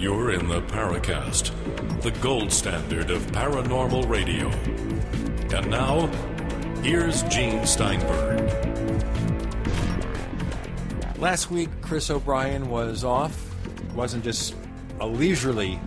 You're in the Paracast, the gold standard of paranormal radio. And now, here's Gene Steinberg. Last week, Chris O'Brien was off. It wasn't just a leisurely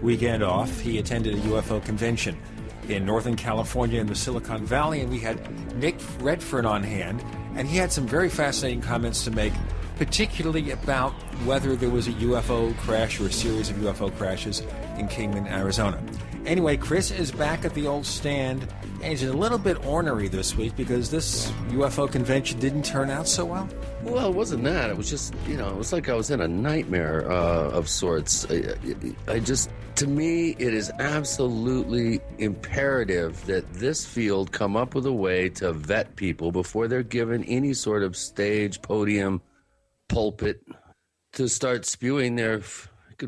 weekend off. He attended a UFO convention in Northern California in the Silicon Valley, and we had Nick Redfern on hand, and he had some very fascinating comments to make, particularly about whether there was a UFO crash or a series of UFO crashes in Kingman, Arizona. Anyway, Chris is back at the old stand, and he's a little bit ornery this week because this UFO convention didn't turn out so well. Well, it wasn't that. It was just, it was like I was in a nightmare of sorts. To me, it is absolutely imperative that this field come up with a way to vet people before they're given any sort of stage, podium, pulpit to start spewing their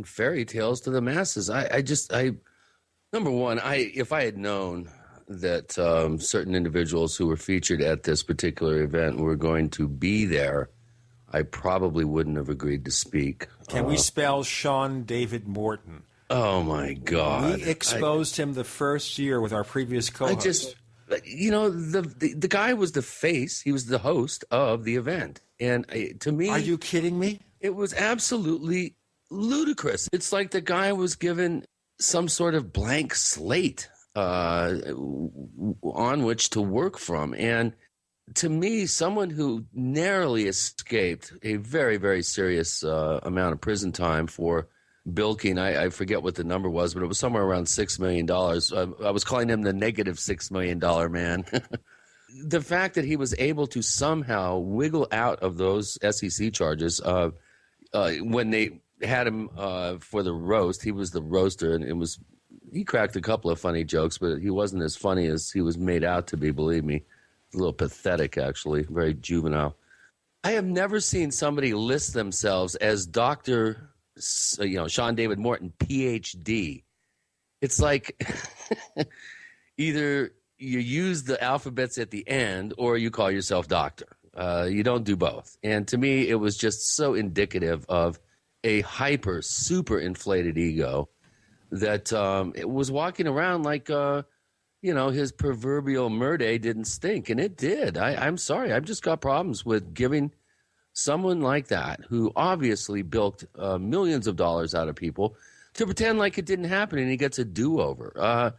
fairy tales to the masses. Number one, if I had known that certain individuals who were featured at this particular event were going to be there, I probably wouldn't have agreed to speak. Can we spell Sean David Morton? Oh, my God. We exposed him the first year with our previous co-host. The guy was the face. He was the host of the event. And to me... Are you kidding me? It was absolutely ludicrous. It's like the guy was given some sort of blank slate on which to work from. And to me, someone who narrowly escaped a very, very serious amount of prison time for bilking, I forget what the number was, but it was somewhere around $6 million. I was calling him the negative $6 million man. The fact that he was able to somehow wiggle out of those SEC charges when they had him for the roast, he was the roaster, and he cracked a couple of funny jokes, but he wasn't as funny as he was made out to be, believe me. A little pathetic, actually, very juvenile. I have never seen somebody list themselves as Dr. Sean David Morton, PhD. It's like either you use the alphabets at the end or you call yourself doctor. You don't do both. And to me, it was just so indicative of a super inflated ego that it was walking around like, his proverbial murday didn't stink. And it did. I'm sorry. I've just got problems with giving someone like that, who obviously bilked millions of dollars out of people, to pretend like it didn't happen and he gets a do-over.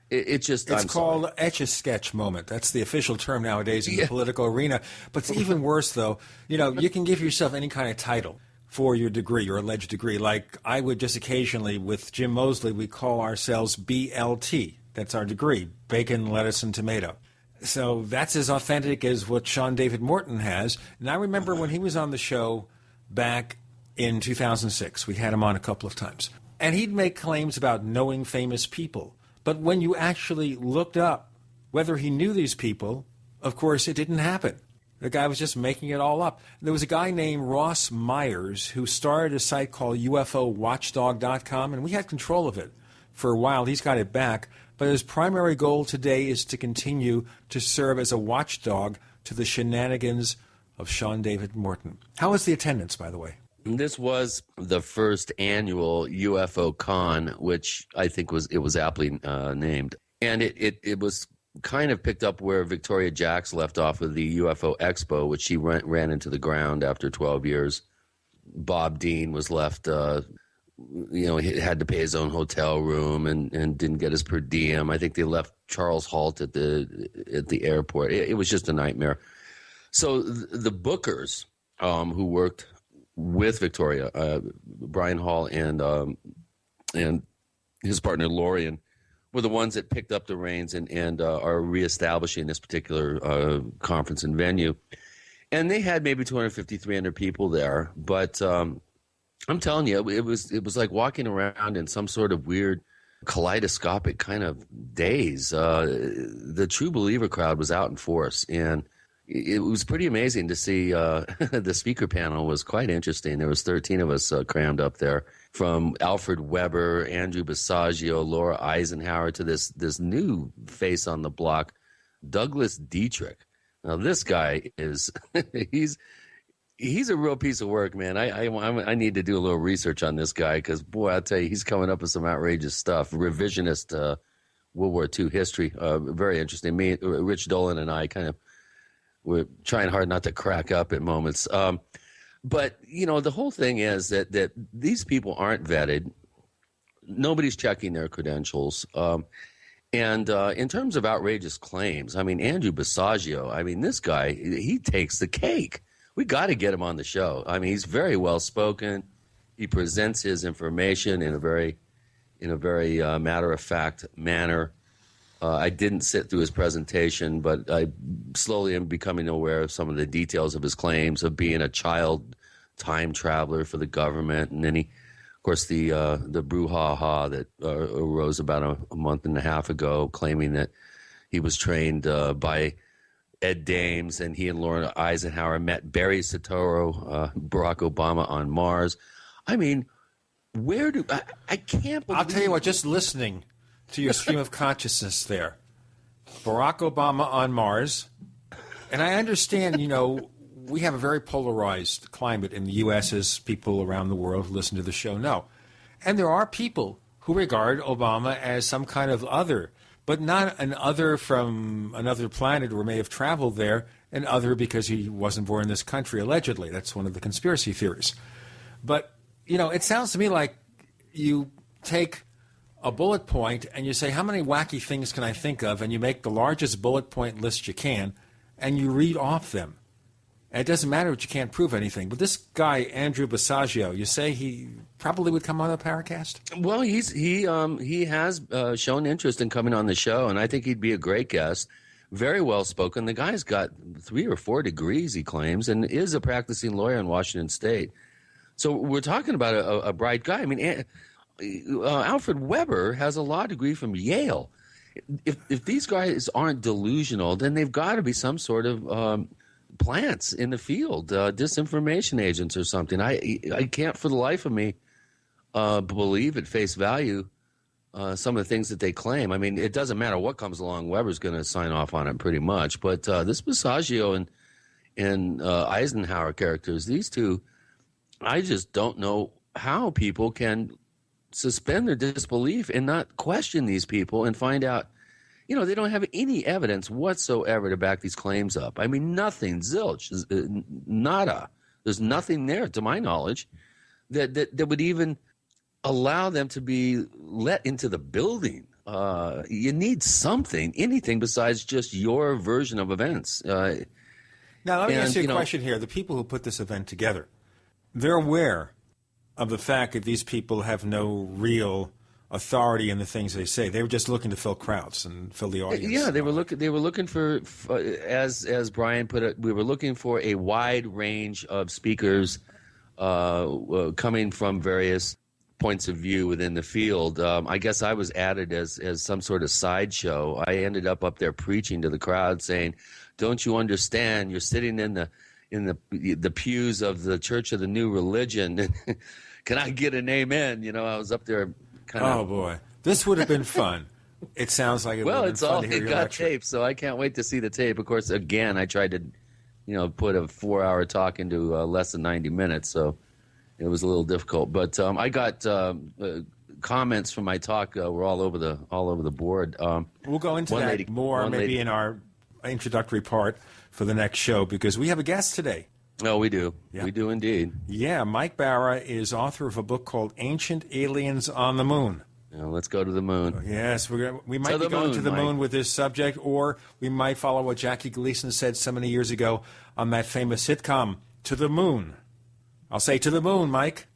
It's called Etch-a-Sketch moment. That's the official term nowadays in the political arena. But it's even worse, though. You can give yourself any kind of title for your degree, your alleged degree. Like I would just occasionally, with Jim Mosley, we call ourselves BLT. That's our degree, bacon, lettuce, and tomato. So that's as authentic as what Sean David Morton has. And I remember when he was on the show back in 2006, we had him on a couple of times, and he'd make claims about knowing famous people. But when you actually looked up whether he knew these people, of course, it didn't happen. The guy was just making it all up. There was a guy named Ross Myers who started a site called UFOWatchdog.com, and we had control of it for a while. He's got it back. But his primary goal today is to continue to serve as a watchdog to the shenanigans of Sean David Morton. How was the attendance, by the way? This was the first annual UFO Con, which I think was aptly named. And it was kind of picked up where Victoria Jacks left off with the UFO Expo, which she ran into the ground after 12 years. Bob Dean was left... he had to pay his own hotel room and didn't get his per diem. I think they left Charles Halt at the airport. It was just a nightmare. So the bookers who worked with Victoria, Brian Hall and his partner Lorian, were the ones that picked up the reins and are reestablishing this particular conference and venue. And they had maybe 250, 300 people there, but I'm telling you, it was like walking around in some sort of weird kaleidoscopic kind of daze. The True Believer crowd was out in force, and it was pretty amazing to see. The speaker panel was quite interesting. There was 13 of us crammed up there, from Alfred Weber, Andrew Basiago, Laura Eisenhower, to this new face on the block, Douglas Dietrich. Now, this guy is He's a real piece of work, man. I need to do a little research on this guy because, boy, I'll tell you, he's coming up with some outrageous stuff. Revisionist World War II history. Very interesting. Me, Rich Dolan, and I we're trying hard not to crack up at moments. But, the whole thing is that these people aren't vetted. Nobody's checking their credentials. And in terms of outrageous claims, I mean, Andrew Basiago, I mean, this guy, he takes the cake. We got to get him on the show. I mean, he's very well spoken. He presents his information in a very matter of fact manner. I didn't sit through his presentation, but I slowly am becoming aware of some of the details of his claims of being a child time traveler for the government, and then of course, the brouhaha that arose about a month and a half ago, claiming that he was trained by Ed Dames, and he and Laura Eisenhower met Barry Soetoro, Barack Obama on Mars. I mean, I can't believe... I'll tell you what, just listening to your stream of consciousness there, Barack Obama on Mars, and I understand, we have a very polarized climate in the U.S., as people around the world who listen to the show know. And there are people who regard Obama as some kind of other, but not an other from another planet or may have traveled there, an other because he wasn't born in this country, allegedly. That's one of the conspiracy theories. But, it sounds to me like you take a bullet point and you say, how many wacky things can I think of? And you make the largest bullet point list you can, and you read off them. And it doesn't matter that you can't prove anything. But this guy, Andrew Basiago, you say he probably would come on the Paracast? Well, he has shown interest in coming on the show, and I think he'd be a great guest. Very well spoken. The guy's got 3 or 4 degrees, he claims, and is a practicing lawyer in Washington State. So we're talking about a bright guy. I mean, Alfred Weber has a law degree from Yale. If these guys aren't delusional, then they've got to be some sort of plants in the field, disinformation agents or something. I can't for the life of me believe at face value some of the things that they claim. I mean, it doesn't matter what comes along. Weber's going to sign off on it pretty much. But this Basiago and Eisenhower characters, these two, I just don't know how people can suspend their disbelief and not question these people and find out, they don't have any evidence whatsoever to back these claims up. I mean, nothing, zilch, nada. There's nothing there, to my knowledge, that would even allow them to be let into the building. You need something, anything besides just your version of events. Now, let me ask you a question here. The people who put this event together, they're aware of the fact that these people have no real authority in the things they say. They were just looking to fill crowds and fill the audience. Yeah, they were looking for as Brian put it, we were looking for a wide range of speakers coming from various points of view within the field. I guess I was added as some sort of sideshow. I ended up there preaching to the crowd, saying, "Don't you understand? You're sitting in the pews of the Church of the New Religion. Can I get an amen?" I was up there. Oh, boy. This would have been fun. It sounds like it would have been fun to hear your lecture. Tape, so I can't wait to see the tape. Of course, again, I tried to, put a 4-hour talk into less than 90 minutes, so it was a little difficult. But I got comments from my talk were all over the board. We'll go into that more maybe in our introductory part for the next show, because we have a guest today. Oh, we do. Yeah. We do indeed. Yeah, Mike Bara is author of a book called Ancient Aliens on the Moon. Let's go to the moon. Yes, we might be going to the moon with this subject, or we might follow what Jackie Gleason said so many years ago on that famous sitcom, To the Moon. I'll say to the moon, Mike.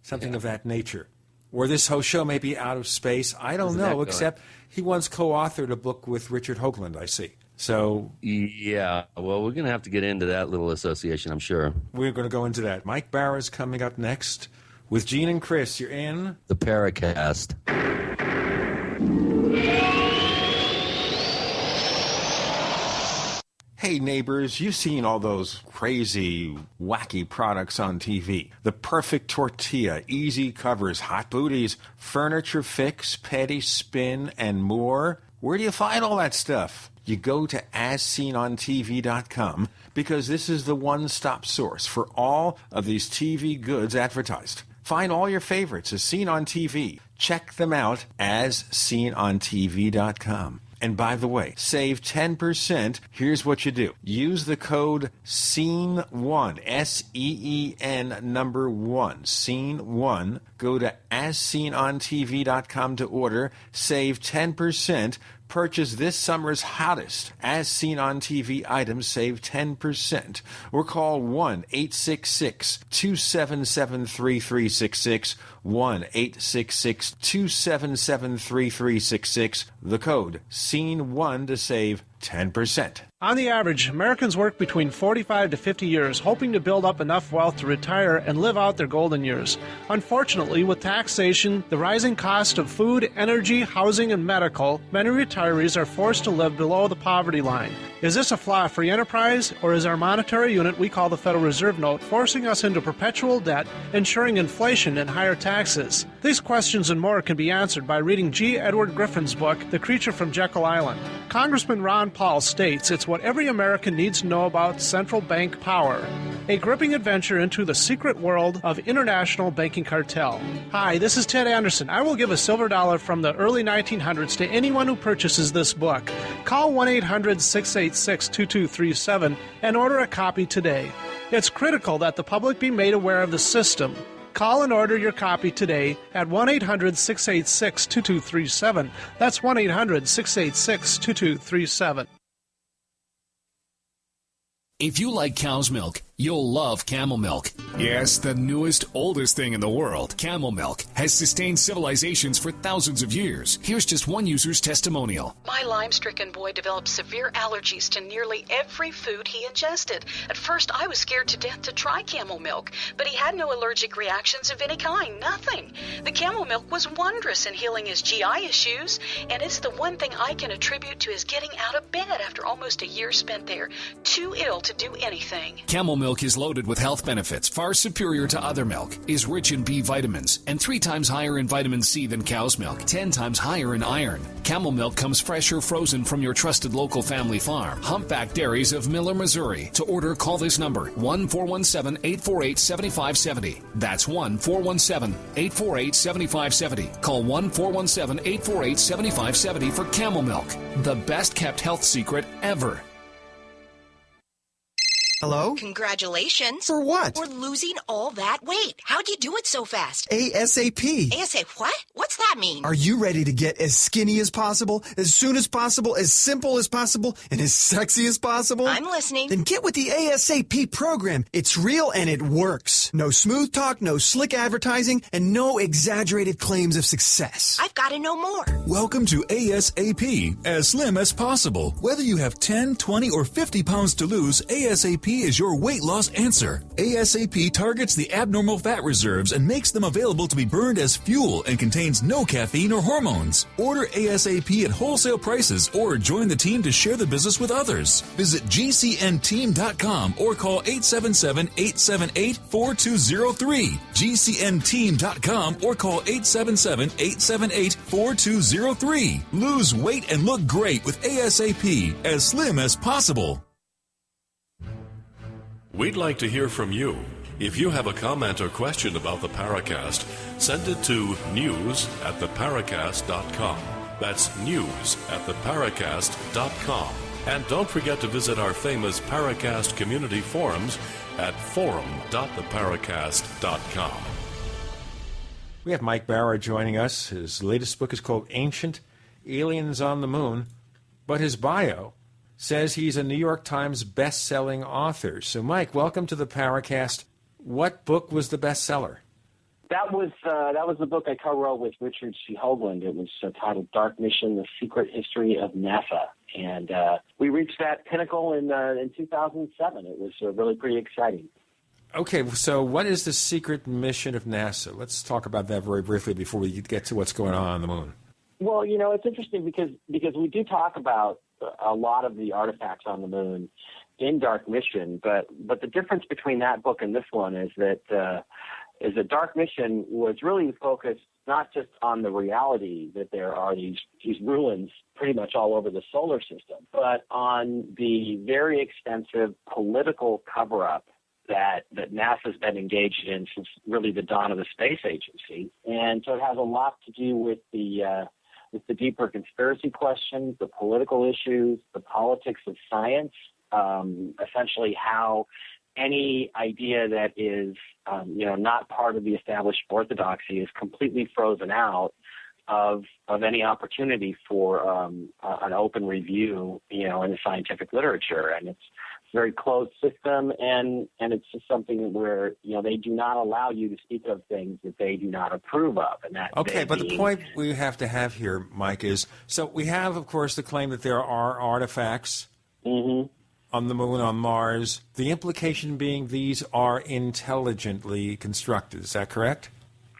Something of that nature. Or this whole show may be out of space. I don't know, except he once co-authored a book with Richard Hoagland, I see. So yeah, well, we're going to have to get into that little association, I'm sure. We're going to go into that. Mike Bara is coming up next with Gene and Chris. You're in the Paracast. Hey, neighbors, you've seen all those crazy, wacky products on TV. The perfect tortilla, easy covers, hot booties, furniture fix, petty spin, and more. Where do you find all that stuff? you go to asseenontv.com, because this is the one-stop source for all of these TV goods advertised. Find all your favorites as seen on TV. Check them out as seenontv.com. And by the way, save 10%. Here's what you do. Use the code SEEN1, SEEN number 1, SEEN1. Go to asseenontv.com to order. Save 10%. Purchase this summer's hottest As Seen on TV items, save 10%. Or call 1-866-277-3366, 1-866-277-3366. The code SEEN1 to save 10%. On the average, Americans work between 45 to 50 years, hoping to build up enough wealth to retire and live out their golden years. Unfortunately, with taxation, the rising cost of food, energy, housing, and medical, many retirees are forced to live below the poverty line. Is this a flaw of free enterprise, or is our monetary unit we call the Federal Reserve Note forcing us into perpetual debt, ensuring inflation and higher taxes? These questions and more can be answered by reading G. Edward Griffin's book, The Creature from Jekyll Island. Congressman Ron Paul states it's what every American needs to know about central bank power. A gripping adventure into the secret world of international banking cartel. Hi, this is Ted Anderson. I will give a silver dollar from the early 1900s to anyone who purchases this book. Call 1-800-686-2237 and order a copy today. It's critical that the public be made aware of the system. Call and order your copy today at 1-800-686-2237. That's 1-800-686-2237. If you like cow's milk, you'll love camel milk. Yes, the newest, oldest thing in the world, camel milk, has sustained civilizations for thousands of years. Here's just one user's testimonial. My Lyme-stricken boy developed severe allergies to nearly every food he ingested. At first, I was scared to death to try camel milk, but he had no allergic reactions of any kind, nothing. The camel milk was wondrous in healing his GI issues, and it's the one thing I can attribute to his getting out of bed after almost a year spent there, too ill to do anything. Camel milk is loaded with health benefits far superior to other milk, is rich in B vitamins, and 3 times higher in vitamin C than cow's milk, 10 times higher in iron. Camel milk comes fresh or frozen from your trusted local family farm. Humpback Dairies of Miller, Missouri. To order, call this number, 1-417-848-7570. That's 1-417-848-7570. Call 1-417-848-7570 for camel milk, the best kept health secret ever. Hello? Congratulations. For what? For losing all that weight. How'd you do it so fast? ASAP. ASAP what? What's that mean? Are you ready to get as skinny as possible, as soon as possible, as simple as possible, and as sexy as possible? I'm listening. Then get with the ASAP program. It's real and it works. No smooth talk, no slick advertising, and no exaggerated claims of success. I've got to know more. Welcome to ASAP, as slim as possible. Whether you have 10, 20, or 50 pounds to lose, ASAP is your weight loss answer. ASAP targets the abnormal fat reserves and makes them available to be burned as fuel and contains no caffeine or hormones. Order ASAP at wholesale prices or join the team to share the business with others. Visit GCNteam.com or call 877-878-4203. GCNteam.com or call 877-878-4203. Lose weight and look great with ASAP, as slim as possible. We'd like to hear from you. If you have a comment or question about the Paracast, send it to news@theparacast.com. That's news@theparacast.com. And don't forget to visit our famous Paracast community forums at forum.theparacast.com. We have Mike Bara joining us. His latest book is called Ancient Aliens on the Moon, but his bio says he's a New York Times Bestselling author. So, Mike, welcome to the Paracast. What book was the bestseller? That was the book I co-wrote with Richard C. Hoagland. It was titled Dark Mission, The Secret History of NASA. And we reached that pinnacle in 2007. It was really pretty exciting. Okay, so what is the secret mission of NASA? Let's talk about that very briefly before we get to what's going on the moon. Well, you know, it's interesting because we do talk about a lot of the artifacts on the moon in Dark Mission, but the difference between that book and this one is that Dark Mission was really focused not just on the reality that there are these ruins pretty much all over the solar system, but on the very extensive political cover-up that NASA's been engaged in since really the dawn of the space agency. And so it has a lot to do with the deeper conspiracy questions, the political issues, the politics of science, essentially how any idea that is, not part of the established orthodoxy is completely frozen out of any opportunity for an open review, in the scientific literature. And it's a very closed system, and it's just something where, they do not allow you to speak of things that they do not approve of. And that okay, but the point we have to have here, Mike, is, so we have, of course, the claim that there are artifacts on the moon, on Mars, the implication being these are intelligently constructed. Is that correct?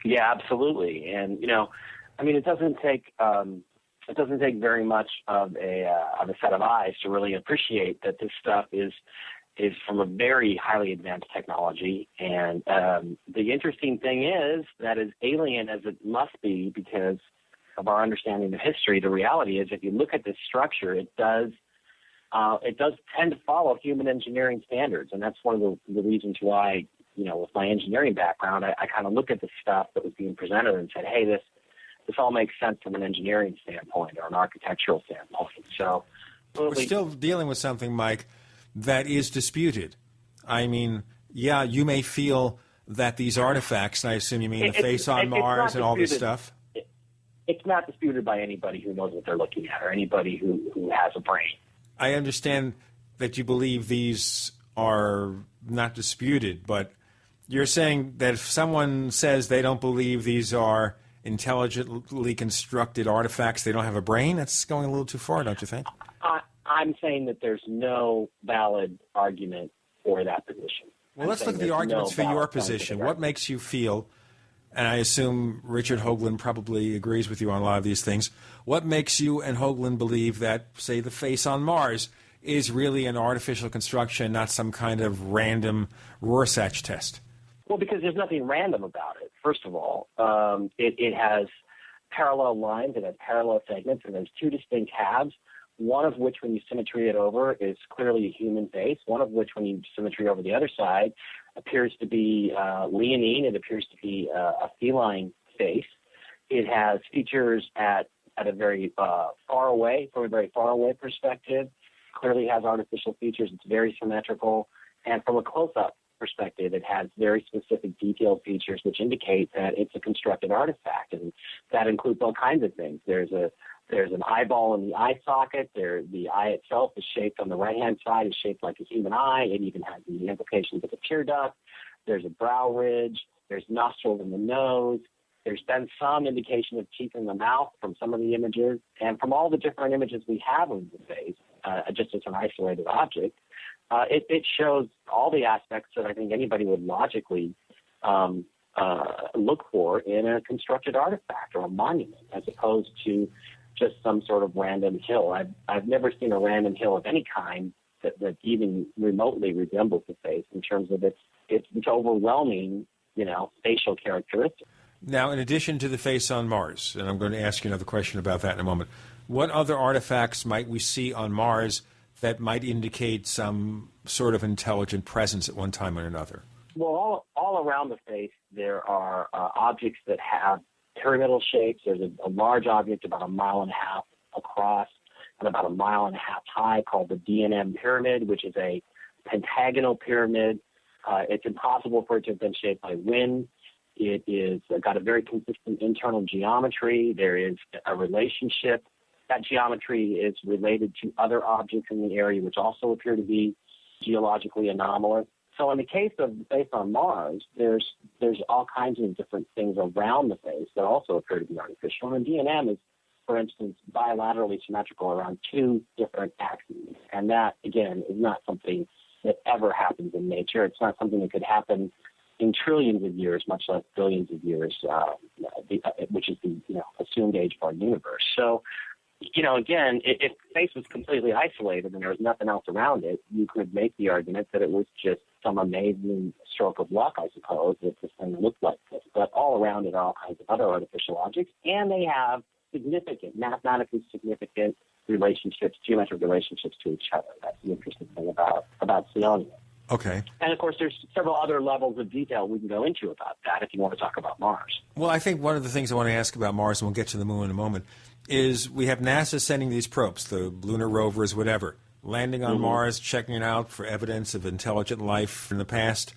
Yeah, absolutely. And, it doesn't take very much of a set of eyes to really appreciate that this stuff is from a very highly advanced technology. And the interesting thing is that, as alien as it must be because of our understanding of history, the reality is if you look at this structure, it does tend to follow human engineering standards. And that's one of the reasons why, with my engineering background, I kind of look at the stuff that was being presented and said, hey, this all makes sense from an engineering standpoint or an architectural standpoint. So we're still dealing with something, Mike, that is disputed. I mean, yeah, you may feel that these artifacts, and I assume you mean the face on Mars and all this stuff. It's not disputed by anybody who knows what they're looking at or anybody who has a brain. I understand that you believe these are not disputed, but you're saying that if someone says they don't believe these are intelligently constructed artifacts, they don't have a brain? That's going a little too far, don't you think? I'm saying that there's no valid argument for that position. Well, let's look at the arguments for your position. What makes you feel, and I assume Richard Hoagland probably agrees with you on a lot of these things, what makes you and Hoagland believe that, say, the face on Mars is really an artificial construction, not some kind of random Rorschach test? Well, because there's nothing random about it, first of all. It has parallel lines, it has parallel segments, and there's two distinct halves, one of which, when you symmetry it over, is clearly a human face, one of which, when you symmetry over the other side, appears to be leonine. It appears to be a feline face. It has features at a very far away perspective. Clearly has artificial features. It's very symmetrical. And from a close-up perspective, it has very specific detailed features which indicate that it's a constructed artifact, and that includes all kinds of things. There's an eyeball in the eye socket. The eye itself is shaped on the right-hand side, is shaped like a human eye. It even has the implications of a tear duct. There's a brow ridge. There's nostrils in the nose. There's been some indication of teeth in the mouth from some of the images. And from all the different images we have of the face, just as an isolated object, it shows all the aspects that I think anybody would logically look for in a constructed artifact or a monument, as opposed to just some sort of random hill. I've never seen a random hill of any kind that even remotely resembles the face in terms of its overwhelming, facial characteristics. Now, in addition to the face on Mars, and I'm going to ask you another question about that in a moment, what other artifacts might we see on Mars that might indicate some sort of intelligent presence at one time or another? Well, all around the face, there are objects that have pyramidal shapes. There's a large object about 1.5 miles across and about 1.5 miles high called the D&M pyramid, which is a pentagonal pyramid. It's impossible for it to have been shaped by wind. It is got a very consistent internal geometry. There is a relationship. That geometry is related to other objects in the area, which also appear to be geologically anomalous. So in the case of the face on Mars, there's all kinds of different things around the face that also appear to be artificial. And D&M is, for instance, bilaterally symmetrical around two different axes. And that, again, is not something that ever happens in nature. It's not something that could happen in trillions of years, much less billions of years, which is the assumed age of our universe. So again, if space was completely isolated and there was nothing else around it, you could make the argument that it was just some amazing stroke of luck, I suppose, that this thing looked like this. But all around it are all kinds of other artificial objects, and they have mathematically significant relationships, geometric relationships to each other. That's the interesting thing about Psionium. Okay. And, of course, there's several other levels of detail we can go into about that if you want to talk about Mars. Well, I think one of the things I want to ask about Mars, and we'll get to the moon in a moment, is we have NASA sending these probes, the lunar rovers, whatever, landing on Mars, checking it out for evidence of intelligent life in the past.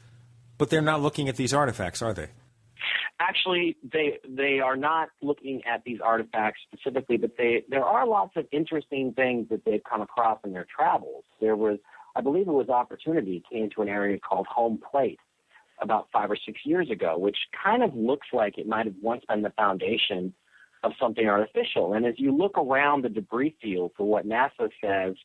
But they're not looking at these artifacts, are they? Actually, they are not looking at these artifacts specifically, but there are lots of interesting things that they've come across in their travels. There was, I believe it was Opportunity, came to an area called Home Plate about 5 or 6 years ago, which kind of looks like it might have once been the foundation of something artificial. And as you look around the debris field for what NASA says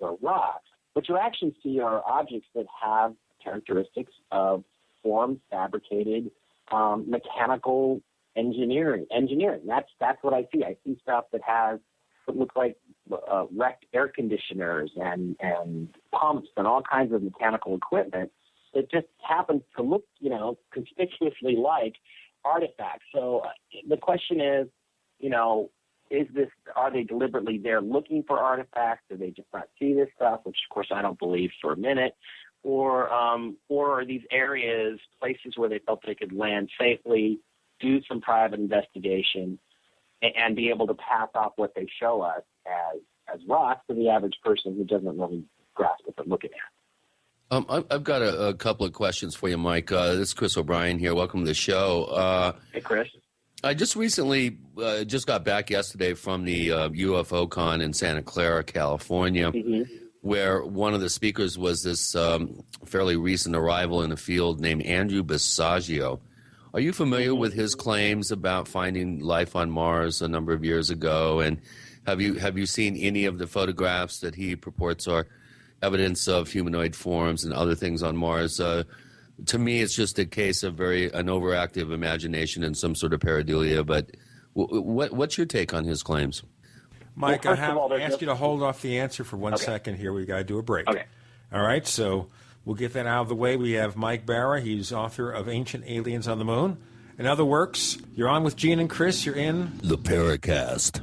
are rocks, what you actually see are objects that have characteristics of formed, fabricated, mechanical engineering. That's what I see. I see stuff that has what looks like wrecked air conditioners and pumps and all kinds of mechanical equipment that just happens to look, conspicuously like artifacts. So the question is, are they deliberately there looking for artifacts? Do they just not see this stuff? Which, of course, I don't believe for a minute. Or are these areas places where they felt they could land safely, do some private investigation, and be able to pass off what they show us as rocks to the average person who doesn't really grasp what they're looking at? I've got a couple of questions for you, Mike. This is Chris O'Brien here. Welcome to the show. Hey, Chris. I just recently just got back yesterday from the UFO Con in Santa Clara, California, where one of the speakers was this fairly recent arrival in the field named Andrew Basiago. Are you familiar with his claims about finding life on Mars a number of years ago? And have you seen any of the photographs that he purports are evidence of humanoid forms and other things on Mars? To me, it's just a case of an overactive imagination and some sort of pareidolia. But what's your take on his claims? Mike, I have asked you to hold off the answer for 1 second here. We got to do a break. Okay. All right, so we'll get that out of the way. We have Mike Bara. He's author of Ancient Aliens on the Moon and other works. You're on with Gene and Chris. You're in the Paracast.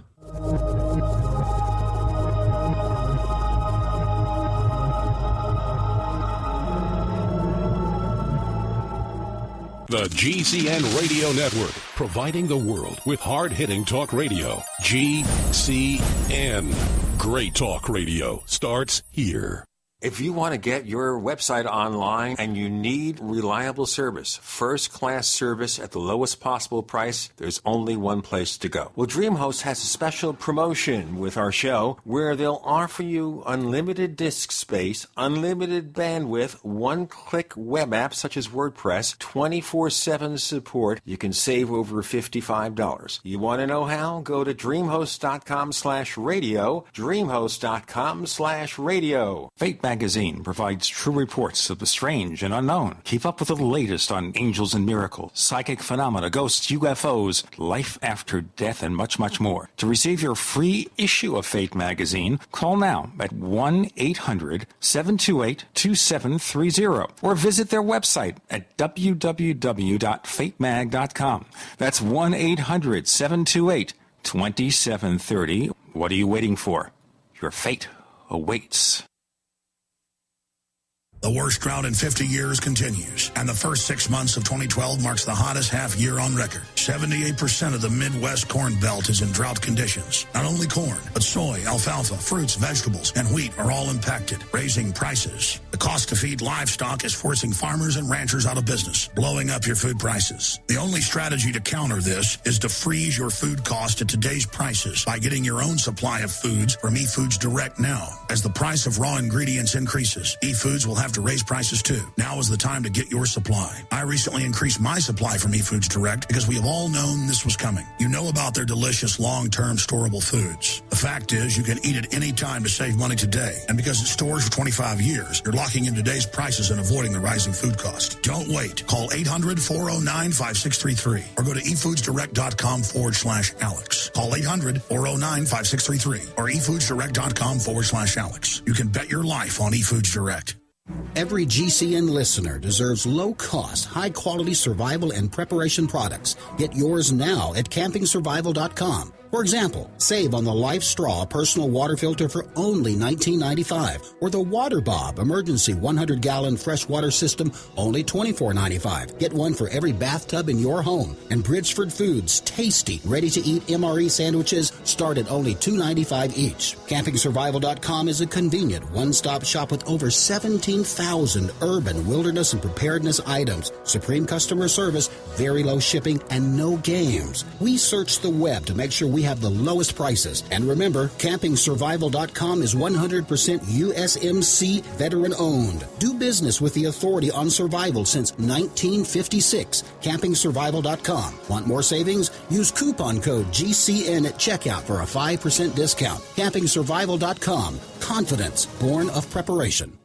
The GCN Radio Network, providing the world with hard-hitting talk radio. GCN. Great talk radio starts here. If you want to get your website online and you need reliable service, first-class service at the lowest possible price, there's only one place to go. Well, DreamHost has a special promotion with our show where they'll offer you unlimited disk space, unlimited bandwidth, one-click web apps such as WordPress, 24/7 support. You can save over $55. You want to know how? Go to dreamhost.com/radio, dreamhost.com/radio. Fate Magazine provides true reports of the strange and unknown. Keep up with the latest on angels and miracles, psychic phenomena, ghosts, UFOs, life after death, and much, much more. To receive your free issue of Fate Magazine, call now at 1-800-728-2730 or visit their website at www.fatemag.com. That's 1-800-728-2730. What are you waiting for? Your fate awaits. The worst drought in 50 years continues, and the first 6 months of 2012 marks the hottest half year on record. 78% of the Midwest Corn Belt is in drought conditions. Not only corn, but soy, alfalfa, fruits, vegetables, and wheat are all impacted, raising prices. The cost to feed livestock is forcing farmers and ranchers out of business, blowing up your food prices. The only strategy to counter this is to freeze your food cost at today's prices by getting your own supply of foods from eFoods Direct now. As the price of raw ingredients increases, eFoods will have to raise prices too. Now is the time to get your supply. I recently increased my supply from eFoods Direct because we have all known this was coming. You know about their delicious long-term storable foods. The fact is you can eat it any time to save money today. And because it stores for 25 years, you're locking in today's prices and avoiding the rising food cost. Don't wait. Call 800-409-5633 or go to efoodsdirect.com/Alex. Call 800-409-5633 or efoodsdirect.com/Alex. You can bet your life on eFoods Direct. Every GCN listener deserves low-cost, high-quality survival and preparation products. Get yours now at campingsurvival.com. For example, save on the Life Straw personal water filter for only $19.95, or the Water Bob emergency 100-gallon freshwater system, only $24.95. Get one for every bathtub in your home. And Bridgeford Foods tasty, ready-to-eat MRE sandwiches start at only $2.95 each. CampingSurvival.com is a convenient one-stop shop with over 17,000 urban, wilderness, and preparedness items, supreme customer service, very low shipping, and no games. We search the web to make sure we have the lowest prices. And remember, CampingSurvival.com is 100% USMC veteran-owned. Do business with the authority on survival since 1956. CampingSurvival.com. Want more savings? Use coupon code GCN at checkout for a 5% discount. CampingSurvival.com. Confidence born of preparation.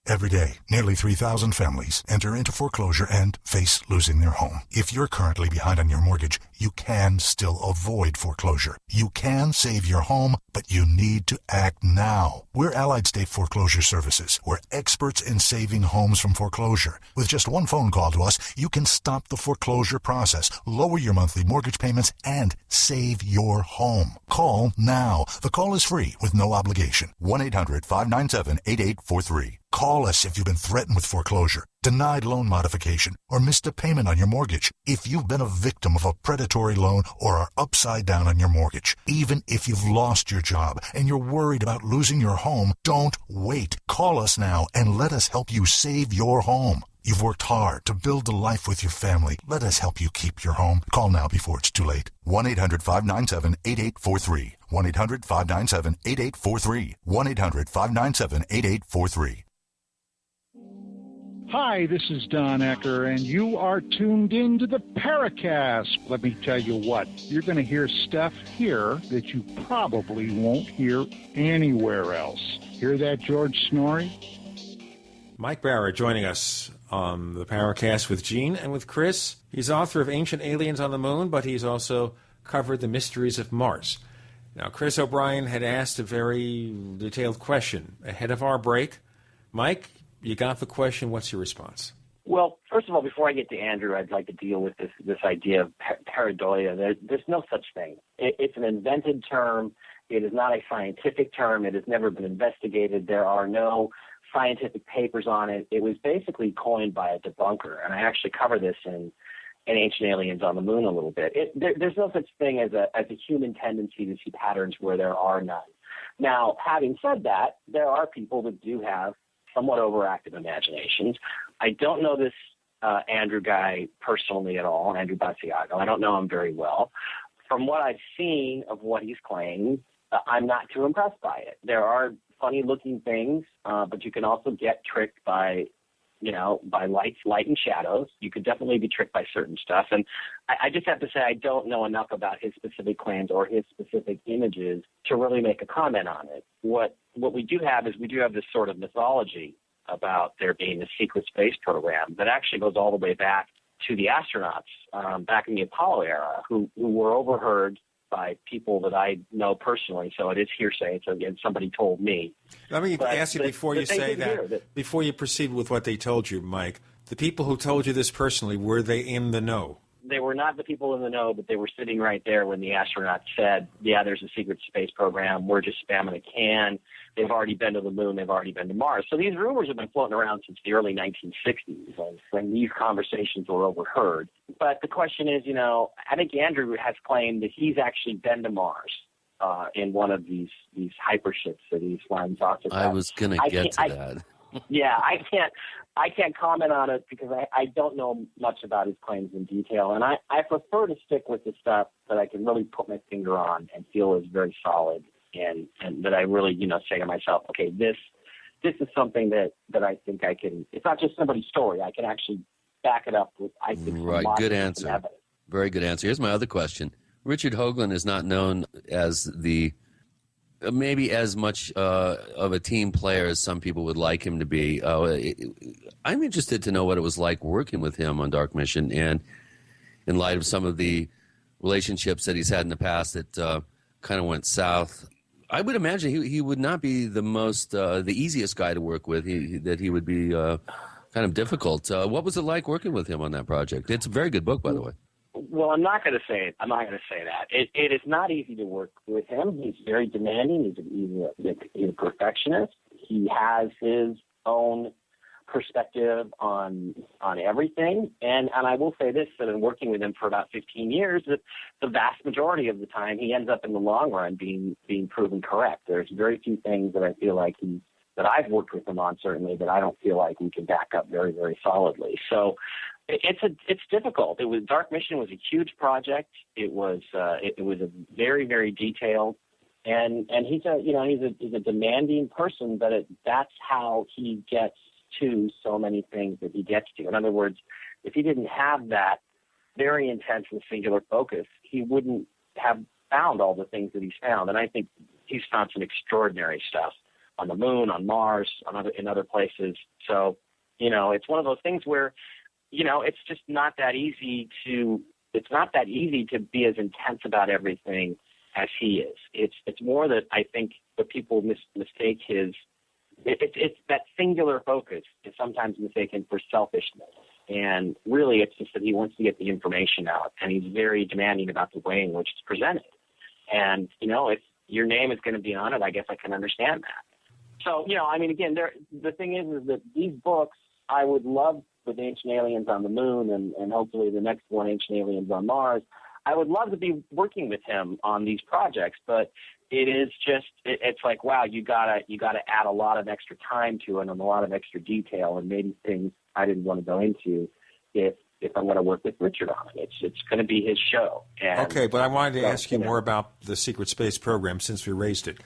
Every day, nearly 3,000 families enter into foreclosure and face losing their home. If you're currently behind on your mortgage, you can still avoid foreclosure. You can save your home, but you need to act now. We're Allied State Foreclosure Services. We're experts in saving homes from foreclosure. With just one phone call to us, you can stop the foreclosure process, lower your monthly mortgage payments, and save your home. Call now. The call is free with no obligation. 1-800-597-8843. Call us if you've been threatened with foreclosure, denied loan modification, or missed a payment on your mortgage. If you've been a victim of a predatory loan or are upside down on your mortgage. Even if you've lost your job and you're worried about losing your home, don't wait. Call us now and let us help you save your home. You've worked hard to build a life with your family. Let us help you keep your home. Call now before it's too late. 1-800-597-8843. 1-800-597-8843. 1-800-597-8843. Hi, this is Don Ecker, and you are tuned in to the Paracast. Let me tell you what, you're going to hear stuff here that you probably won't hear anywhere else. Hear that, George Snorri? Mike Bara joining us on the Paracast with Gene and with Chris. He's author of Ancient Aliens on the Moon, but he's also covered the mysteries of Mars. Now, Chris O'Brien had asked a very detailed question ahead of our break. Mike, you got the question. What's your response? Well, first of all, before I get to Andrew, I'd like to deal with this idea of pareidolia. There's no such thing. It's an invented term. It is not a scientific term. It has never been investigated. There are no scientific papers on it. It was basically coined by a debunker, and I actually cover this in Ancient Aliens on the Moon a little bit. There's no such thing as a human tendency to see patterns where there are none. Now, having said that, there are people that do have somewhat overactive imaginations. I don't know this Andrew guy personally at all, Andrew Basiago. I don't know him very well. From what I've seen of what he's claimed, I'm not too impressed by it. There are funny-looking things, but you can also get tricked by light and shadows. You could definitely be tricked by certain stuff. And I just have to say I don't know enough about his specific claims or his specific images to really make a comment on it. What we do have is we do have this sort of mythology about there being a secret space program that actually goes all the way back to the astronauts back in the Apollo era who were overheard by people that I know personally, so it is hearsay. So again, somebody told me. Let me ask you before you say that, before you proceed with what they told you, Mike, the people who told you this personally, were they in the know? They were not the people in the know, but they were sitting right there when the astronauts said, yeah, there's a secret space program. We're just spamming a can. They've already been to the moon. They've already been to Mars. So these rumors have been floating around since the early 1960s when these conversations were overheard. But the question is, I think Andrew has claimed that he's actually been to Mars in one of these hyperships that he's flying saucers. I was going to get to that. Yeah, I can't comment on it because I don't know much about his claims in detail, and I prefer to stick with the stuff that I can really put my finger on and feel is very solid, and that I really say to myself, okay, this this is something that I think I can. It's not just somebody's story. I can actually back it up with, I think, some Right, good answer. evidence. Very good answer. Here's my other question. Richard Hoagland is not known as maybe as much of a team player as some people would like him to be. I'm interested to know what it was like working with him on Dark Mission, and in light of some of the relationships that he's had in the past that kind of went south. I would imagine he would not be the easiest guy to work with, that he would be kind of difficult. What was it like working with him on that project? It's a very good book, by the way. Well, I'm not going to say it. I'm not going to say that. It is not easy to work with him. He's very demanding. He's a perfectionist. He has his own perspective on everything. And I will say this, that in working with him for about 15 years, that the vast majority of the time he ends up in the long run being proven correct. There's very few things that I feel like that I've worked with him on, certainly, that I don't feel like we can back up very, very solidly. So it's difficult. Dark Mission was a huge project. It was a very, very detailed, and he's a demanding person, but that's how he gets to so many things that he gets to. In other words, if he didn't have that very intense and singular focus, he wouldn't have found all the things that he's found. And I think he's found some extraordinary stuff on the moon, on Mars, in other places. So, it's one of those things where, it's just not that easy to be as intense about everything as he is. It's more that I think that people mistake it's that singular focus is sometimes mistaken for selfishness. And really it's just that he wants to get the information out, and he's very demanding about the way in which it's presented. And, if your name is going to be on it, I guess I can understand that. So, again, the thing is that these books, I would love with Ancient Aliens on the Moon and hopefully the next one, Ancient Aliens on Mars, I would love to be working with him on these projects, but it is just, it's like, wow, you gotta add a lot of extra time to it and a lot of extra detail, and maybe things I didn't want to go into if I'm going to work with Richard on it. It's going to be his show. And okay, but I wanted to ask you more about the secret space program since we raised it.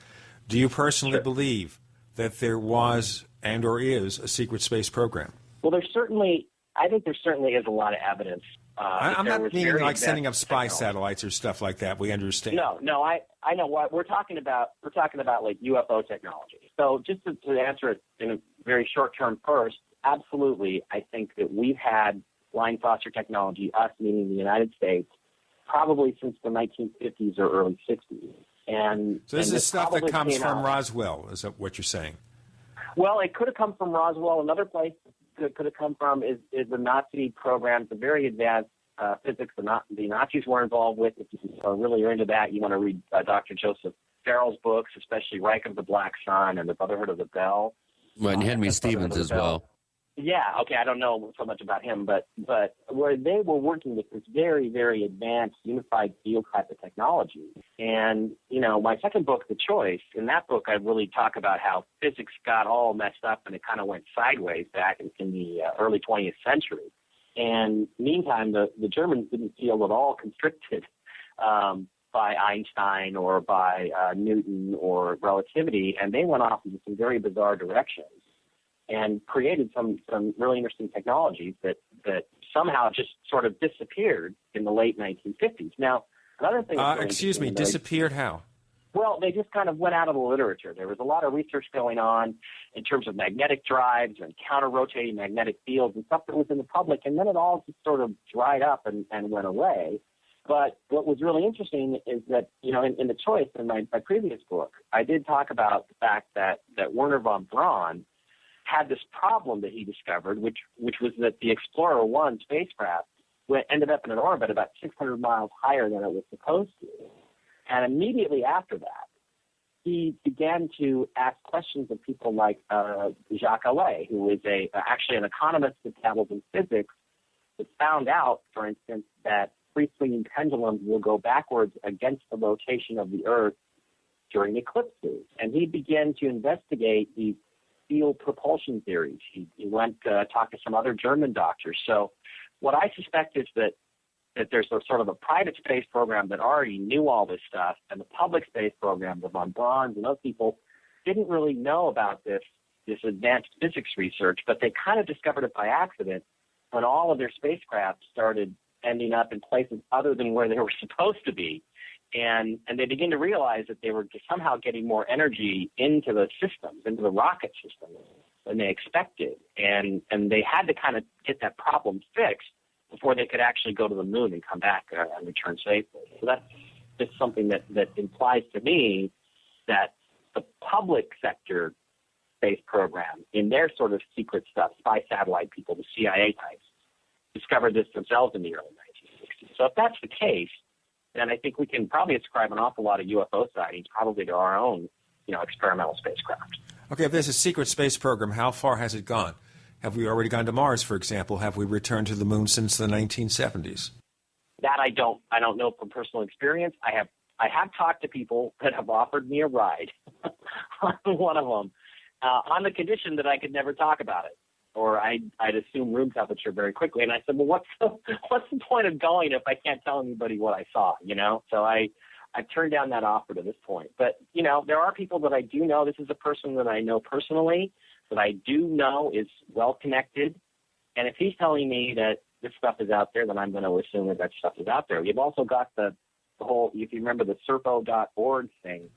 Do you personally believe that there was and or is a secret space program? Well, I think there certainly is a lot of evidence. I'm not meaning like sending up spy satellites or stuff like that. We understand. No, I know what we're talking about. We're talking about like UFO technology. So just to answer it in a very short term first, absolutely, I think that we've had flying saucer technology, us meaning the United States, probably since the 1950s or early 60s. And so this is stuff that comes from out. Roswell, is that what you're saying? Well, it could have come from Roswell. Another place it could have come from is the Nazi programs, the very advanced physics the Nazis were involved with. If you really are into that, you want to read Dr. Joseph Farrell's books, especially Reich of the Black Sun and the Brotherhood of the Bell. Right, and Henry Stevens as well. Yeah, okay, I don't know so much about him, but where they were working with this very, very advanced unified field type of technology. And, my second book, The Choice, in that book I really talk about how physics got all messed up and it kind of went sideways back in the early 20th century. And meantime, the Germans didn't feel at all constricted by Einstein or by Newton or relativity, and they went off into some very bizarre directions and created some really interesting technologies that somehow just sort of disappeared in the late 1950s. Now, another thing... excuse me, disappeared how? Well, they just kind of went out of the literature. There was a lot of research going on in terms of magnetic drives and counter-rotating magnetic fields and stuff that was in the public, and then it all just sort of dried up and went away. But what was really interesting is that, in The Choice, in my previous book, I did talk about the fact that Wernher von Braun had this problem that he discovered, which was that the Explorer 1 spacecraft ended up in an orbit about 600 miles higher than it was supposed to. And immediately after that, he began to ask questions of people like Jacques Allais, who is actually an economist that dabbles in physics, that found out, for instance, that free-swinging pendulums will go backwards against the rotation of the Earth during eclipses. And he began to investigate these field propulsion theories. He went to talk to some other German doctors. So what I suspect is that there's a sort of a private space program that already knew all this stuff, and the public space program, the von Brauns and those people, didn't really know about this this advanced physics research, but they kind of discovered it by accident when all of their spacecraft started ending up in places other than where they were supposed to be. And they begin to realize that they were somehow getting more energy into the systems, into the rocket system than they expected. And they had to kind of get that problem fixed before they could actually go to the moon and come back and return safely. So that's just something that implies to me that the public sector space program, in their sort of secret stuff, spy satellite people, the CIA types, discovered this themselves in the early 1960s. So if that's the case, then I think we can probably ascribe an awful lot of UFO sightings probably to our own, experimental spacecraft. Okay, if there's a secret space program, how far has it gone? Have we already gone to Mars, for example? Have we returned to the moon since the 1970s? That I don't know from personal experience. I have talked to people that have offered me a ride on one of them on the condition that I could never talk about it, or I'd assume room temperature very quickly. And I said, well, what's the point of going if I can't tell anybody what I saw, So I've turned down that offer to this point. But, there are people that I do know. This is a person that I know personally that I do know is well-connected. And if he's telling me that this stuff is out there, then I'm going to assume that stuff is out there. You've also got the whole, if you remember the Serpo.org thing,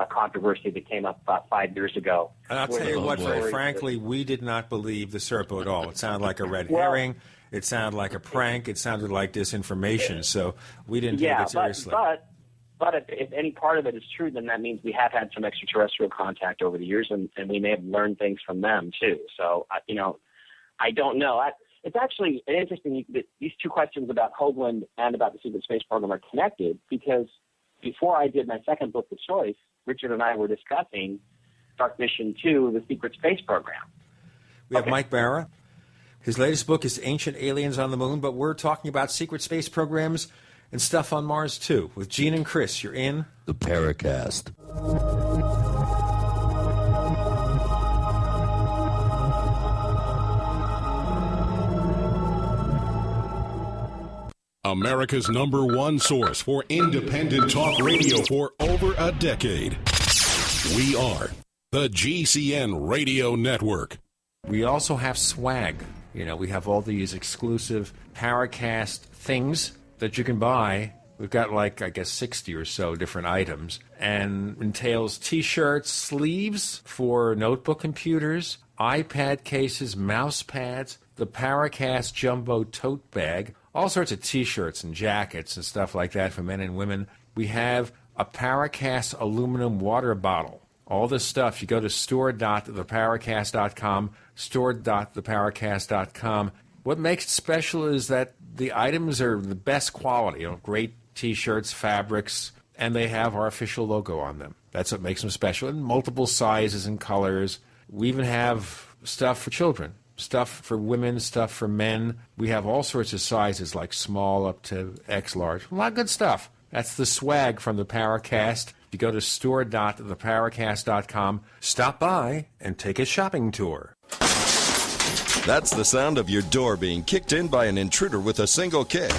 controversy that came up about 5 years ago. And I'll tell you what, very frankly, we did not believe the Serpo at all. It sounded like a red herring. It sounded like a prank. It sounded like disinformation. So we didn't take it seriously. But if any part of it is true, then that means we have had some extraterrestrial contact over the years, and we may have learned things from them, too. So, I don't know. It's actually interesting that these two questions about Hoagland and about the secret space program are connected, because before I did my second book of choice, Richard and I were discussing Dark Mission 2, the secret space program. We have Mike Bara. His latest book is Ancient Aliens on the Moon, but we're talking about secret space programs and stuff on Mars, too. With Gene and Chris, you're in the Paracast. America's #1 source for independent talk radio for over a decade. We are the GCN Radio Network. We also have swag. We have all these exclusive Paracast things that you can buy. We've got 60 or so different items, and entails T-shirts, sleeves for notebook computers, iPad cases, mouse pads, the Paracast Jumbo Tote Bag, all sorts of T-shirts and jackets and stuff like that for men and women. We have a Paracast aluminum water bottle. All this stuff, you go to store.theparacast.com, store.theparacast.com. What makes it special is that the items are the best quality, great T-shirts, fabrics, and they have our official logo on them. That's what makes them special, in multiple sizes and colors. We even have stuff for children, stuff for women, stuff for men. We have all sorts of sizes, like small up to X large. A lot of good stuff. That's the swag from the Paracast. You go to store.theparacast.com, stop by, and take a shopping tour. That's the sound of your door being kicked in by an intruder with a single kick.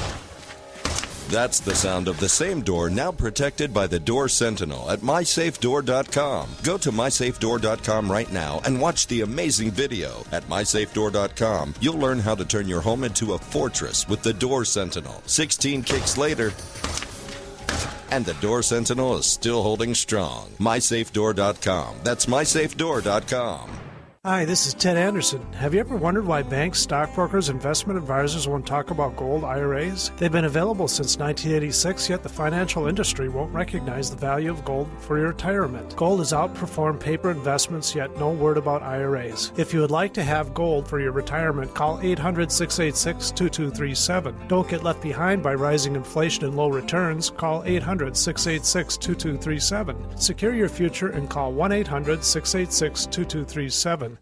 That's the sound of the same door now protected by the Door Sentinel at mysafedoor.com. Go to mysafedoor.com right now and watch the amazing video. At mysafedoor.com, you'll learn how to turn your home into a fortress with the Door Sentinel. 16 kicks later, and the Door Sentinel is still holding strong. mysafedoor.com. That's mysafedoor.com. Hi, this is Ted Anderson. Have you ever wondered why banks, stockbrokers, investment advisors won't talk about gold IRAs? They've been available since 1986, yet the financial industry won't recognize the value of gold for your retirement. Gold has outperformed paper investments, yet no word about IRAs. If you would like to have gold for your retirement, call 800-686-2237. Don't get left behind by rising inflation and low returns. Call 800-686-2237. Secure your future and call 1-800-686-2237.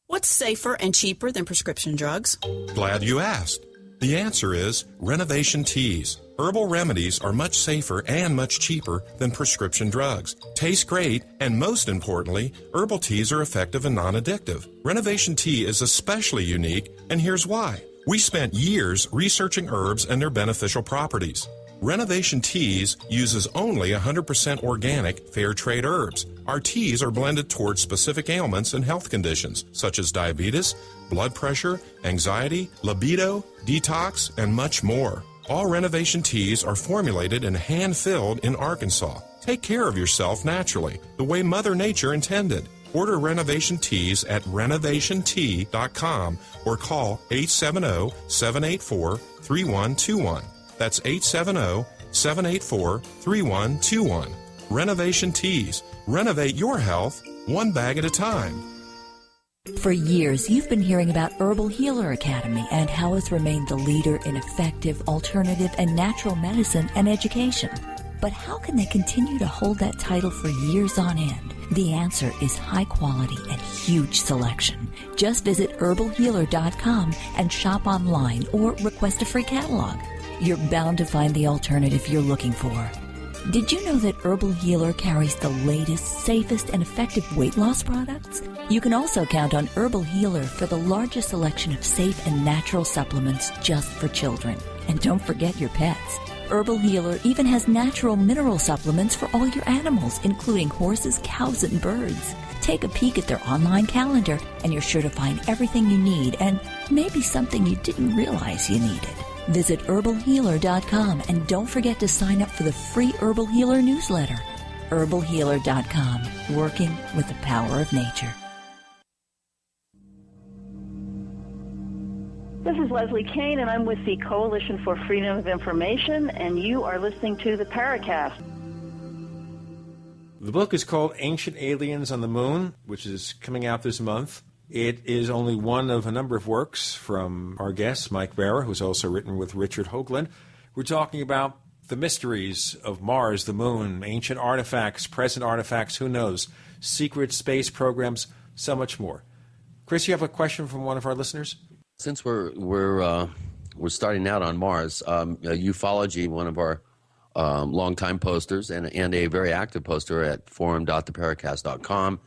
What's safer and cheaper than prescription drugs? Glad you asked. The answer is renovation teas. Herbal remedies are much safer and much cheaper than prescription drugs. Taste great, and most importantly, herbal teas are effective and non-addictive. Renovation tea is especially unique, and here's why. We spent years researching herbs and their beneficial properties. Renovation Teas uses only 100% organic, fair trade herbs. Our teas are blended towards specific ailments and health conditions, such as diabetes, blood pressure, anxiety, libido, detox, and much more. All Renovation Teas are formulated and hand-filled in Arkansas. Take care of yourself naturally, the way Mother Nature intended. Order Renovation Teas at renovationtea.com or call 870-784-3121. That's 870-784-3121. Renovation Teas. Renovate your health one bag at a time. For years, you've been hearing about Herbal Healer Academy and how it's remained the leader in effective, alternative, and natural medicine and education. But how can they continue to hold that title for years on end? The answer is high quality and huge selection. Just visit herbalhealer.com and shop online or request a free catalog. You're bound to find the alternative you're looking for. Did you know that Herbal Healer carries the latest, safest, and effective weight loss products? You can also count on Herbal Healer for the largest selection of safe and natural supplements just for children. And don't forget your pets. Herbal Healer even has natural mineral supplements for all your animals, including horses, cows, and birds. Take a peek at their online calendar, and you're sure to find everything you need and maybe something you didn't realize you needed. Visit herbalhealer.com and don't forget to sign up for the free Herbal Healer newsletter. herbalhealer.com, working with the power of nature. This is Leslie Kane, and I'm with the Coalition for Freedom of Information, and you are listening to the Paracast. The book is called Ancient Aliens on the Moon, which is coming out this month. It is only one of a number of works from our guest, Mike Bara, who's also written with Richard Hoagland. We're talking about the mysteries of Mars, the moon, ancient artifacts, present artifacts, who knows, secret space programs, so much more. Chris, you have a question from one of our listeners? Since we're starting out on Mars, Ufology, one of our longtime posters and a very active poster at forum.theparacast.com,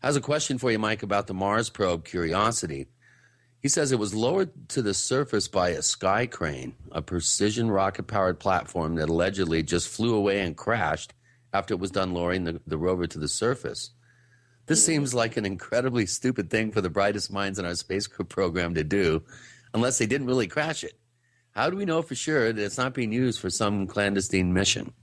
has a question for you, Mike, about the Mars probe Curiosity. He says it was lowered to the surface by a sky crane, a precision rocket-powered platform that allegedly just flew away and crashed after it was done lowering the rover to the surface. This seems like an incredibly stupid thing for the brightest minds in our space program to do, unless they didn't really crash it. How do we know for sure that it's not being used for some clandestine mission?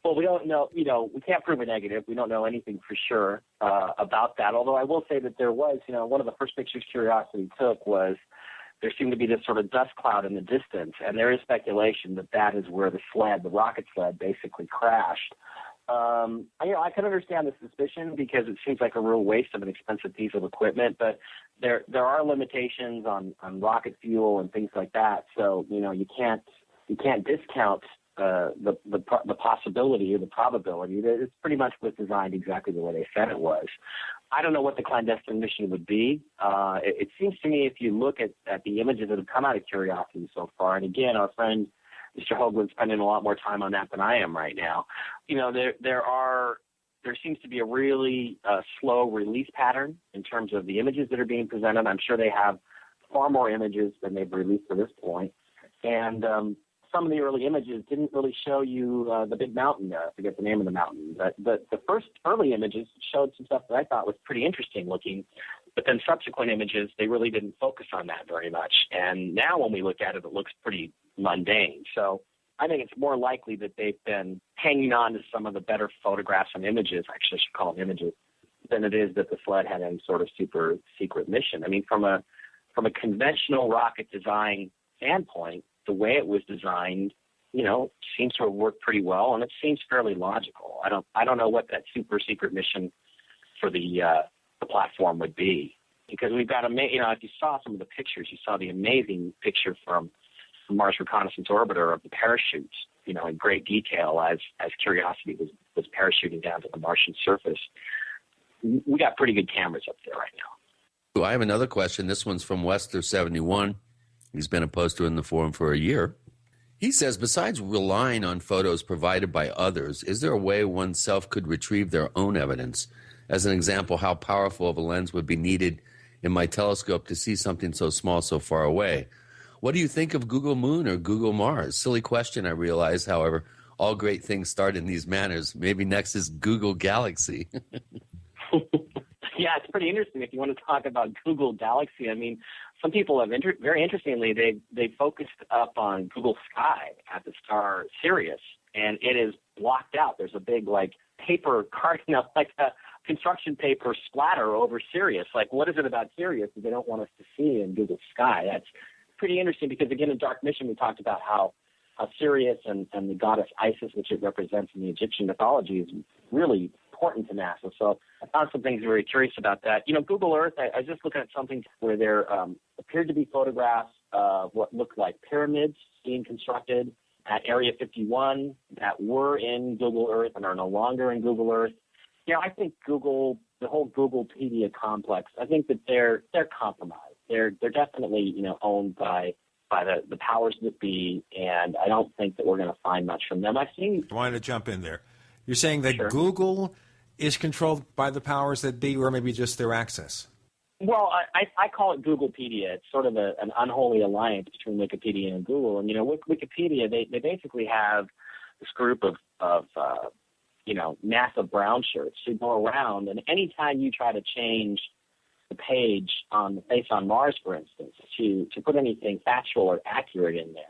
Well, we don't know, we can't prove a negative. We don't know anything for sure about that. Although I will say that there was, one of the first pictures Curiosity took was there seemed to be this sort of dust cloud in the distance. And there is speculation that that is where the rocket sled basically crashed. I can understand the suspicion because it seems like a real waste of an expensive piece of equipment, but there are limitations on rocket fuel and things like that. So, you can't discount the possibility or the probability that it's pretty much was designed exactly the way they said it was. I don't know what the clandestine mission would be. It seems to me if you look at the images that have come out of Curiosity so far, and again, our friend Mr. Hoagland's spending a lot more time on that than I am right now. There seems to be a really slow release pattern in terms of the images that are being presented. I'm sure they have far more images than they've released to this point. And some of the early images didn't really show you the big mountain there. I forget the name of the mountain. But the first early images showed some stuff that I thought was pretty interesting looking. But then subsequent images, they really didn't focus on that very much. And now when we look at it, it looks pretty mundane. So I think it's more likely that they've been hanging on to some of the better photographs and images, actually I should call them images, than it is that the sled had any sort of super secret mission. I mean, from a conventional rocket design standpoint, the way it was designed, seems to have worked pretty well, and it seems fairly logical. I don't know what that super secret mission for the platform would be, because we've got if you saw some of the pictures, you saw the amazing picture from Mars Reconnaissance Orbiter of the parachutes, in great detail as Curiosity was parachuting down to the Martian surface. We got pretty good cameras up there right now. I have another question. This one's from Wester71. He's been a poster in the forum for a year. He says, besides relying on photos provided by others, is there a way oneself could retrieve their own evidence? As an example, how powerful of a lens would be needed in my telescope to see something so small so far away? What do you think of Google Moon or Google Mars? Silly question, I realize. However, all great things start in these manners. Maybe next is Google Galaxy. Yeah, it's pretty interesting if you want to talk about Google Galaxy. I mean, some people have, very interestingly, they focused up on Google Sky at the star Sirius, and it is blocked out. There's a big, like, paper card, like a construction paper splatter over Sirius. Like, what is it about Sirius that they don't want us to see in Google Sky? That's pretty interesting because, again, in Dark Mission, we talked about how Sirius and the goddess Isis, which it represents in the Egyptian mythology, is really important to NASA. So I found some things very curious about that. You know, Google Earth, I was just looking at something where there appeared to be photographs of what looked like pyramids being constructed at Area 51 that were in Google Earth and are no longer in Google Earth. You know, I think Google, the whole Googlepedia complex, I think that they're compromised. They're definitely, you know, owned by the powers that be, and I don't think that we're going to find much from them. I wanted to jump in there. You're saying that Sure. Google is controlled by the powers that be, or maybe just their access? Well, I call it Googlepedia. It's sort of an unholy alliance between Wikipedia and Google. And, you know, Wikipedia, they basically have this group of you know, NASA brown shirts who go around, and anytime you try to change the page on the Face on Mars, for instance, to put anything factual or accurate in there,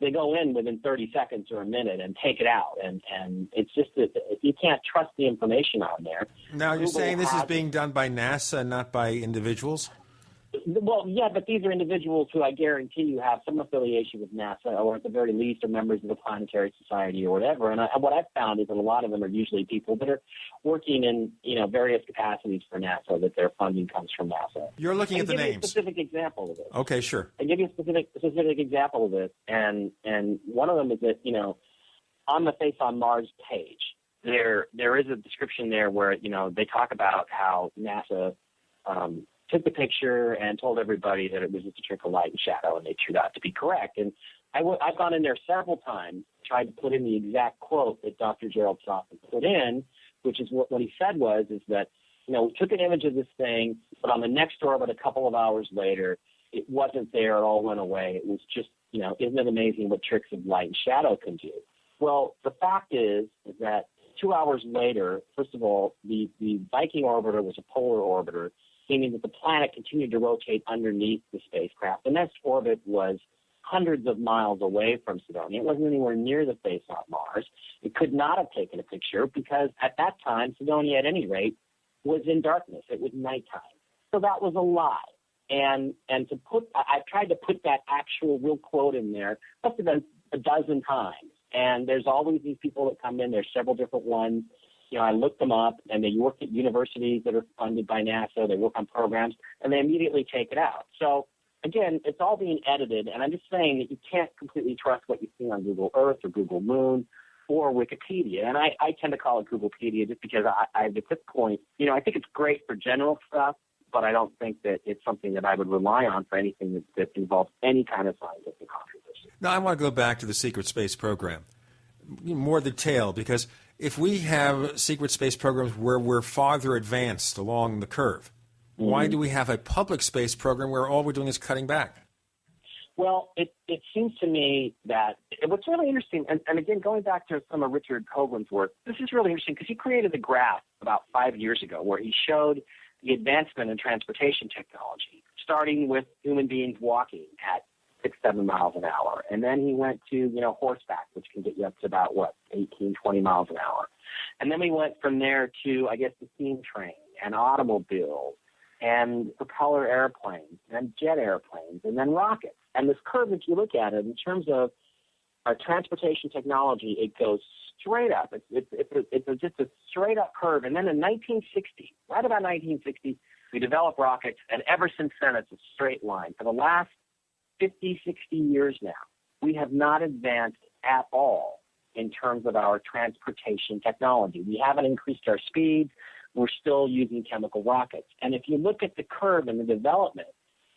they go in within 30 seconds or a minute and take it out. And it's just that you can't trust the information on there. Now, you're Google saying this is has- being done by NASA and not by individuals? Well, yeah, but these are individuals who I guarantee you have some affiliation with NASA, or at the very least are members of the Planetary Society or whatever. And what I've found is that a lot of them are usually people that are working in, you know, various capacities for NASA, that their funding comes from NASA. You're looking at the I'll give you names. a specific example of this. Okay, sure. I give you a specific example of this, and one of them is that, you know, on the Face on Mars page, there is a description there where, you know, they talk about how NASA took the picture and told everybody that it was just a trick of light and shadow, and they turned out to be correct. And I've gone in there several times, tried to put in the exact quote that Dr. Gerald Softman put in, which is what he said is that, you know, we took an image of this thing, but on the next orbit a couple of hours later, it wasn't there. It all went away. It was just, you know, isn't it amazing what tricks of light and shadow can do? Well, the fact is that 2 hours later, first of all, the Viking orbiter was a polar orbiter, meaning that the planet continued to rotate underneath the spacecraft. The next orbit was hundreds of miles away from Sidonia. It wasn't anywhere near the face on Mars. It could not have taken a picture because at that time, Sidonia, at any rate, was in darkness. It was nighttime. So that was a lie. And I've tried to put that actual real quote in there, must have been a dozen times. And there's always these people that come in. There's several different ones. You know, I looked them up, and they work at universities that are funded by NASA. They work on programs, and they immediately take it out. So, again, it's all being edited, and I'm just saying that you can't completely trust what you see on Google Earth or Google Moon or Wikipedia. And I tend to call it Googlepedia just because at this point, you know, I think it's great for general stuff, but I don't think that it's something that I would rely on for anything that involves any kind of scientific controversy. Now, I want to go back to the secret space program. More detail, because if we have secret space programs where we're farther advanced along the curve, why do we have a public space program where all we're doing is cutting back? Well, it seems to me that what's really interesting, and again, going back to some of Richard Hoagland's work, this is really interesting because he created a graph about 5 years ago where he showed the advancement in transportation technology, starting with human beings walking at 6-7 miles an hour. And then he went to, you know, horseback, which can get you up to about, 18, 20 miles an hour. And then we went from there to, I guess, the steam train and automobiles and propeller airplanes and jet airplanes and then rockets. And this curve, if you look at it, in terms of our transportation technology, it goes straight up. It's just a straight-up curve. And then in 1960, right about 1960, we developed rockets, and ever since then, it's a straight line. For the last 50, 60 years now, we have not advanced at all in terms of our transportation technology. We haven't increased our speeds. We're still using chemical rockets. And if you look at the curve and the development,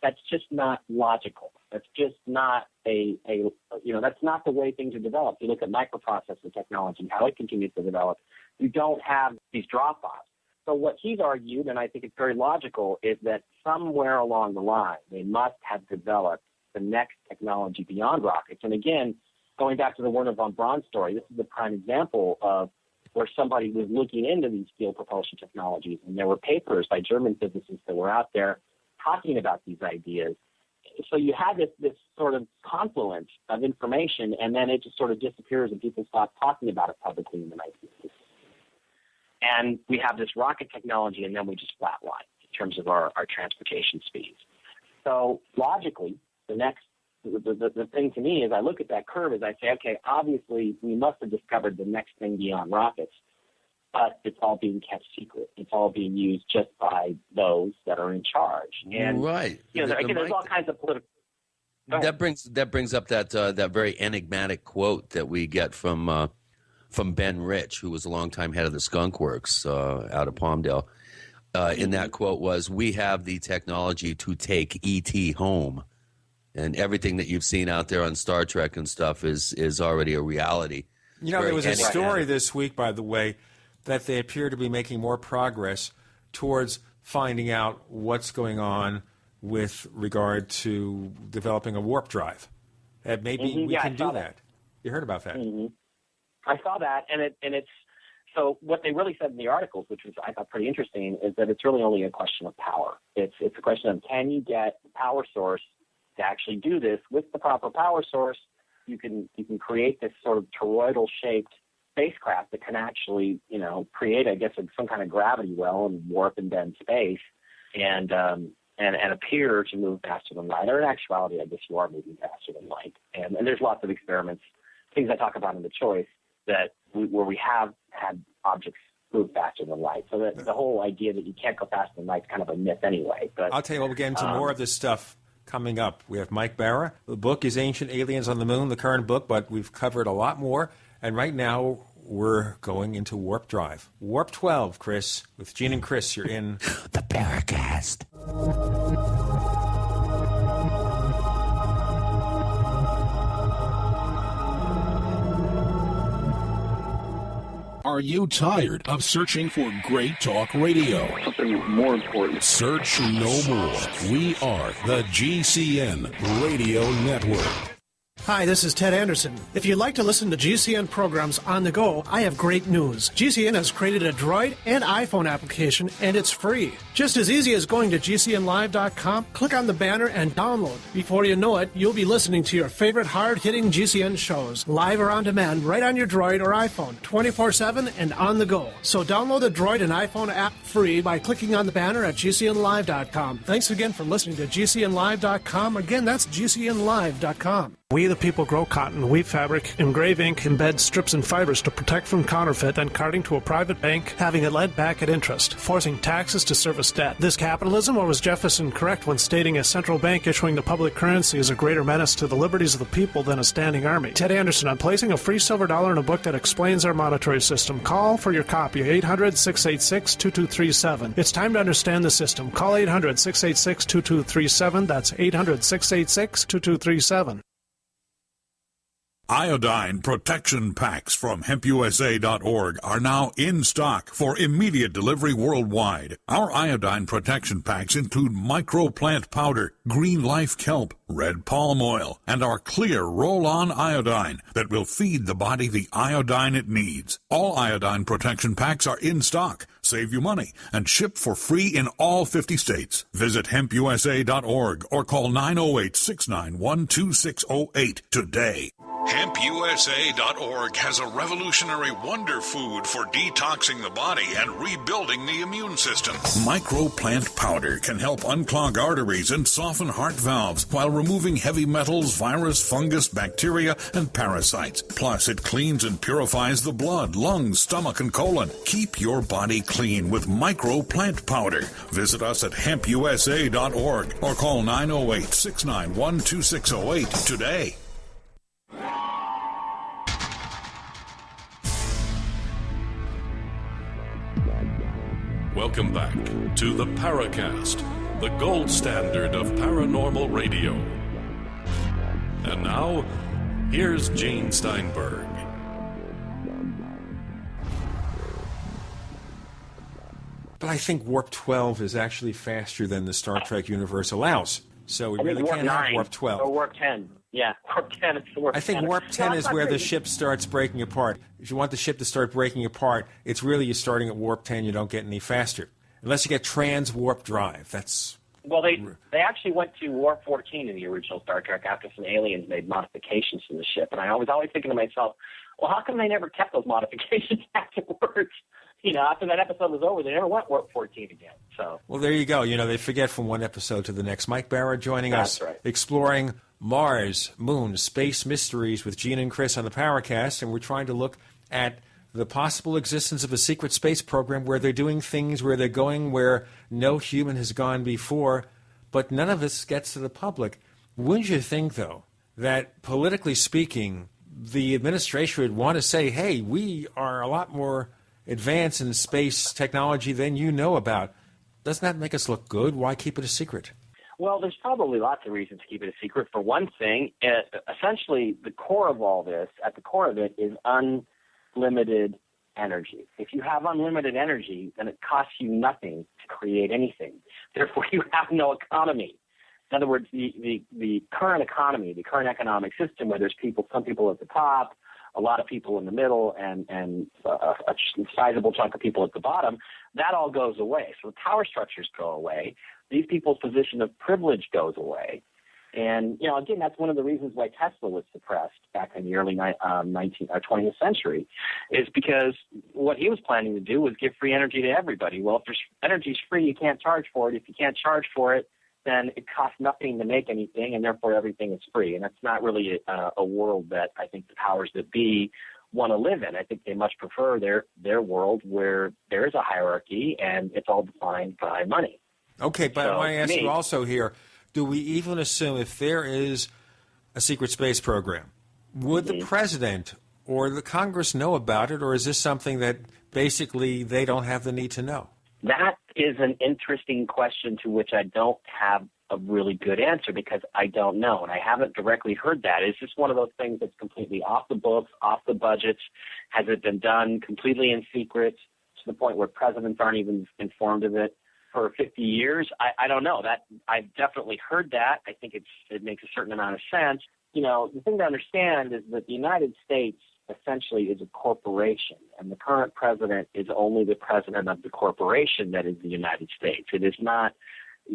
that's just not logical. That's just not that's not the way things are developed. You look at microprocessor technology, how it continues to develop. You don't have these drop-offs. So what he's argued, and I think it's very logical, is that somewhere along the line, they must have developed the next technology beyond rockets. And again, going back to the Werner von Braun story, this is a prime example of where somebody was looking into these fuel propulsion technologies, and there were papers by German physicists that were out there talking about these ideas. So you had this sort of confluence of information, and then it just sort of disappears and people stop talking about it publicly in the 1960s. And we have this rocket technology, and then we just flatline in terms of our transportation speeds. So logically, the thing to me is I look at that curve as I say, okay, obviously we must have discovered the next thing beyond rockets, but it's all being kept secret. It's all being used just by those that are in charge. And, right. There's all kinds of political... That brings up that very enigmatic quote that we get from Ben Rich, who was a longtime head of the Skunk Works out of Palmdale. In that quote was, "We have the technology to take E.T. home." And everything that you've seen out there on Star Trek and stuff is already a reality. There was a story this week, by the way, that they appear to be making more progress towards finding out what's going on with regard to developing a warp drive. And maybe we can do that. You heard about that? Mm-hmm. I saw that, and it's so what they really said in the articles, which was I thought pretty interesting, is that it's really only a question of power. It's a question of, can you get the power source to actually do this? With the proper power source, you can create this sort of toroidal-shaped spacecraft that can actually, create, I guess, some kind of gravity well and warp and bend space, and appear to move faster than light. Or in actuality, I guess you are moving faster than light. And there's lots of experiments, things I talk about in the choice, where we have had objects move faster than light. So that the whole idea that you can't go faster than light is kind of a myth anyway. But I'll tell you what, we'll get into more of this stuff coming up. We have Mike Bara. The book is Ancient Aliens on the Moon, the current book, but we've covered a lot more. And right now, we're going into Warp Drive. Warp 12, Chris. With Gene and Chris, you're in the Paracast. Are you tired of searching for great talk radio? Something more important. Search no more. We are the GCN Radio Network. Hi, this is Ted Anderson. If you'd like to listen to GCN programs on the go, I have great news. GCN has created a Droid and iPhone application, and it's free. Just as easy as going to GCNlive.com, click on the banner, and download. Before you know it, you'll be listening to your favorite hard-hitting GCN shows, live or on demand, right on your Droid or iPhone, 24/7 and on the go. So download the Droid and iPhone app free by clicking on the banner at GCNlive.com. Thanks again for listening to GCNlive.com. Again, that's GCNlive.com. We, the people, grow cotton, weave fabric, engrave ink, embed strips and fibers to protect from counterfeit, then carting to a private bank, having it lent back at interest, forcing taxes to service debt. This capitalism, or was Jefferson correct when stating a central bank issuing the public currency is a greater menace to the liberties of the people than a standing army? Ted Anderson, I'm placing a free silver dollar in a book that explains our monetary system. Call for your copy, 800-686-2237. It's time to understand the system. Call 800-686-2237. That's 800-686-2237. Iodine protection packs from hempusa.org are now in stock for immediate delivery worldwide. Our iodine protection packs include microplant powder, green life kelp, red palm oil, and our clear roll-on iodine that will feed the body the iodine it needs. All iodine protection packs are in stock, save you money, and ship for free in all 50 states. Visit hempusa.org or call 908-691-2608 today. HempUSA.org has a revolutionary wonder food for detoxing the body and rebuilding the immune system. Microplant powder can help unclog arteries and soften heart valves while removing heavy metals, virus, fungus, bacteria, and parasites. Plus, it cleans and purifies the blood, lungs, stomach, and colon. Keep your body clean with microplant powder. Visit us at HempUSA.org or call 908-691-2608 today. Welcome back to the Paracast, the gold standard of paranormal radio. And now, here's Gene Steinberg. But I think Warp 12 is actually faster than the Star Trek universe allows. So we I think really warp can't 9, have warp 12. or warp 10. Yeah, warp 10 is warp 10. I think warp 10 No, is it's where not the crazy. ship starts breaking apart. If you want the ship to start breaking apart, it's really you're starting at warp 10. You don't get any faster. Unless you get trans-warp drive. That's... Well, they actually went to warp 14 in the original Star Trek after some aliens made modifications to the ship. And I was always thinking to myself, well, how come they never kept those modifications afterwards? You know, after that episode was over, they never went warp 14 again. So, Well, there you go. You know, they forget from one episode to the next. Mike Bara joining That's us, right. exploring Mars, Moon, space mysteries with Gene and Chris on the Paracast, and we're trying to look at the possible existence of a secret space program where they're doing things, where they're going where no human has gone before, but none of this gets to the public. Wouldn't you think, though, that politically speaking, the administration would want to say, hey, we are a lot more advanced in space technology than you know about? Doesn't that make us look good? Why keep it a secret? well, there's probably lots of reasons to keep it a secret. For one thing, essentially the core of all this, at the core of it, is unlimited energy. If you have unlimited energy, then it costs you nothing to create anything. Therefore, you have no economy. In other words, the current economy, the current economic system, where there's some people at the top, a lot of people in the middle, and a sizable chunk of people at the bottom, that all goes away. So the power structures go away. These people's position of privilege goes away. And, you know, again, that's one of the reasons why Tesla was suppressed back in the early 20th century, is because what he was planning to do was give free energy to everybody. Well, if there's energy's free, you can't charge for it. If you can't charge for it, then it costs nothing to make anything, and therefore everything is free. And that's not really a world that I think the powers that be want to live in. I think they much prefer their world where there is a hierarchy and it's all defined by money. Okay, but So, I want to ask me- you also here, do we even assume if there is a secret space program, would the president or the Congress know about it, or is this something that basically they don't have the need to know? That is an interesting question to which I don't have a really good answer, because I don't know, and I haven't directly heard that. Is this one of those things that's completely off the books, off the budgets? Has it been done completely in secret to the point where presidents aren't even informed of it for 50 years? I don't know. That I've definitely heard that. I think it makes a certain amount of sense. You know, the thing to understand is that the United States essentially is a corporation, and the current president is only the president of the corporation that is the United States. It is not.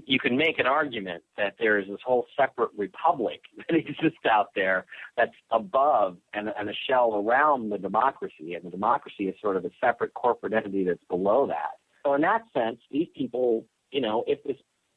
You can make an argument that there is this whole separate republic that exists out there that's above and a shell around the democracy, and the democracy is sort of a separate corporate entity that's below that. So in that sense, these people, you know, if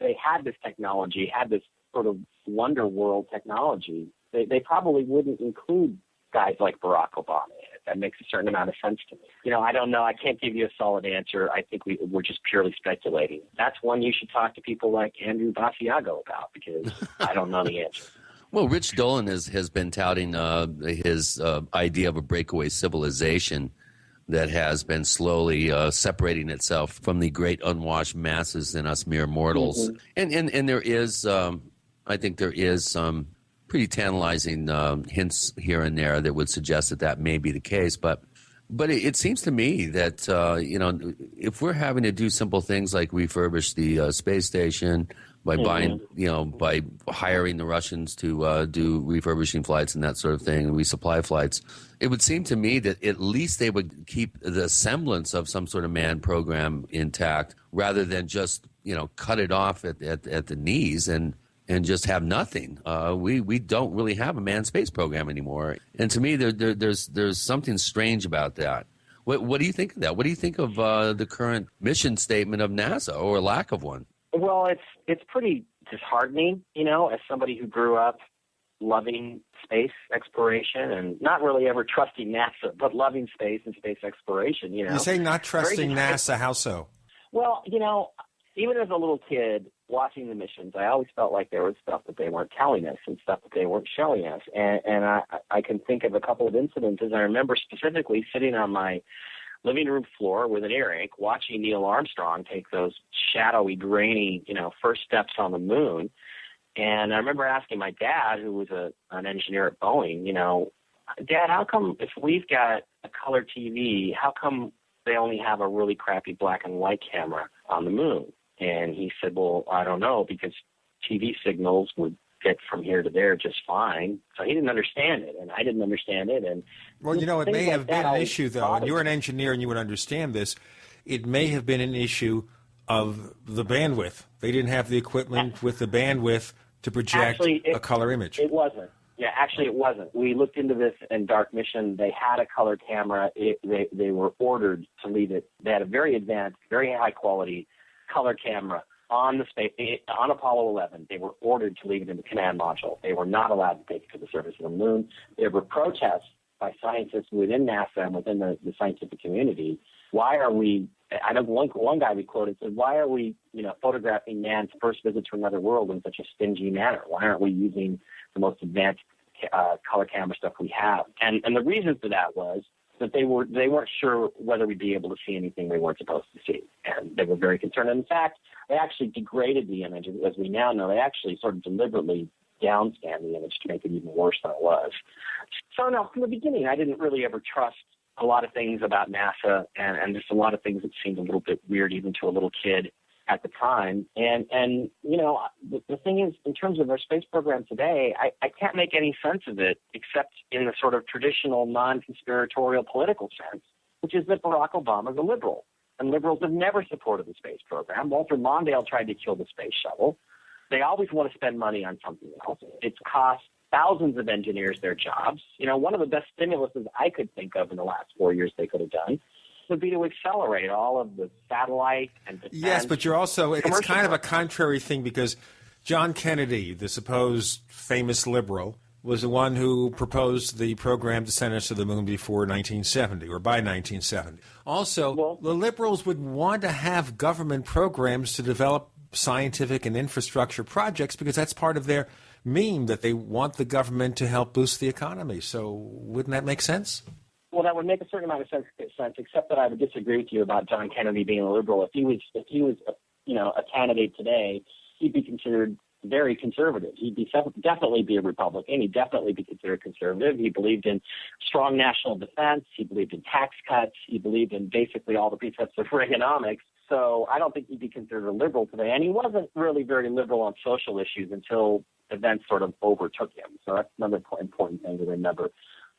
they had this technology, had this sort of wonder world technology, they probably wouldn't include guys like Barack Obama in it. That makes a certain amount of sense to me. You know, I don't know. I can't give you a solid answer. I think we're just purely speculating. That's one you should talk to people like Andrew Basiago about, because I don't know the answer. Well, Rich Dolan has been touting his idea of a breakaway civilization that has been slowly separating itself from the great unwashed masses in us mere mortals. Mm-hmm. And there is, I think there is some pretty tantalizing hints here and there that would suggest that may be the case. But it seems to me that, you know, if we're having to do simple things like refurbish the space station by buying, you know, by hiring the Russians to do refurbishing flights and that sort of thing, and resupply flights, it would seem to me that at least they would keep the semblance of some sort of manned program intact, rather than just, you know, cut it off at the knees and just have nothing. We don't really have a manned space program anymore, and to me, there's something strange about that. What do you think of that? What do you think of the current mission statement of NASA, or lack of one? Well, it's pretty disheartening, you know, as somebody who grew up loving space exploration and not really ever trusting NASA, but loving space and space exploration. You know, You say not trusting Very NASA. How so? Well, you know, even as a little kid watching the missions, I always felt like there was stuff that they weren't telling us and stuff that they weren't showing us. And I can think of a couple of incidences. I remember specifically sitting on my living room floor with an earache watching Neil Armstrong take those shadowy, grainy, you know, first steps on the moon. And I remember asking my dad, who was an engineer at Boeing, you know, Dad, how come if we've got a color TV, how come they only have a really crappy black and white camera on the moon? And he said, well, I don't know, because TV signals would get from here to there just fine. So he didn't understand it, and I didn't understand it. And well, it may have been an issue, though, and you're an engineer and you would understand this. It may have been an issue of the bandwidth. They didn't have the equipment with the bandwidth to project a color image. It wasn't. Yeah, actually it wasn't. We looked into this in Dark Mission. They had a color camera. They were ordered to leave it. They had a very advanced, very high-quality color camera on Apollo 11. They were ordered to leave it in the command module. They were not allowed to take it to the surface of the moon. There were protests by scientists within NASA and within the scientific community. Why are we, I know one guy we quoted said, why are we, photographing man's first visit to another world in such a stingy manner? Why aren't we using the most advanced color camera stuff we have? And the reason for that was that they weren't sure whether we'd be able to see anything they weren't supposed to see. And they were very concerned. And in fact, they actually degraded the image. As we now know, they actually sort of deliberately downscanned the image to make it even worse than it was. So no, from the beginning, I didn't really ever trust a lot of things about NASA and just a lot of things that seemed a little bit weird even to a little kid at the time. And the thing is, in terms of our space program today, I can't make any sense of it except in the sort of traditional non-conspiratorial political sense, which is that Barack Obama is a liberal. And liberals have never supported the space program. Walter Mondale tried to kill the space shuttle. They always want to spend money on something else. It's cost thousands of engineers their jobs. One of the best stimuluses I could think of in the last 4 years they could have done would be to accelerate all of the satellite and defense. Yes, but you're also, it's kind of a contrary thing because John Kennedy, the supposed famous liberal, was the one who proposed the program to send us to the moon before 1970 or by 1970. Also, the liberals would want to have government programs to develop scientific and infrastructure projects because that's part of their meme, that they want the government to help boost the economy. So wouldn't that make sense? Well, that would make a certain amount of sense, except that I would disagree with you about John Kennedy being a liberal. If he was a candidate today, he'd be considered very conservative. He'd definitely be a Republican. He'd definitely be considered conservative. He believed in strong national defense. He believed in tax cuts. He believed in basically all the precepts of Reaganomics. So I don't think he'd be considered a liberal today. And he wasn't really very liberal on social issues until events sort of overtook him. So that's another important thing to remember.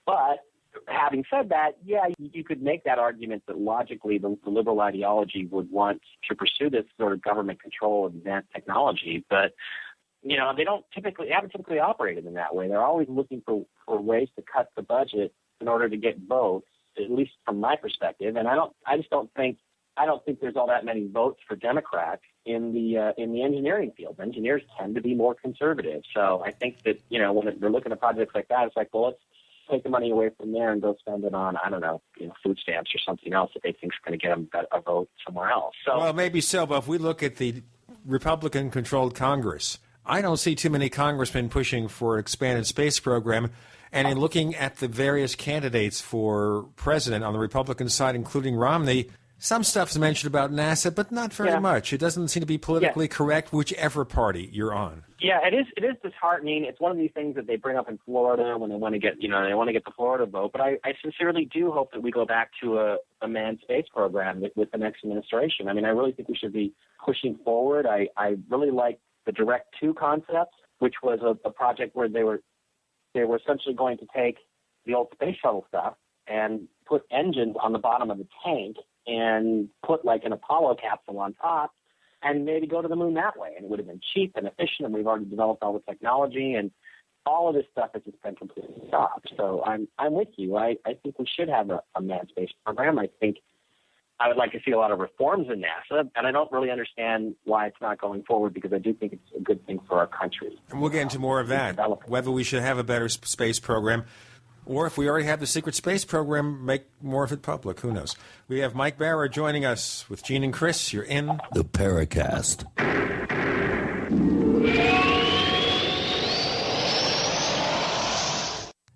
But having said that, yeah, you could make that argument that logically the liberal ideology would want to pursue this sort of government control of advanced technology. But, they haven't typically operated in that way. They're always looking for ways to cut the budget in order to get votes, at least from my perspective. And I don't think there's all that many votes for Democrats in the engineering field. Engineers tend to be more conservative. So I think that, when they're looking at projects like that, it's like, well, let's take the money away from there and go spend it on, food stamps or something else that they think is going to get them a vote somewhere else. So, well, maybe so, but if we look at the Republican-controlled Congress, I don't see too many congressmen pushing for an expanded space program. And in looking at the various candidates for president on the Republican side, including Romney, some stuff's mentioned about NASA, but not very much. It doesn't seem to be politically correct, whichever party you're on. Yeah, it is disheartening. It's one of these things that they bring up in Florida when they want to get, the Florida vote. But I sincerely do hope that we go back to a manned space program with the next administration. I really think we should be pushing forward. I really like the Direct 2 concept, which was a project where they were essentially going to take the old space shuttle stuff and put engines on the bottom of the tank and put like an Apollo capsule on top and maybe go to the moon that way. And it would have been cheap and efficient, and we've already developed all the technology, and all of this stuff has just been completely stopped. So I'm with you. I think we should have a manned space program. I think I would like to see a lot of reforms in NASA, and I don't really understand why it's not going forward because I do think it's a good thing for our country. And we'll get into more of that, whether we should have a better space program or if we already have the secret space program, make more of it public. Who knows? We have Mike Bara joining us with Gene and Chris. You're in the Paracast.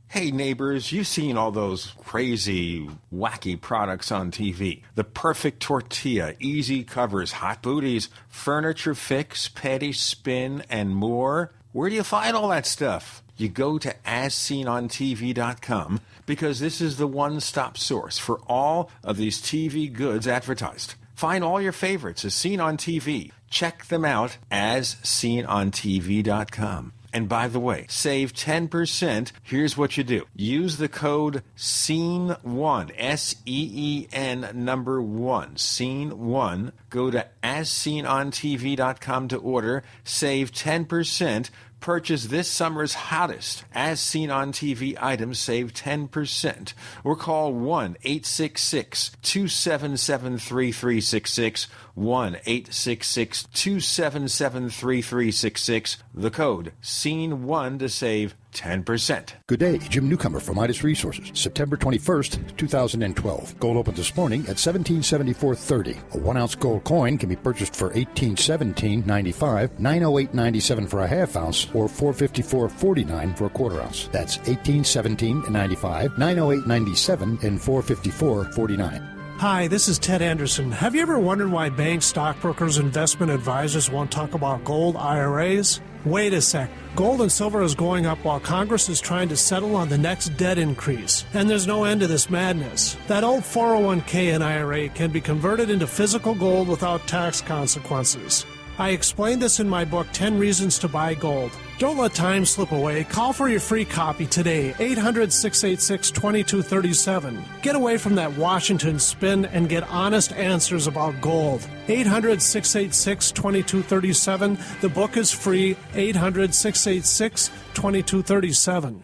Hey, neighbors, you've seen all those crazy, wacky products on TV. The perfect tortilla, easy covers, hot booties, furniture fix, petty spin, and more. Where do you find all that stuff? You go to AsSeenOnTV.com because this is the one-stop source for all of these TV goods advertised. Find all your favorites as seen on TV. Check them out as seenontv.com. And by the way, save 10%. Here's what you do. Use the code SEEN1, S-E-E-N number 1, SEEN1. Go to asseenontv.com to order. Save 10%. Purchase this summer's hottest As Seen on TV items. Save 10%. Or call 1-866-277-3366. 1-866-277-3366. The code SEEN1 to save 10%. Good day, Jim Newcomer from Midas Resources. September 21st, 2012. Gold opened this morning at $1774.30. A 1-ounce gold coin can be purchased for $1817.95, $908.97 for a half ounce, or $454.49 for a quarter ounce. That's $1817.95, $908.97, and $454.49. Hi, this is Ted Anderson. Have you ever wondered why banks, stockbrokers, investment advisors won't talk about gold IRAs? Wait a sec. Gold and silver is going up while Congress is trying to settle on the next debt increase. And there's no end to this madness. That old 401k and IRA can be converted into physical gold without tax consequences. I explained this in my book, 10 Reasons to Buy Gold. Don't let time slip away. Call for your free copy today, 800-686-2237. Get away from that Washington spin and get honest answers about gold. 800-686-2237. The book is free, 800-686-2237.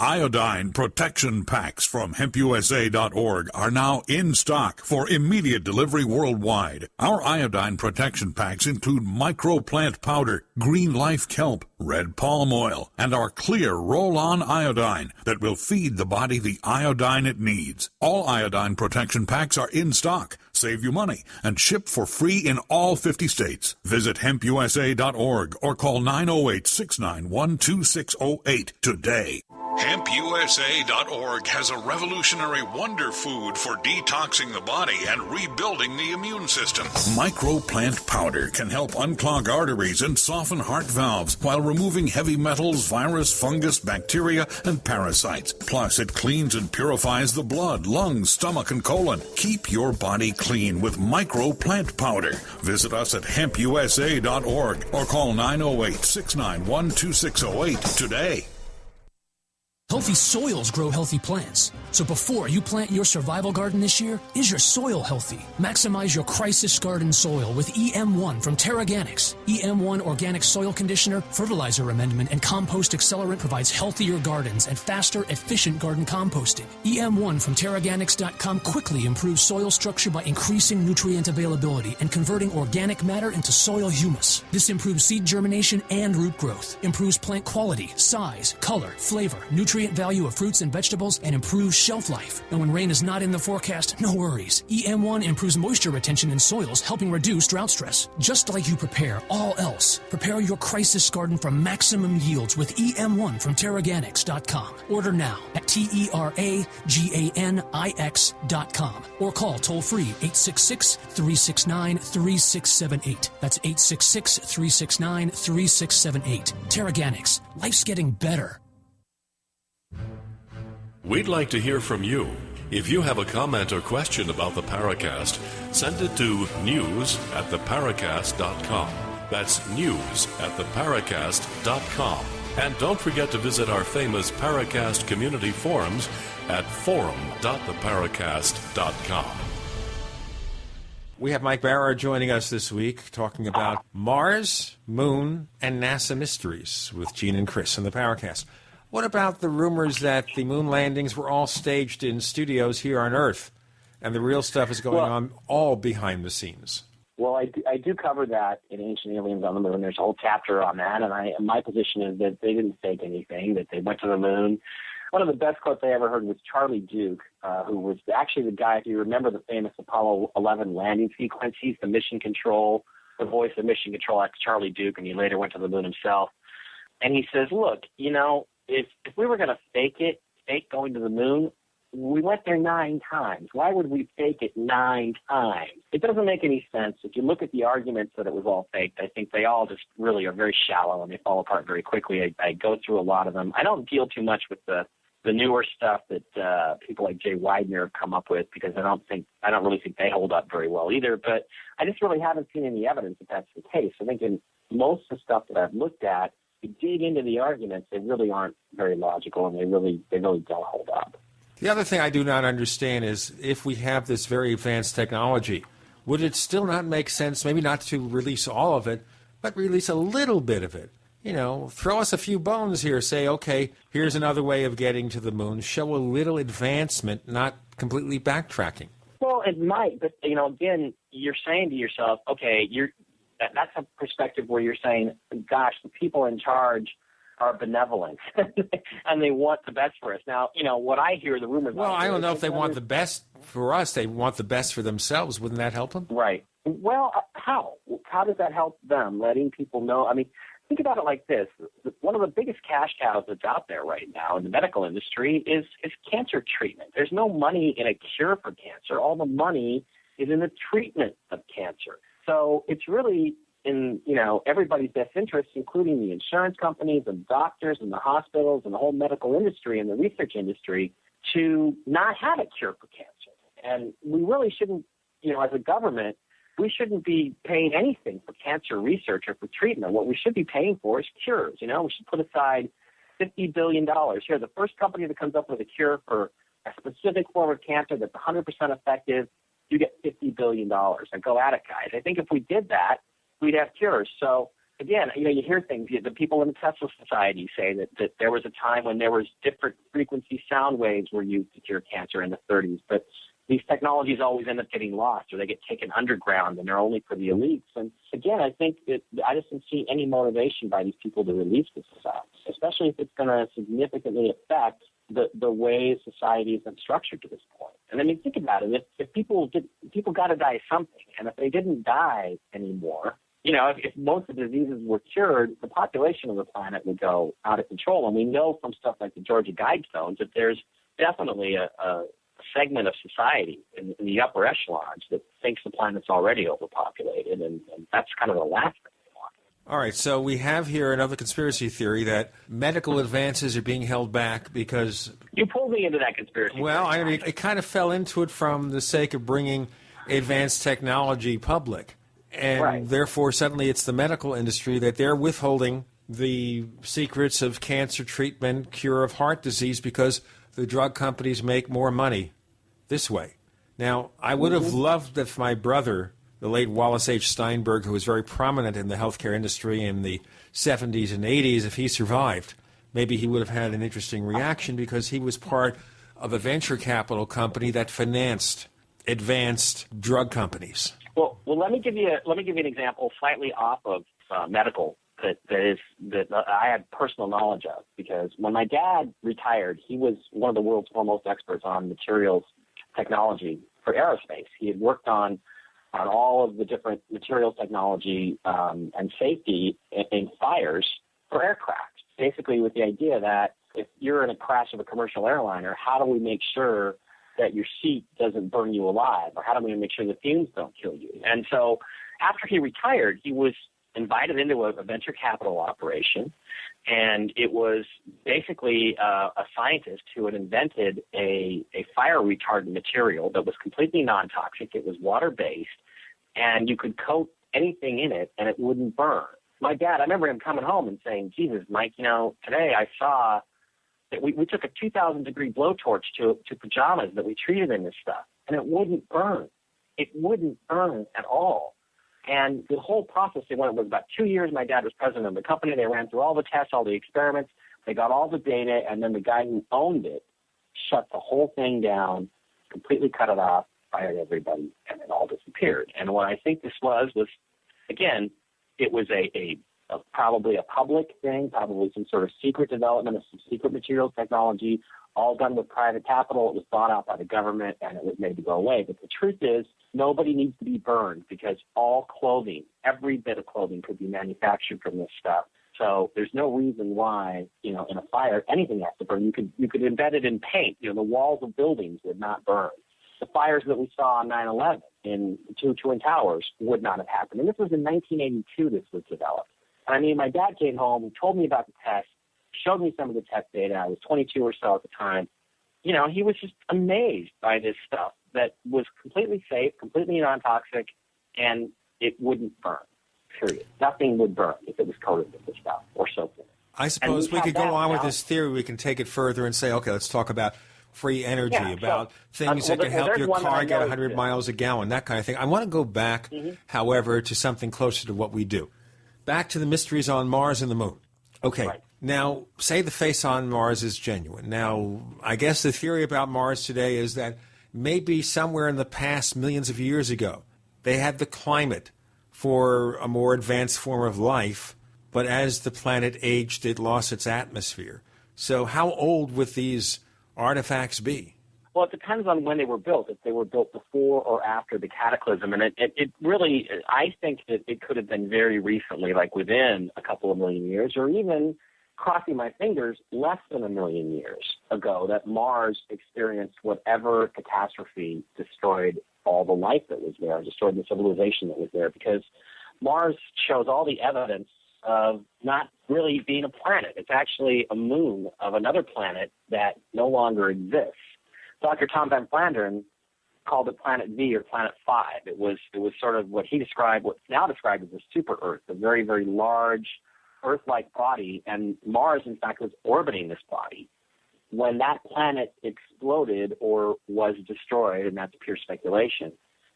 Iodine protection packs from hempusa.org are now in stock for immediate delivery worldwide. Our iodine protection packs include microplant powder, green life kelp, red palm oil, and our clear roll-on iodine that will feed the body the iodine it needs. All iodine protection packs are in stock, save you money, and ship for free in all 50 states. Visit hempusa.org or call 908-691-2608 today. HempUSA.org has a revolutionary wonder food for detoxing the body and rebuilding the immune system. Microplant powder can help unclog arteries and soften heart valves while removing heavy metals, virus, fungus, bacteria, and parasites. Plus, it cleans and purifies the blood, lungs, stomach, and colon. Keep your body clean with microplant powder. Visit us at HempUSA.org or call 908-691-2608 today. Healthy soils grow healthy plants. So before you plant your survival garden this year, is your soil healthy? Maximize your crisis garden soil with EM1 from Terraganics. EM1 Organic Soil Conditioner, Fertilizer Amendment, and Compost Accelerant provides healthier gardens and faster, efficient garden composting. EM1 from Terraganics.com quickly improves soil structure by increasing nutrient availability and converting organic matter into soil humus. This improves seed germination and root growth, improves plant quality, size, color, flavor, nutrient value of fruits and vegetables, and improves shelf life. And when rain is not in the forecast, no worries. EM1 improves moisture retention in soils, helping reduce drought stress. Just like you prepare all else, prepare your crisis garden for maximum yields with EM1 from Terraganics.com. Order now at TERAGANIX.com or call toll-free 866-369-3678. That's 866-369-3678. Terraganics. Life's getting better. We'd like to hear from you. If you have a comment or question about the Paracast, send it to news@theparacast.com. That's news@theparacast.com. And don't forget to visit our famous Paracast community forums at forum.theparacast.com. We have Mike Bara joining us this week talking about Mars, Moon, and NASA mysteries with Gene and Chris in the Paracast. What about the rumors that the moon landings were all staged in studios here on Earth and the real stuff is going on all behind the scenes? Well, I do cover that in Ancient Aliens on the Moon. There's a whole chapter on that, and my position is that they didn't fake anything, that they went to the moon. One of the best quotes I ever heard was Charlie Duke, who was actually the guy, if you remember the famous Apollo 11 landing sequence, he's the mission control, the voice of mission control after Charlie Duke, and he later went to the moon himself. And he says, look, you know, if we were going to fake going to the moon, we went there 9 times. Why would we fake it 9 times? It doesn't make any sense. If you look at the arguments that it was all faked, I think they all just really are very shallow and they fall apart very quickly. I go through a lot of them. I don't deal too much with the the newer stuff that people like Jay Widener have come up with, because I don't really think they hold up very well either. But I just really haven't seen any evidence that that's the case. I think in most of the stuff that I've looked at, if you dig into the arguments, they really aren't very logical, and they really don't hold up. The other thing I do not understand is, if we have this very advanced technology, would it still not make sense, maybe not to release all of it, but release a little bit of it? Throw us a few bones here. Say, okay, here's another way of getting to the moon. Show a little advancement, not completely backtracking. Well, it might, but, again, you're saying to yourself, okay, that's a perspective where you're saying, gosh, the people in charge are benevolent and they want the best for us. Now, what I hear, the rumors. Well, I don't know if they want the best for us. They want the best for themselves. Wouldn't that help them? Right. Well, how? How does that help them? Letting people know. I mean, think about it like this. One of the biggest cash cows that's out there right now in the medical industry is cancer treatment. There's no money in a cure for cancer. All the money is in the treatment of cancer. So it's really in, everybody's best interest, including the insurance companies and doctors and the hospitals and the whole medical industry and the research industry, to not have a cure for cancer. And we really shouldn't, as a government, we shouldn't be paying anything for cancer research or for treatment. What we should be paying for is cures. We should put aside $50 billion. Here, the first company that comes up with a cure for a specific form of cancer that's 100% effective, you get $50 billion. And go at it, guys. I think if we did that, we'd have cures. So, again, you hear things. The people in the Tesla Society say that there was a time when there was different frequency sound waves were used to cure cancer in the 30s, but these technologies always end up getting lost, or they get taken underground, and they're only for the elites. And again, I think that I just don't see any motivation by these people to release this stuff, especially if it's going to significantly affect the way society has been structured to this point. And I mean, think about it. If people got to die of something, and if they didn't die anymore, if most of the diseases were cured, the population of the planet would go out of control. And we know from stuff like the Georgia Guidestones that there's definitely a segment of society in the upper echelons that thinks the planet's already overpopulated, and that's kind of the last thing they want. All right, so we have here another conspiracy theory that medical advances are being held back because... You pulled me into that conspiracy theory. Well, I mean, it kind of fell into it from the sake of bringing advanced technology public. And right. Therefore, suddenly it's the medical industry that they're withholding the secrets of cancer treatment, cure of heart disease, because the drug companies make more money this way. Now, I would have loved if my brother, the late Wallace H. Steinberg, who was very prominent in the healthcare industry in the 70s and 80s, if he survived, maybe he would have had an interesting reaction, because he was part of a venture capital company that financed advanced drug companies. Well, let me give you an example slightly off of medical that I had personal knowledge of, because when my dad retired, he was one of the world's foremost experts on materials technology for aerospace. He had worked on all of the different materials technology and safety in fires for aircraft, basically with the idea that if you're in a crash of a commercial airliner, how do we make sure that your seat doesn't burn you alive, or how do we make sure the fumes don't kill you? And so after he retired, he was invited into a venture capital operation, and it was basically a scientist who had invented a fire retardant material that was completely non-toxic. It was water-based, and you could coat anything in it, and it wouldn't burn. My dad, I remember him coming home and saying, Jesus, Mike, today I saw that we took a 2,000-degree blowtorch to pajamas that we treated in this stuff, and it wouldn't burn. It wouldn't burn at all. And the whole process, it was about 2 years. My dad was president of the company. They ran through all the tests, all the experiments. They got all the data, and then the guy who owned it shut the whole thing down, completely cut it off, fired everybody, and it all disappeared. And what I think this was, again, it was probably a public thing, probably some sort of secret development of some secret materials technology, all done with private capital. It was bought out by the government, and it was made to go away. But the truth is, nobody needs to be burned, because all clothing, every bit of clothing, could be manufactured from this stuff. So there's no reason why, in a fire, anything has to burn. You could embed it in paint. The walls of buildings would not burn. The fires that we saw on 9/11 in two Twin Towers would not have happened. And this was in 1982 this was developed. I mean, my dad came home and told me about the test, showed me some of the test data. I was 22 or so at the time. He was just amazed by this stuff that was completely safe, completely non-toxic, and it wouldn't burn, period. Nothing would burn if it was coated with this stuff or soaked in it. I suppose we could go on with this theory. We can take it further and say, okay, let's talk about free energy, about things that can help your car get 100 miles a gallon, that kind of thing. I want to go back, however, to something closer to what we do. Back to the mysteries on Mars and the Moon. Okay, now, say the face on Mars is genuine. Now, I guess the theory about Mars today is that maybe somewhere in the past, millions of years ago, they had the climate for a more advanced form of life, but as the planet aged, it lost its atmosphere. So how old would these artifacts be? Well, it depends on when they were built, if they were built before or after the cataclysm. And it really, I think that it could have been very recently, like within a couple of million years, or even, crossing my fingers, less than a million years ago, that Mars experienced whatever catastrophe destroyed all the life that was there, destroyed the civilization that was there, because Mars shows all the evidence of not really being a planet. It's actually a moon of another planet that no longer exists. Dr. Tom Van Flandern called it Planet V or Planet 5. It was sort of what he described, what's now described as a super Earth, a very, very large Earth-like body, and Mars, in fact, was orbiting this body. When that planet exploded or was destroyed, and that's pure speculation,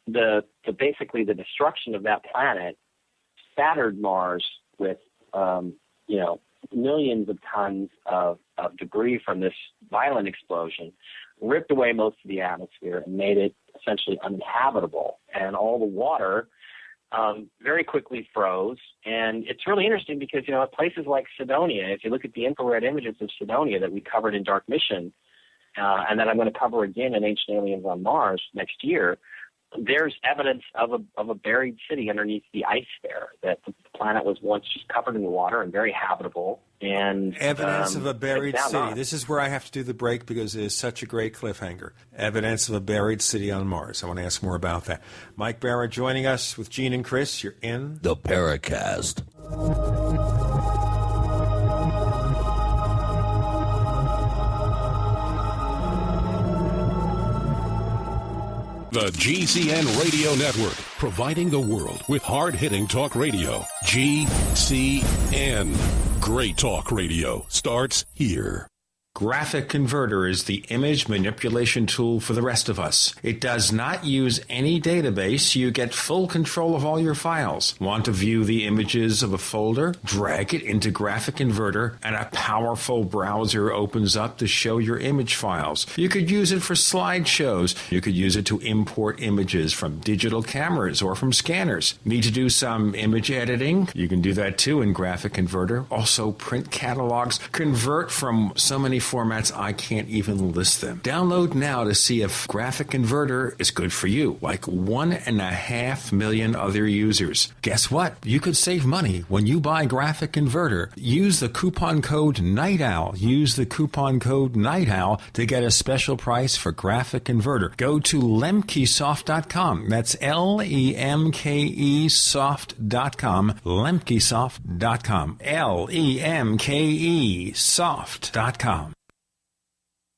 basically the destruction of that planet scattered Mars with, millions of tons of debris from this violent explosion, ripped away most of the atmosphere and made it essentially uninhabitable. And all the water very quickly froze. And it's really interesting because, at places like Cydonia, if you look at the infrared images of Cydonia that we covered in Dark Mission, and that I'm going to cover again in Ancient Aliens on Mars next year, there's evidence of a buried city underneath the ice there, that the planet was once just covered in water and very habitable. And evidence of a buried city. This is where I have to do the break because it is such a great cliffhanger. Evidence of a buried city on Mars. I want to ask more about that. Mike Bara joining us with Gene and Chris. You're in the Paracast. The GCN Radio Network, providing the world with hard-hitting talk radio. GCN. Great talk radio starts here. Graphic Converter is the image manipulation tool for the rest of us. It does not use any database. You get full control of all your files. Want to view the images of a folder? Drag it into Graphic Converter, and a powerful browser opens up to show your image files. You could use it for slideshows. You could use it to import images from digital cameras or from scanners. Need to do some image editing? You can do that too in Graphic Converter. Also print catalogs. Convert from so many formats I can't even list them. Download now to see if Graphic Converter is good for you, like 1.5 million other users. Guess what? You could save money when you buy Graphic Converter. Use the coupon code Night Owl. Use the coupon code Night Owl to get a special price for Graphic Converter. Go to lemkesoft.com. That's LEMKEsoft.com. Lemkesoft.com. LEMKEsoft.com.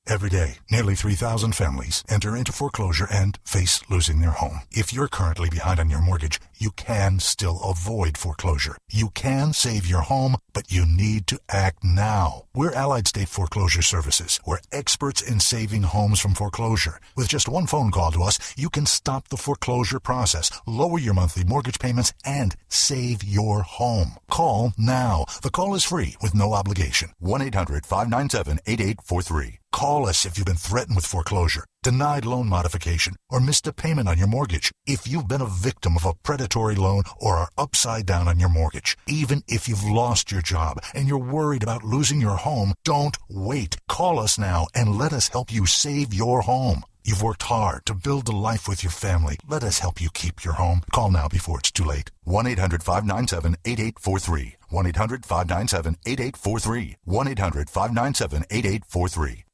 Every day, nearly 3,000 families enter into foreclosure and face losing their home. If you're currently behind on your mortgage, you can still avoid foreclosure. You can save your home, but you need to act now. We're Allied State Foreclosure Services. We're experts in saving homes from foreclosure. With just one phone call to us, you can stop the foreclosure process, lower your monthly mortgage payments, and save your home. Call now. The call is free with no obligation. 1-800-597-8843. Call us if you've been threatened with foreclosure, denied loan modification, or missed a payment on your mortgage. If you've been a victim of a predatory loan or are upside down on your mortgage, even if you've lost your job and you're worried about losing your home, don't wait. Call us now and let us help you save your home. You've worked hard to build a life with your family. Let us help you keep your home. Call now before it's too late. 1-800-597-8843. 1-800-597-8843. 1-800-597-8843.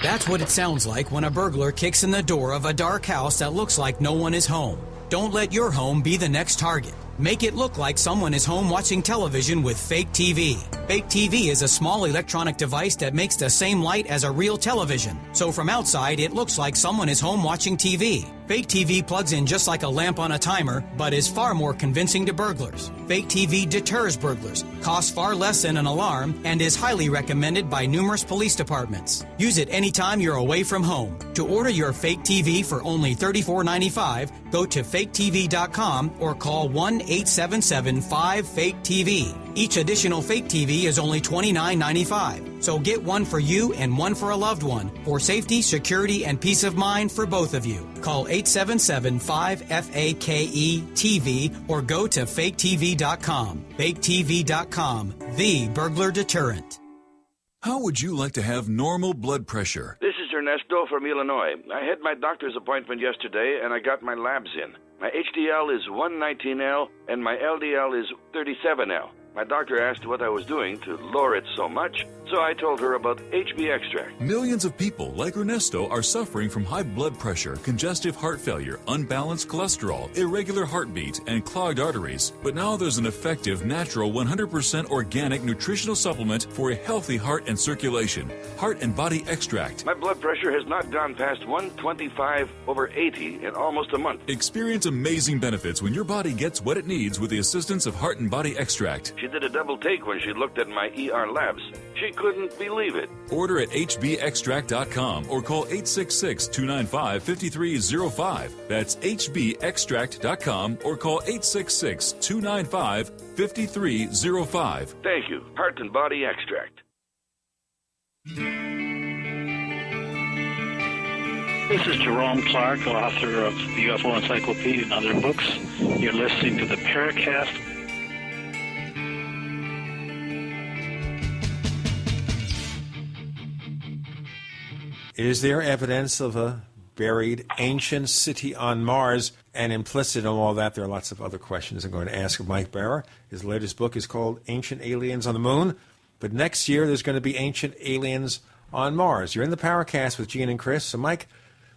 That's what it sounds like when a burglar kicks in the door of a dark house that looks like no one is home. Don't let your home be the next target. Make it look like someone is home watching television with fake TV. Fake TV is a small electronic device that makes the same light as a real television. So from outside, it looks like someone is home watching TV. Fake TV plugs in just like a lamp on a timer, but is far more convincing to burglars. Fake TV deters burglars, costs far less than an alarm, and is highly recommended by numerous police departments. Use it anytime you're away from home. To order your fake TV for only $34.95, go to faketv.com or call 1-877-5-FAKE-TV. Each additional fake TV is only $29.95. So get one for you and one for a loved one for safety, security, and peace of mind for both of you. Call 877-5-FAKE-TV or go to faketv.com. Faketv.com, the burglar deterrent. How would you like to have normal blood pressure? This is Ernesto from Illinois. I had my doctor's appointment yesterday and I got my labs in. My HDL is 119L and my LDL is 37L. My doctor asked what I was doing to lower it so much, so I told her about HB extract. Millions of people like Ernesto are suffering from high blood pressure, congestive heart failure, unbalanced cholesterol, irregular heartbeat, and clogged arteries. But now there's an effective, natural, 100% organic nutritional supplement for a healthy heart and circulation. Heart and Body Extract. My blood pressure has not gone past 125/80 in almost a month. Experience amazing benefits when your body gets what it needs with the assistance of Heart and Body Extract. She did a double take when she looked at my ER labs. She couldn't believe it. Order at hbextract.com or call 866-295-5305. That's hbextract.com or call 866-295-5305. Thank you. Heart and Body Extract. This is Jerome Clark, author of the UFO Encyclopedia and other books. You're listening to the Paracast. Is there evidence of a buried ancient city on Mars? And implicit in all that, there are lots of other questions I'm going to ask of Mike Bara. His latest book is called Ancient Aliens on the Moon. But next year, there's going to be Ancient Aliens on Mars. You're in the Paracast with Gene and Chris. So, Mike,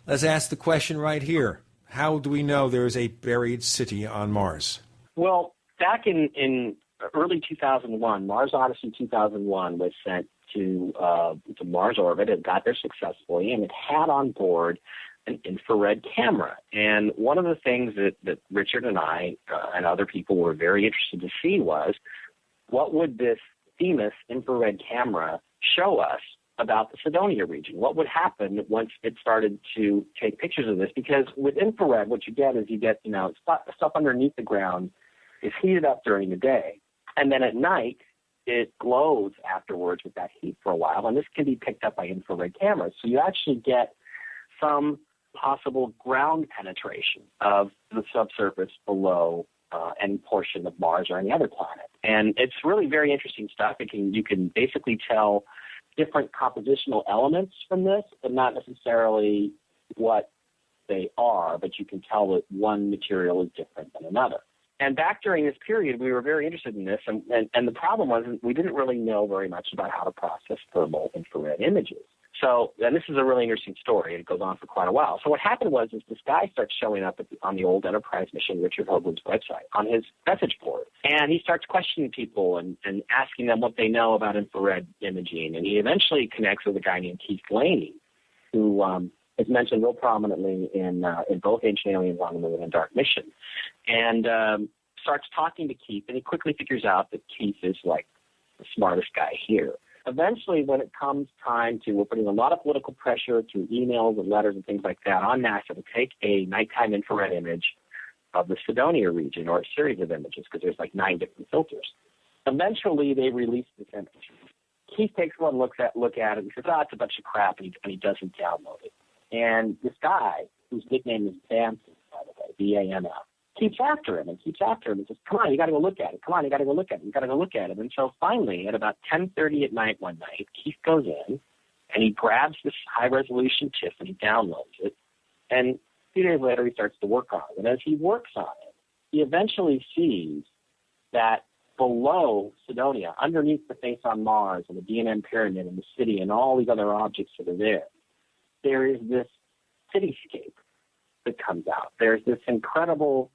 let's ask the question right here. How do we know there is a buried city on Mars? Well, back in early 2001, Mars Odyssey 2001 was sent to Mars orbit. It got there successfully, and it had on board an infrared camera. And one of the things that Richard and I and other people were very interested to see was, what would this famous infrared camera show us about the Cydonia region? What would happen once it started to take pictures of this? Because with infrared, what you get is stuff underneath the ground is heated up during the day. And then at night, it glows afterwards with that heat for a while, and this can be picked up by infrared cameras. So you actually get some possible ground penetration of the subsurface below any portion of Mars or any other planet. And it's really very interesting stuff. You can basically tell different compositional elements from this, but not necessarily what they are, but you can tell that one material is different than another. And back during this period, we were very interested in this, and the problem was we didn't really know very much about how to process thermal infrared images. So, and this is a really interesting story, and it goes on for quite a while. So what happened was this guy starts showing up on the old Enterprise mission, Richard Hoagland's website, on his message board. And he starts questioning people and asking them what they know about infrared imaging. And he eventually connects with a guy named Keith Blaney, who is mentioned real prominently in both Ancient Aliens on the Moon and Dark Mission. And starts talking to Keith, and he quickly figures out that Keith is like the smartest guy here. Eventually, when it comes time we're putting a lot of political pressure through emails and letters and things like that on NASA to take a nighttime infrared image of the Cydonia region, or a series of images, because there's like 9 different filters. Eventually, they release this image. Keith takes one look at it and says, it's a bunch of crap, and he doesn't download it. And this guy, whose nickname is Bamf, by the way, B-A-M-F, keeps after him and says, come on, you got to go look at it. Come on, you got to go look at it. You got to go look at it. And so finally, at about 10:30 at night one night, Keith goes in and he grabs this high-resolution TIFF and he downloads it. And a few days later, he starts to work on it. And as he works on it, he eventually sees that below Cydonia, underneath the face on Mars and the D&M Pyramid and the city and all these other objects that are there is this cityscape that comes out. There's this incredible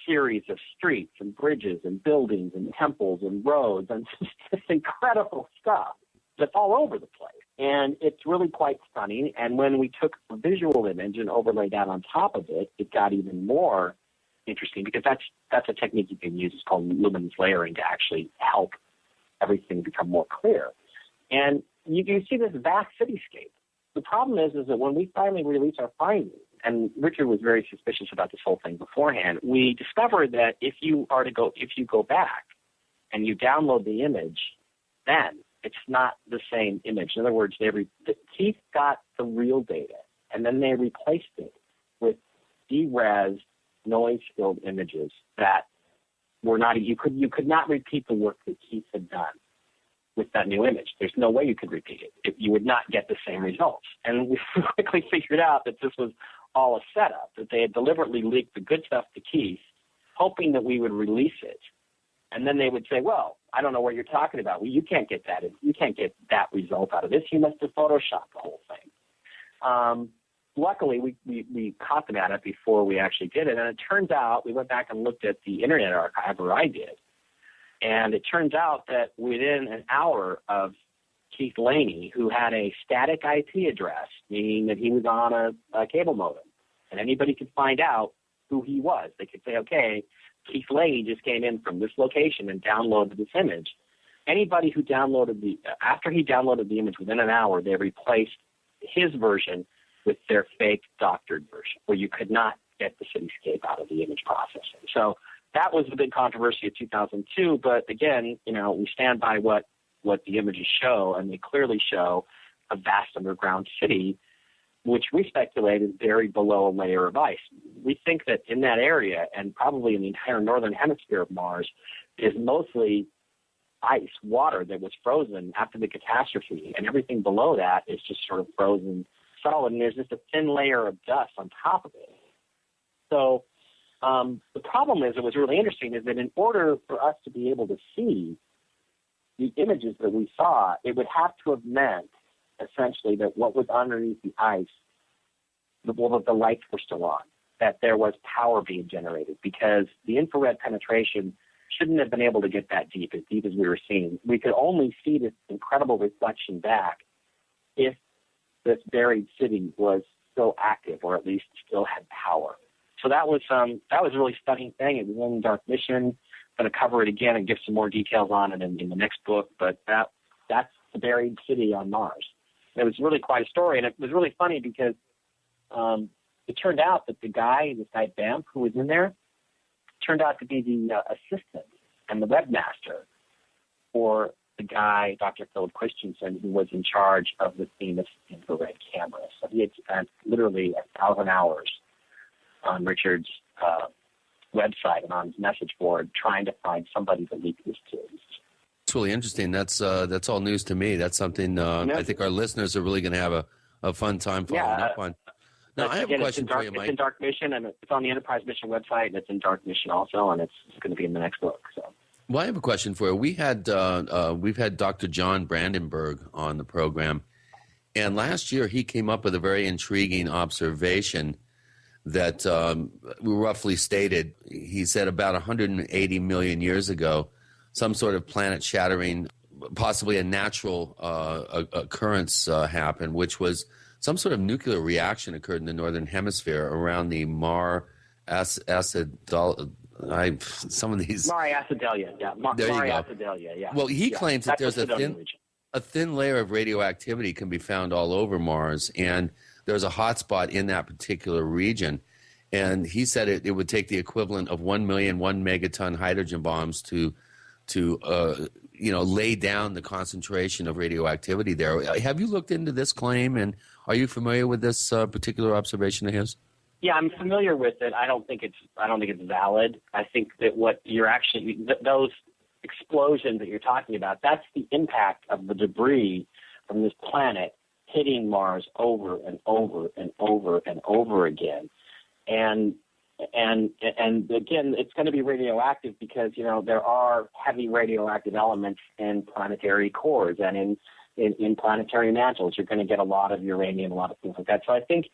series of streets and bridges and buildings and temples and roads and just this incredible stuff that's all over the place. And it's really quite stunning. And when we took a visual image and overlaid that on top of it, it got even more interesting, because that's a technique you can use. It's called luminance layering to actually help everything become more clear. And you can see this vast cityscape. The problem is that when we finally release our findings, and Richard was very suspicious about this whole thing beforehand, we discovered that if you go back and you download the image, then it's not the same image. In other words, the Keith got the real data, and then they replaced it with de-res, noise-filled images that were not. You could not repeat the work that Keith had done with that new image. There's no way you could repeat it. You would not get the same results. And we quickly figured out that this was all a setup, that they had deliberately leaked the good stuff to Keith, hoping that we would release it. And then they would say, well, I don't know what you're talking about. Well, you can't get that. You can't get that result out of this. You must have photoshopped the whole thing. Luckily, we caught them at it before we actually did it. And it turns out, we went back and looked at the Internet Archive, or I did, and it turns out that within an hour of Keith Laney, who had a static IP address, meaning that he was on a cable modem, and anybody could find out who he was. They could say, okay, Keith Laney just came in from this location and downloaded this image. Anybody who downloaded after he downloaded the image within an hour, they replaced his version with their fake doctored version, where you could not get the cityscape out of the image processing. So that was the big controversy of 2002. But again, we stand by what the images show, and they clearly show a vast underground city, which we speculate is buried below a layer of ice. We think that in that area, and probably in the entire northern hemisphere of Mars, is mostly ice, water that was frozen after the catastrophe, and everything below that is just sort of frozen solid, and there's just a thin layer of dust on top of it. So the problem is, it was really interesting, is that in order for us to be able to see the images that we saw, it would have to have meant essentially that what was underneath the ice, the lights were still on, that there was power being generated, because the infrared penetration shouldn't have been able to get that deep as we were seeing. We could only see this incredible reflection back if this buried city was still active, or at least still had power. So that was a really stunning thing. It was in Dark Mission. I'm going to cover it again and give some more details on it in the next book, but that's the buried city on Mars. It was really quite a story, and it was really funny because it turned out that this guy Bamp, who was in there, turned out to be the assistant and the webmaster for the guy, Dr. Philip Christensen, who was in charge of the famous infrared camera. So he had spent literally 1,000 hours on Richard's website and on his message board trying to find somebody to leak this to. It's really interesting. That's all news to me. That's something I think our listeners are really going to have a fun time following up on. Now, I have a question for you, Mike. It's in Dark Mission, and it's on the Enterprise Mission website, and it's in Dark Mission also, and it's going to be in the next book. So. Well, I have a question for you. We've had Dr. John Brandenburg on the program, and last year he came up with a very intriguing observation that roughly stated, he said about 180 million years ago, some sort of planet-shattering, possibly a natural occurrence happened, which was some sort of nuclear reaction occurred in the northern hemisphere around the Mare Acidalia. Yeah. There you go. Acidalia, yeah. Well, he claims that there's region. a thin layer of radioactivity can be found all over Mars, and there's a hot spot in that particular region. And he said it would take the equivalent of 1 million 1 megaton hydrogen bombs to lay down the concentration of radioactivity there. Have you looked into this claim, and are you familiar with this particular observation of his? Yeah, I'm familiar with it. I don't think it's valid. I think that what you're actually those explosions that you're talking about, that's the impact of the debris from this planet hitting Mars over and over and over and over again. And again, it's going to be radioactive because, there are heavy radioactive elements in planetary cores and in planetary mantles. You're going to get a lot of uranium, a lot of things like that. So I think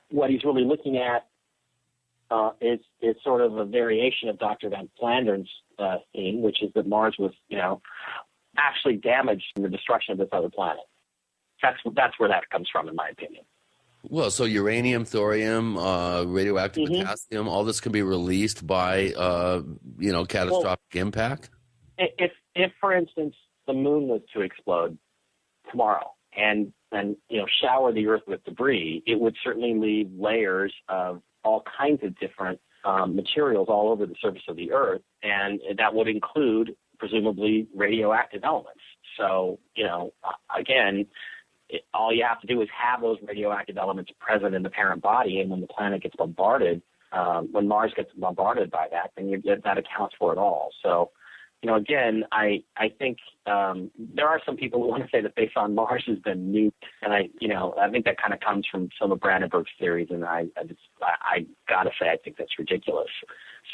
what he's really looking at is sort of a variation of Dr. Van Flanderen's theme, which is that Mars was, actually damaged in the destruction of this other planet. That's where that comes from, in my opinion. Well, so uranium, thorium, radioactive potassium, all this can be released by, catastrophic impact? If, for instance, the moon was to explode tomorrow and shower the Earth with debris, it would certainly leave layers of all kinds of different materials all over the surface of the Earth, and that would include, presumably, radioactive elements. So, again, all you have to do is have those radioactive elements present in the parent body, and when the planet gets bombarded, when Mars gets bombarded by that, then that accounts for it all. So, again, I think there are some people who want to say that base on Mars has been nuked, and I think that kind of comes from some of Brandenburg's theories, and I got to say I think that's ridiculous.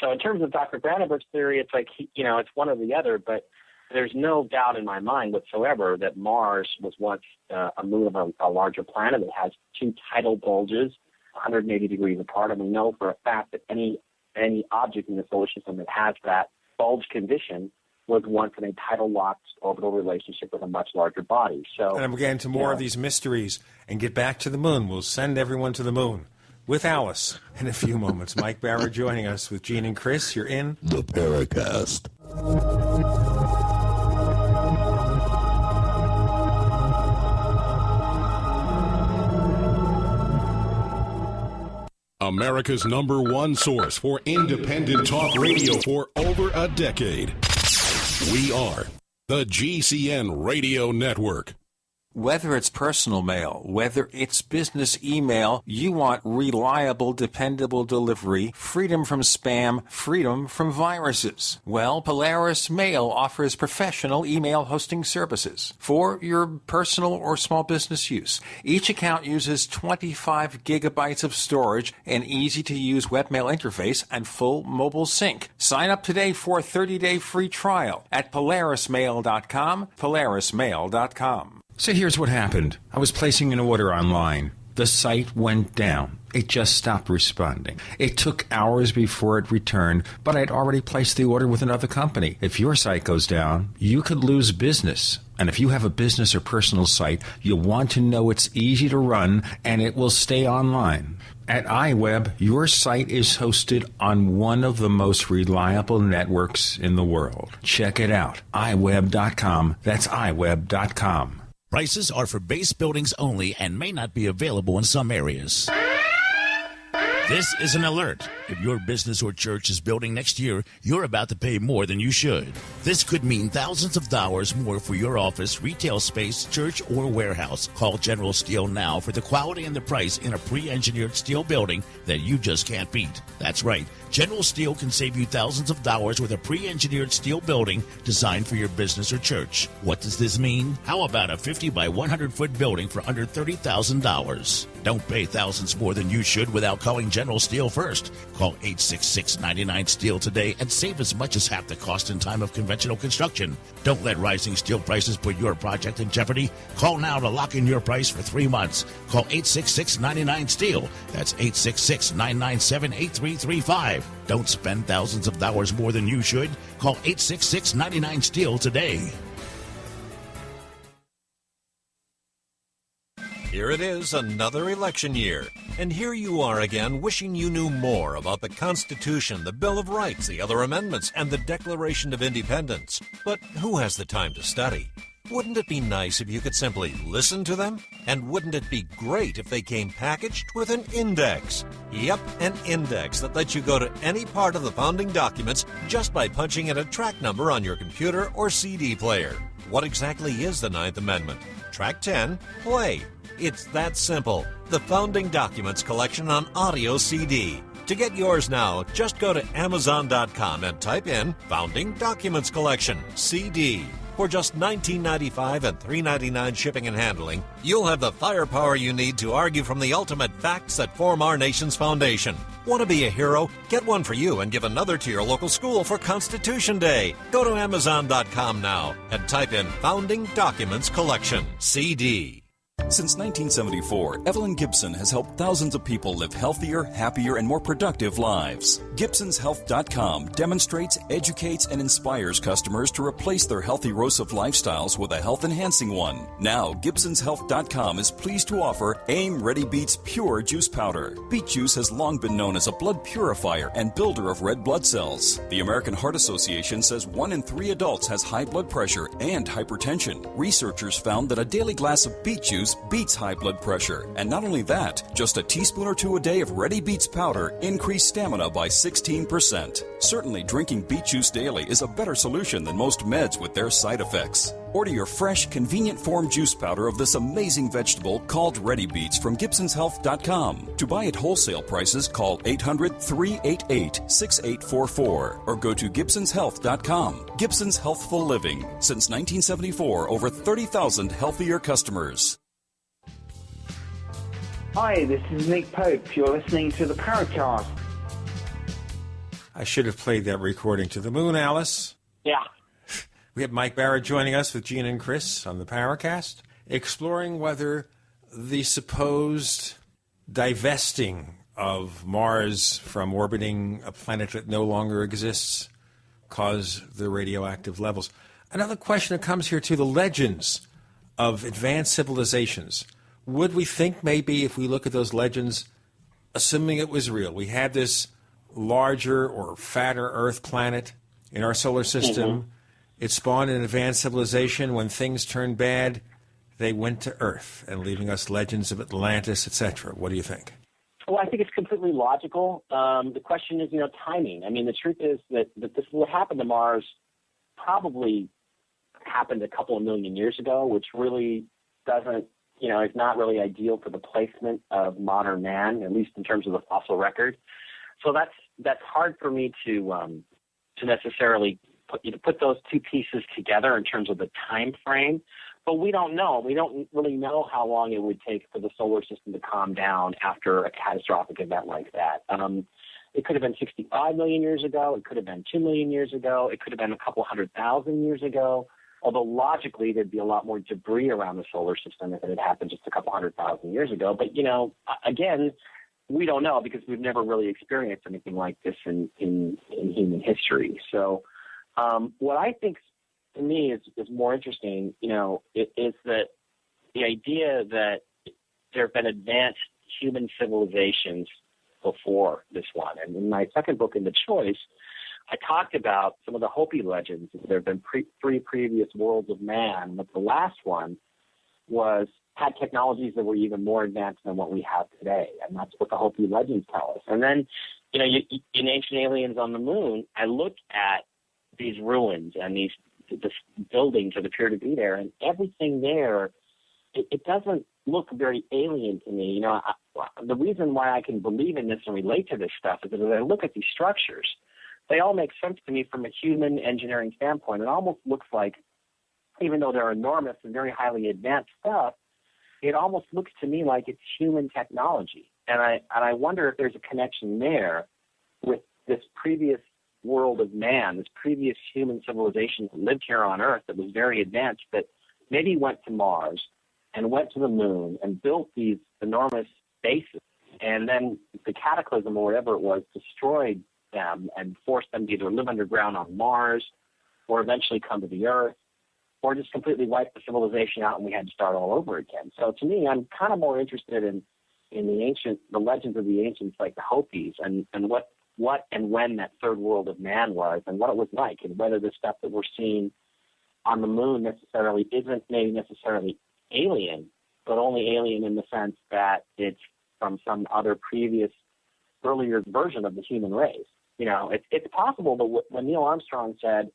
So in terms of Dr. Brandenburg's theory, it's like it's one or the other, but there's no doubt in my mind whatsoever that Mars was once a moon of a larger planet. It has two tidal bulges, 180 degrees apart, and we know for a fact that any object in the solar system that has that bulge condition was once in a tidal locked orbital relationship with a much larger body. So, and we'll get into more of these mysteries and get back to the moon. We'll send everyone to the moon with Alice in a few moments. Mike Bara joining us with Gene and Chris. You're in the Paracast. America's #1 source for independent talk radio for over a decade. We are the GCN Radio Network. Whether it's personal mail, whether it's business email, you want reliable, dependable delivery, freedom from spam, freedom from viruses. Well, Polaris Mail offers professional email hosting services for your personal or small business use. Each account uses 25 gigabytes of storage, an easy-to-use webmail interface, and full mobile sync. Sign up today for a 30-day free trial at polarismail.com, polarismail.com. So here's what happened. I was placing an order online. The site went down. It just stopped responding. It took hours before it returned, but I'd already placed the order with another company. If your site goes down, you could lose business. And if you have a business or personal site, you'll want to know it's easy to run and it will stay online. At iWeb, your site is hosted on one of the most reliable networks in the world. Check it out. iWeb.com. That's iWeb.com. Prices are for base buildings only and may not be available in some areas. This is an alert. If your business or church is building next year, you're about to pay more than you should. This could mean thousands of dollars more for your office, retail space, church, or warehouse. Call General Steel now for the quality and the price in a pre-engineered steel building that you just can't beat. That's right. General Steel can save you thousands of dollars with a pre-engineered steel building designed for your business or church. What does this mean? How about a 50 by 100 foot building for under $30,000? Don't pay thousands more than you should without calling General Steel first. Call 866-99-STEEL today and save as much as half the cost and time of conventional construction. Don't let rising steel prices put your project in jeopardy. Call now to lock in your price for 3 months. Call 866-99-STEEL. That's 866-997-8335. Don't spend thousands of dollars more than you should. Call 866-99-STEEL today. Here it is, another election year. And here you are again wishing you knew more about the Constitution, the Bill of Rights, the other amendments, and the Declaration of Independence. But who has the time to study? Wouldn't it be nice if you could simply listen to them? And wouldn't it be great if they came packaged with an index? Yep, an index that lets you go to any part of the founding documents just by punching in a track number on your computer or CD player. What exactly is the Ninth Amendment? Track 10, play. It's that simple. The Founding Documents Collection on audio CD. To get yours now, just go to Amazon.com and type in Founding Documents Collection, CD. For just $19.95 and $3.99 shipping and handling, you'll have the firepower you need to argue from the ultimate facts that form our nation's foundation. Want to be a hero? Get one for you and give another to your local school for Constitution Day. Go to Amazon.com now and type in Founding Documents Collection, CD. Since 1974, Evelyn Gibson has helped thousands of people live healthier, happier, and more productive lives. GibsonsHealth.com demonstrates, educates, and inspires customers to replace their healthy erosive lifestyles with a health-enhancing one. Now, GibsonsHealth.com is pleased to offer AIM Ready Beets Pure Juice Powder. Beet juice has long been known as a blood purifier and builder of red blood cells. The American Heart Association says 1 in 3 adults has high blood pressure and hypertension. Researchers found that a daily glass of beet juice beats high blood pressure. And not only that, just a teaspoon or two a day of Ready Beets powder increased stamina by 16%. Certainly, drinking beet juice daily is a better solution than most meds with their side effects. Order your fresh, convenient form juice powder of this amazing vegetable called Ready Beets from GibsonsHealth.com. To buy at wholesale prices, call 800-388-6844 or go to GibsonsHealth.com. Gibson's Healthful Living. Since 1974, over 30,000 healthier customers. Hi, this is Nick Pope. You're listening to the Paracast. I should have played that recording to the moon, Alice. Yeah. We have Mike Bara joining us with Gene and Chris on the Paracast, exploring whether the supposed divesting of Mars from orbiting a planet that no longer exists caused the radioactive levels. Another question that comes here, too, the legends of advanced civilizations. Would we think maybe if we look at those legends, assuming it was real, we had this larger or fatter Earth planet in our solar system, mm-hmm. It spawned an advanced civilization. When things turned bad, they went to Earth, and leaving us legends of Atlantis, etc. What do you think? Well, I think it's completely logical. The question is, timing. I mean, the truth is that this what happened to Mars probably happened a couple of million years ago, which really doesn't, is not really ideal for the placement of modern man, at least in terms of the fossil record. So that's hard for me to necessarily put those two pieces together in terms of the time frame. But we don't know. We don't really know how long it would take for the solar system to calm down after a catastrophic event like that. It could have been 65 million years ago. It could have been 2 million years ago. It could have been a couple 100,000 years ago. Although logically there'd be a lot more debris around the solar system if it had happened just a couple 100,000 years ago. But, again, we don't know because we've never really experienced anything like this in human history. So what I think to me is more interesting, is that the idea that there have been advanced human civilizations before this one. And in my second book, In the Choice, I talked about some of the Hopi legends. There have been 3 previous worlds of man, but the last one had technologies that were even more advanced than what we have today, and that's what the Hopi legends tell us. And then, in Ancient Aliens on the Moon, I looked at these ruins and these buildings that appear to be there, and everything there, it doesn't look very alien to me. The reason why I can believe in this and relate to this stuff is that as I look at these structures, they all make sense to me from a human engineering standpoint. It almost looks like, even though they're enormous and very highly advanced stuff, it almost looks to me like it's human technology. And I wonder if there's a connection there with this previous world of man, this previous human civilization that lived here on Earth that was very advanced, that maybe went to Mars and went to the moon and built these enormous bases. And then the cataclysm or whatever it was destroyed them and forced them to either live underground on Mars or eventually come to the Earth, or just completely wiped the civilization out and we had to start all over again. So to me, I'm kind of more interested in the legends of the ancients, like the Hopis, and what and when that third world of man was and what it was like, and whether the stuff that we're seeing on the moon necessarily isn't maybe necessarily alien, but only alien in the sense that it's from some other previous earlier version of the human race. It's possible that when Neil Armstrong said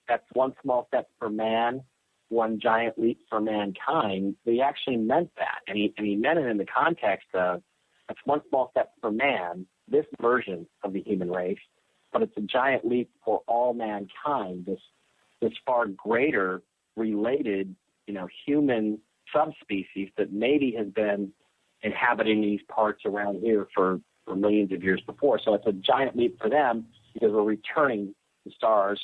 that's one small step for man, one giant leap for mankind, he actually meant that. And he meant it in the context of that's one small step for man, this version of the human race, but it's a giant leap for all mankind, this far greater related, human subspecies that maybe has been inhabiting these parts around here for millions of years before. So it's a giant leap for them because we're returning the stars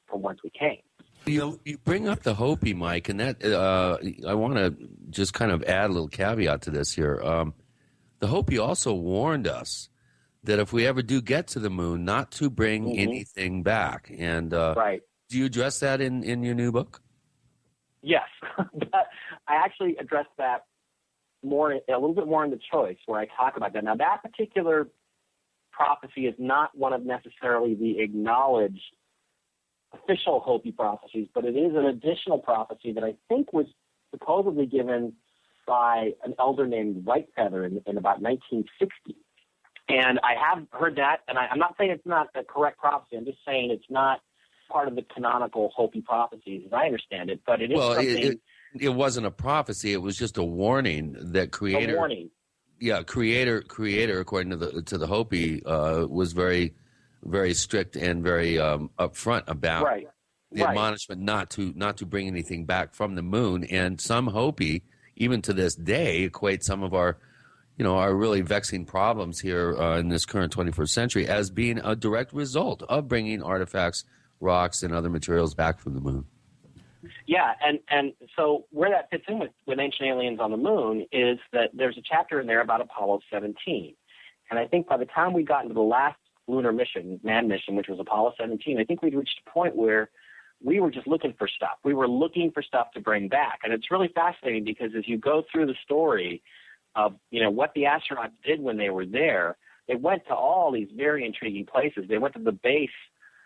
from whence we came. You bring up the Hopi, Mike, and that I want to just kind of add a little caveat to this here. The Hopi also warned us that if we ever do get to the moon, not to bring anything back. And right. Do you address that in your new book? Yes, but I actually addressed that a little bit more in the choice, where I talk about that. Now, that particular prophecy is not one of necessarily the acknowledged official Hopi prophecies, but it is an additional prophecy that I think was supposedly given by an elder named Whitefeather in about 1960. And I have heard that, and I'm not saying it's not a correct prophecy. I'm just saying it's not part of the canonical Hopi prophecies, as I understand it. But it is something. It wasn't a prophecy. It was just a warning that Creator. A warning. Yeah, Creator, according to the Hopi, was very, very strict and very upfront about the admonishment not to bring anything back from the moon. And some Hopi, even to this day, equate some of our really vexing problems here in this current 21st century as being a direct result of bringing artifacts, rocks, and other materials back from the moon. Yeah, and so where that fits in with Ancient Aliens on the Moon is that there's a chapter in there about Apollo 17. And I think by the time we got into the last lunar mission, manned mission, which was Apollo 17, I think we'd reached a point where we were just looking for stuff. We were looking for stuff to bring back. And it's really fascinating because as you go through the story of, what the astronauts did when they were there, they went to all these very intriguing places. They went to the base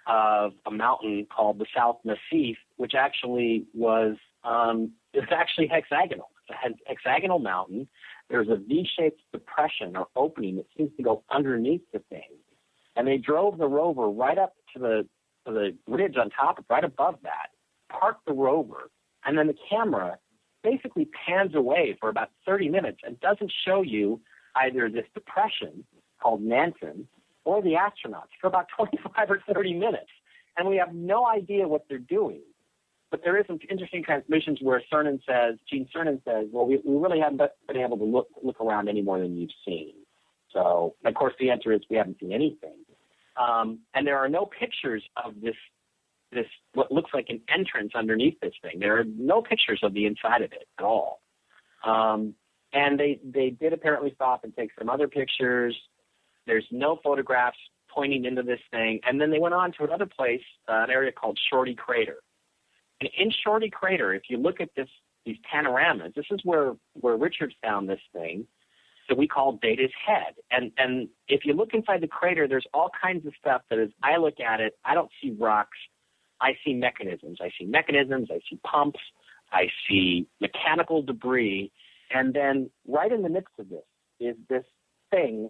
of a mountain called the South Massif, which actually was hexagonal. It's a hexagonal mountain. There's a V-shaped depression or opening that seems to go underneath the thing. And they drove the rover right up to the ridge on top, right above that, parked the rover, and then the camera basically pans away for about 30 minutes and doesn't show you either this depression called Nansen or the astronauts for about 25 or 30 minutes. And we have no idea what they're doing. But there is some interesting transmissions where Gene Cernan says, well, we really haven't been able to look around any more than you've seen. So, of course, the answer is we haven't seen anything. And there are no pictures of this what looks like an entrance underneath this thing. There are no pictures of the inside of it at all. And they did apparently stop and take some other pictures. There's no photographs pointing into this thing. And then they went on to another place, an area called Shorty Crater. And in Shorty Crater, if you look at these panoramas, this is where Richard found this thing that we call Data's Head. And if you look inside the crater, there's all kinds of stuff that as I look at it, I don't see rocks. I see mechanisms. I see pumps. I see mechanical debris. And then right in the midst of this is this thing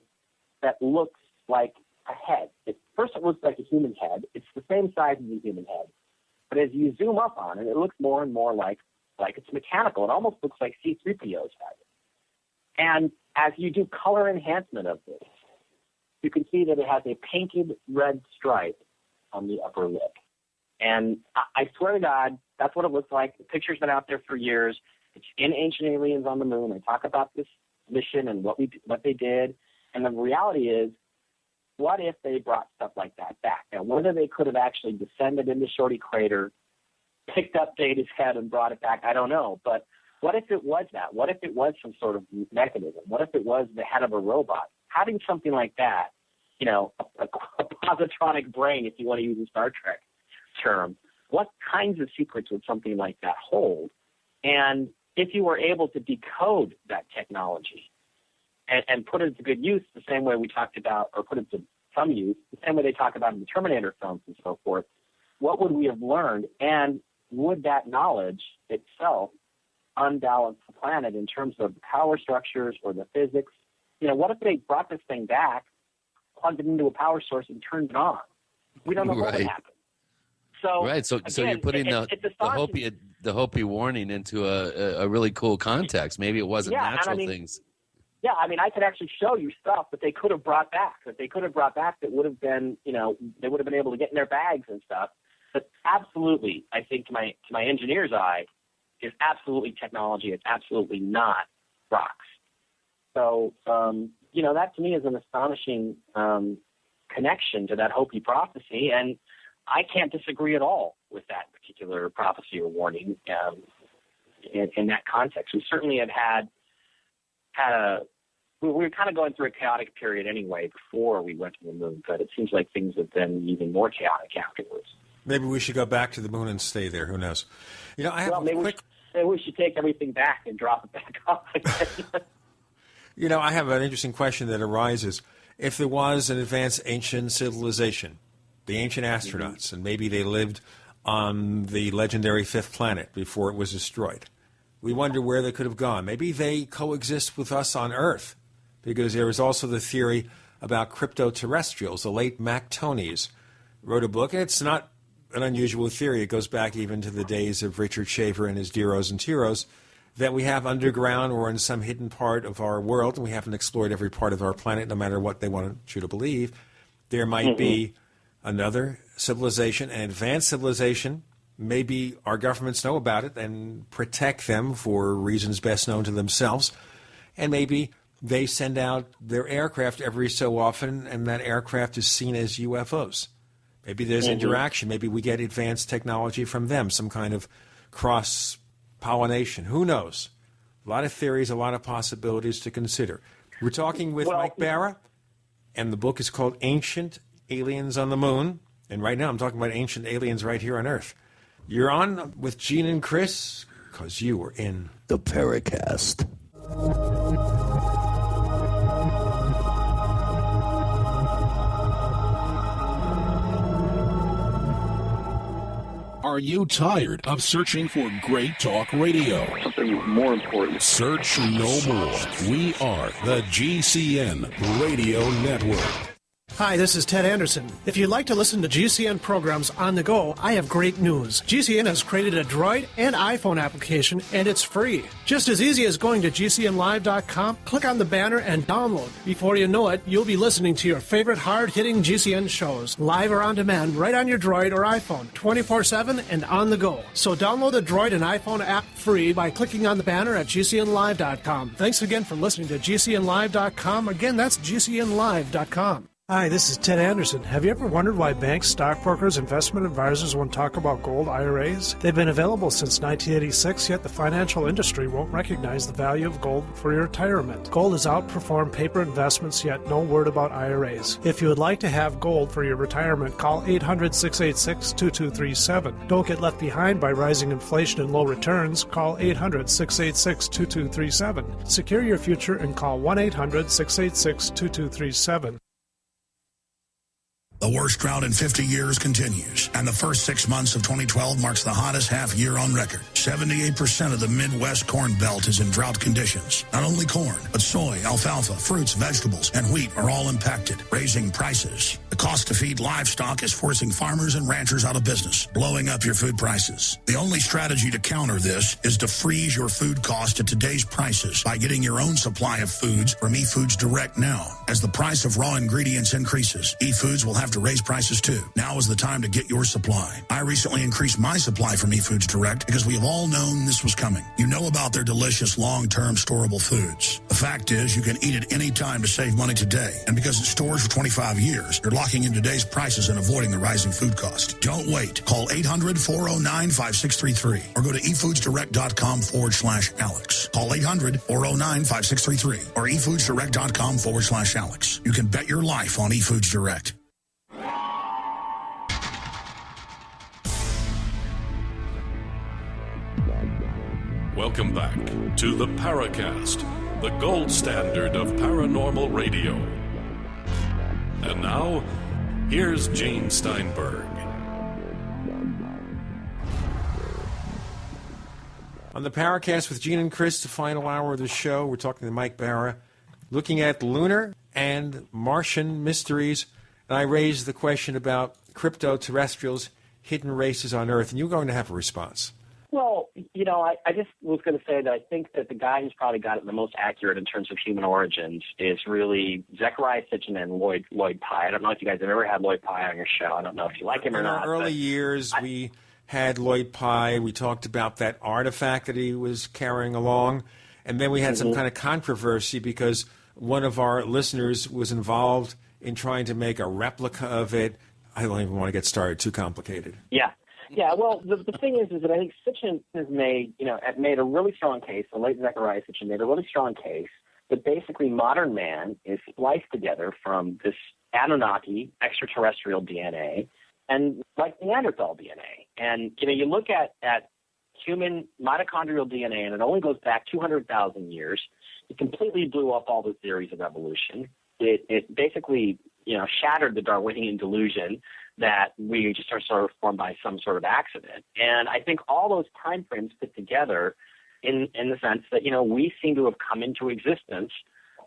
that looks like a head. First it looks like a human head. It's the same size as a human head. But as you zoom up on it, it looks more and more like it's mechanical. It almost looks like C-3PO's head. And as you do color enhancement of this, you can see that it has a painted red stripe on the upper lip. And I swear to God, that's what it looks like. The picture's been out there for years. It's in Ancient Aliens on the Moon. I talk about this mission and what they did. And the reality is, what if they brought stuff like that back? Now, whether they could have actually descended into Shorty Crater, picked up Data's head and brought it back, I don't know. But what if it was that? What if it was some sort of mechanism? What if it was the head of a robot? Having something like that, a positronic brain, if you want to use a Star Trek term, what kinds of secrets would something like that hold? And if you were able to decode that technology and put it to good use the same way we talked about, or put it to some use, the same way they talk about in the Terminator films and so forth, what would we have learned? And would that knowledge itself unbalance the planet in terms of the power structures or the physics? What if they brought this thing back, plugged it into a power source, and turned it on? We don't know what would happen. So, right. So you're putting the Hopi warning into a really cool context. Maybe it wasn't natural things. Yeah, I could actually show you stuff that they could have brought back. That would have been, they would have been able to get in their bags and stuff. But absolutely, I think to my engineer's eye, is absolutely technology. It's absolutely not rocks. So, that to me is an astonishing connection to that Hopi prophecy, and I can't disagree at all. with that particular prophecy or warning in that context. We certainly have had we were kind of going through a chaotic period anyway before we went to the moon, but it seems like things have been even more chaotic afterwards. Maybe we should go back to the moon and stay there. Who knows? You know, I have maybe we should take everything back and drop it back off again. You know, I have an interesting question that arises. If there was an advanced ancient civilization, the ancient astronauts, and maybe they lived on the legendary fifth planet before it was destroyed, we wonder where they could have gone. Maybe they coexist with us on Earth, because there is also the theory about crypto-terrestrials. The late Mac Tonnies wrote a book, and it's not an unusual theory. It goes back even to the days of Richard Shaver and his Deros and Tiros, that we have underground or in some hidden part of our world, and we haven't explored every part of our planet, no matter what they want you to believe. There might be another civilization, an advanced civilization. Maybe our governments know about it and protect them for reasons best known to themselves. And maybe they send out their aircraft every so often, and that aircraft is seen as UFOs. Maybe there's interaction. Maybe we get advanced technology from them, some kind of cross-pollination. Who knows? A lot of theories, a lot of possibilities to consider. We're talking with Mike Bara, and the book is called Ancient Aliens on the Moon. And right now I'm talking about ancient aliens right here on Earth. You're on with Gene and Chris because you were in the Paracast. Are you tired of searching for great talk radio? Something more important. Search no more. We are the GCN Radio Network. Hi, this is Ted Anderson. If you'd like to listen to GCN programs on the go, I have great news. GCN has created a Droid and iPhone application, and it's free. Just as easy as going to GCNlive.com, click on the banner, and download. Before you know it, you'll be listening to your favorite hard-hitting GCN shows, live or on demand, right on your Droid or iPhone, 24/7 and on the go. So download the Droid and iPhone app free by clicking on the banner at GCNlive.com. Thanks again for listening to GCNlive.com. Again, that's GCNlive.com. Hi, this is Ted Anderson. Have you ever wondered why banks, stockbrokers, investment advisors won't talk about gold IRAs? They've been available since 1986, yet the financial industry won't recognize the value of gold for your retirement. Gold has outperformed paper investments, yet no word about IRAs. If you would like to have gold for your retirement, call 800-686-2237. Don't get left behind by rising inflation and low returns. Call 800-686-2237. Secure your future and call 1-800-686-2237. The worst drought in 50 years continues, and the first 6 months of 2012 marks the hottest half year on record. 78% of the Midwest Corn Belt is in drought conditions. Not only corn, but soy, alfalfa, fruits, vegetables, and wheat are all impacted, raising prices. The cost to feed livestock is forcing farmers and ranchers out of business, blowing up your food prices. The only strategy to counter this is to freeze your food cost at today's prices by getting your own supply of foods from eFoods Direct now. As the price of raw ingredients increases, eFoods will have to raise prices too. Now is the time to get your supply. I recently increased my supply from eFoods Direct because we have all known this was coming. You know about their delicious long-term storable foods. The fact is you can eat it any time to save money today. And because it stores for 25 years, you're locking in today's prices and avoiding the rising food cost. Don't wait. Call 800-409-5633 or go to efoodsdirect.com/Alex. Call 800-409-5633 or efoodsdirect.com/Alex. You can bet your life on eFoods Direct. Welcome back to the Paracast, the gold standard of paranormal radio. And now, here's Gene Steinberg. On the Paracast with Gene and Chris, the final hour of the show, we're talking to Mike Bara, looking at lunar and Martian mysteries. And I raised the question about crypto-terrestrials, hidden races on Earth, and you're going to have a response. Well, you know, I just was going to say that I think that the guy who's probably got it the most accurate in terms of human origins is really Zecharia Sitchin and Lloyd Pye. I don't know if you guys have ever had Lloyd Pye on your show. I don't know if you like him or not. In our early years, we had Lloyd Pye. We talked about that artifact that he was carrying along. And then we had some kind of controversy because one of our listeners was involved in trying to make a replica of it. I don't even want to get started. Too complicated. Yeah. Yeah, well, the thing is that I think Sitchin has made a really strong case, the late Zecharia Sitchin made a really strong case that basically modern man is spliced together from this Anunnaki extraterrestrial DNA and like Neanderthal DNA. And, you look at human mitochondrial DNA, and it only goes back 200,000 years. It completely blew up all the theories of evolution. It basically, shattered the Darwinian delusion that we just are sort of formed by some sort of accident. And I think all those time frames fit together in the sense that, we seem to have come into existence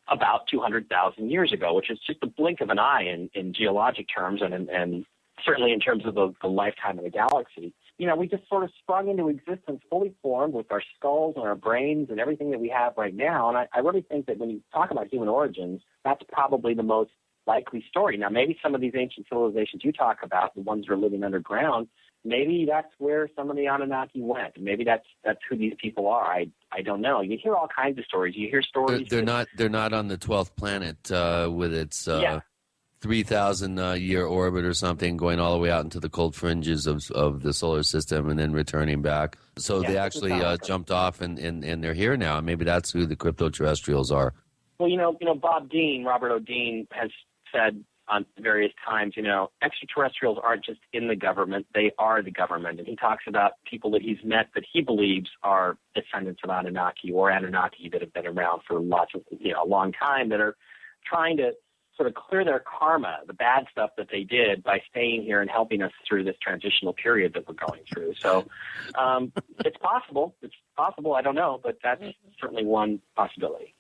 about 200,000 years ago, which is just a blink of an eye in geologic terms and certainly in terms of the lifetime of the galaxy. We just sort of sprung into existence fully formed with our skulls and our brains and everything that we have right now. And I really think that when you talk about human origins, that's probably the most likely story. Now, maybe some of these ancient civilizations you talk about, the ones that are living underground, maybe that's where some of the Anunnaki went. Maybe that's who these people are. I don't know. You hear all kinds of stories. You hear stories. They're not on the 12th planet with its 3,000 year orbit or something, going all the way out into the cold fringes of the solar system and then returning back. So they actually jumped off and they're here now. Maybe that's who the crypto-terrestrials are. Well, Bob Dean, Robert O. Dean, has said on various times, extraterrestrials aren't just in the government, they are the government. And he talks about people that he's met that he believes are descendants of Anunnaki or Anunnaki that have been around for a long time, that are trying to sort of clear their karma, the bad stuff that they did, by staying here and helping us through this transitional period that we're going through. So it's possible. It's possible. I don't know, but that's certainly one possibility.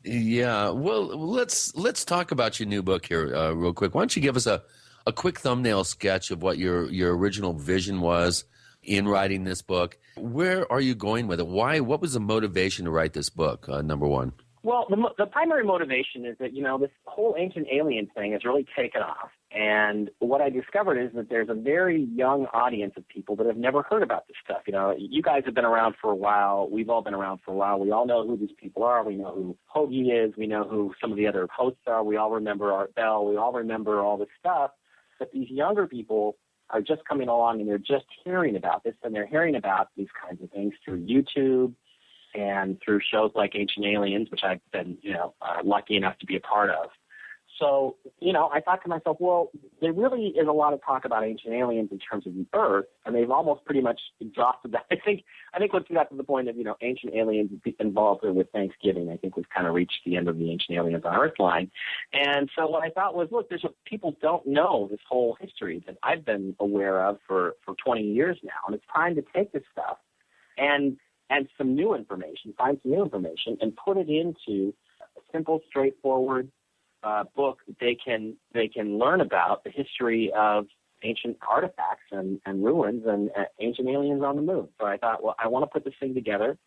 Yeah, well, let's talk about your new book here real quick. Why don't you give us a quick thumbnail sketch of what your original vision was in writing this book? Where are you going with it? Why? What was the motivation to write this book, number one? Well, the primary motivation is that, this whole ancient alien thing has really taken off. And what I discovered is that there's a very young audience of people that have never heard about this stuff. You guys have been around for a while. We've all been around for a while. We all know who these people are. We know who Hoagie is. We know who some of the other hosts are. We all remember Art Bell. We all remember all this stuff. But these younger people are just coming along and they're just hearing about this, and they're hearing about these kinds of things through YouTube and through shows like Ancient Aliens, which I've been, lucky enough to be a part of. So, I thought to myself, well, there really is a lot of talk about ancient aliens in terms of the Earth, and they've almost pretty much exhausted that. I think once we got to the point of, ancient aliens involved with Thanksgiving, I think we've kind of reached the end of the ancient aliens on Earth line. And so what I thought was, look, people don't know this whole history that I've been aware of for 20 years now, and it's time to take this stuff and find some new information, and put it into a simple, straightforward book that they can learn about the history of ancient artifacts and ruins and ancient aliens on the moon. So I thought, well, I want to put this thing together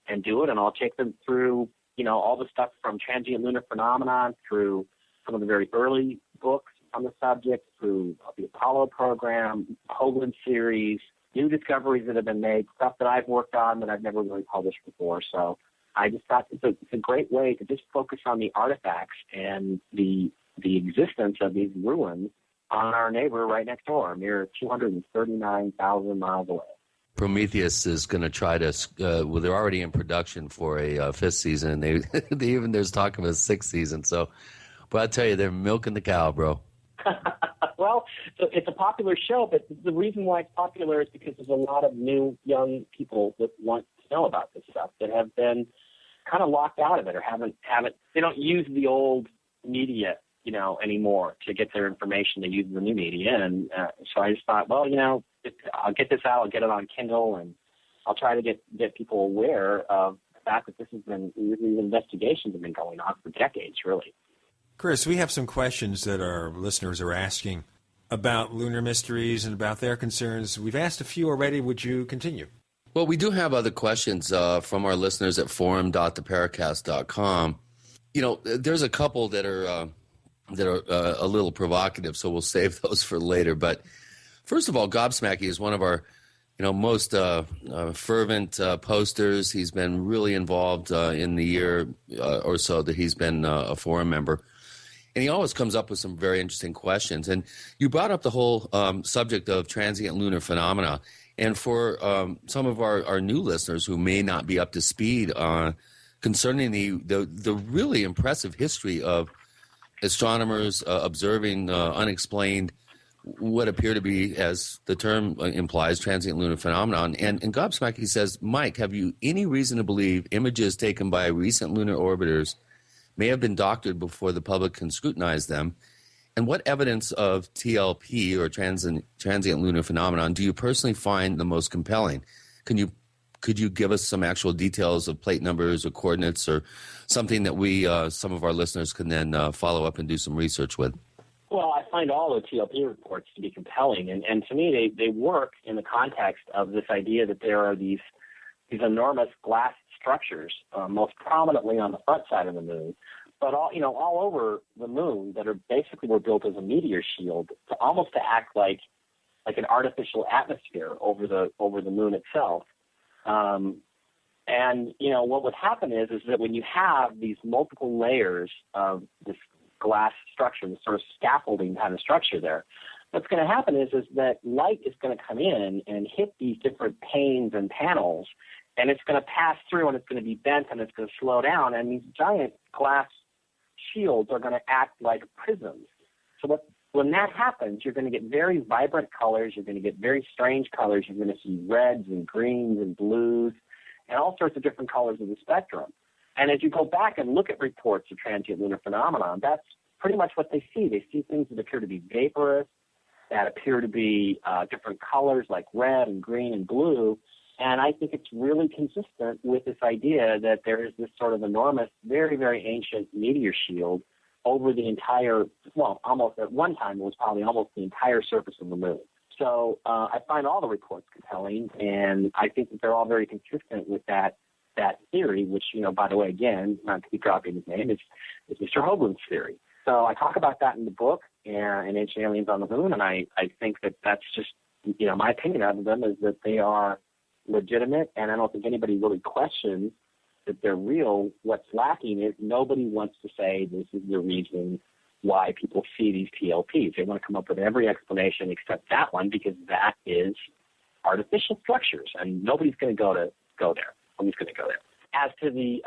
and do it, and I'll take them through, all the stuff from transient lunar phenomenon through some of the very early books on the subject, through the Apollo program, Hoagland series, new discoveries that have been made, stuff that I've worked on that I've never really published before. So I just thought it's a great way to just focus on the artifacts and the existence of these ruins on our neighbor right next door, a mere 239,000 miles away. Prometheus is going to try to, they're already in production for a fifth season, and there's talk of a sixth season. So, but I tell you, they're milking the cow, bro. Well, it's a popular show, but the reason why it's popular is because there's a lot of new young people that want to know about this stuff that have been kind of locked out of it or haven't. They don't use the old media, anymore to get their information. They use the new media, and so I just thought, well, I'll get this out. I'll get it on Kindle, and I'll try to get people aware of the fact that these investigations have been going on for decades, really. Chris, we have some questions that our listeners are asking about lunar mysteries and about their concerns. We've asked a few already. Would you continue? Well, we do have other questions from our listeners at forum.theparacast.com. There's a couple that are a little provocative, so we'll save those for later. But first of all, Gobsmacky is one of our most fervent posters. He's been really involved in the year or so that he's been a forum member. And he always comes up with some very interesting questions. And you brought up the whole subject of transient lunar phenomena. And for some of our new listeners who may not be up to speed concerning the really impressive history of astronomers observing unexplained, what appear to be, as the term implies, transient lunar phenomenon. And Gobsmack, he says, Mike, have you any reason to believe images taken by recent lunar orbiters may have been doctored before the public can scrutinize them? And what evidence of TLP, or transient lunar phenomenon, do you personally find the most compelling? Could you give us some actual details of plate numbers or coordinates, or something that we, some of our listeners, can then follow up and do some research with? Well, I find all the TLP reports to be compelling, and to me, they work in the context of this idea that there are these enormous glass structures, most prominently on the front side of the moon, but all over the moon, that are basically were built as a meteor shield to act like an artificial atmosphere over the moon itself. And what would happen is that when you have these multiple layers of this glass structure, this sort of scaffolding kind of structure there, what's going to happen is that light is going to come in and hit these different panes and panels, and it's going to pass through, and it's going to be bent, and it's going to slow down, and these giant glass shields are going to act like prisms. So when that happens, you're going to get very vibrant colors, you're going to get very strange colors, you're going to see reds and greens and blues and all sorts of different colors of the spectrum. And as you go back and look at reports of transient lunar phenomenon, that's pretty much what they see. They see things that appear to be vaporous, that appear to be different colors like red and green and blue. And I think it's really consistent with this idea that there is this sort of enormous, very, very ancient meteor shield over the entire, almost at one time, it was probably almost the entire surface of the moon. So I find all the reports compelling, and I think that they're all very consistent with that theory, which, by the way, again, not to be dropping his name, is Mr. Hoagland's theory. So I talk about that in the book, and Ancient Aliens on the Moon, and I think that that's just, my opinion of them is that they are legitimate, and I don't think anybody really questions that they're real. What's lacking is nobody wants to say this is the reason why people see these TLPs. They want to come up with every explanation except that one, because that is artificial structures, and nobody's going to go there. Nobody's going to go there. As to the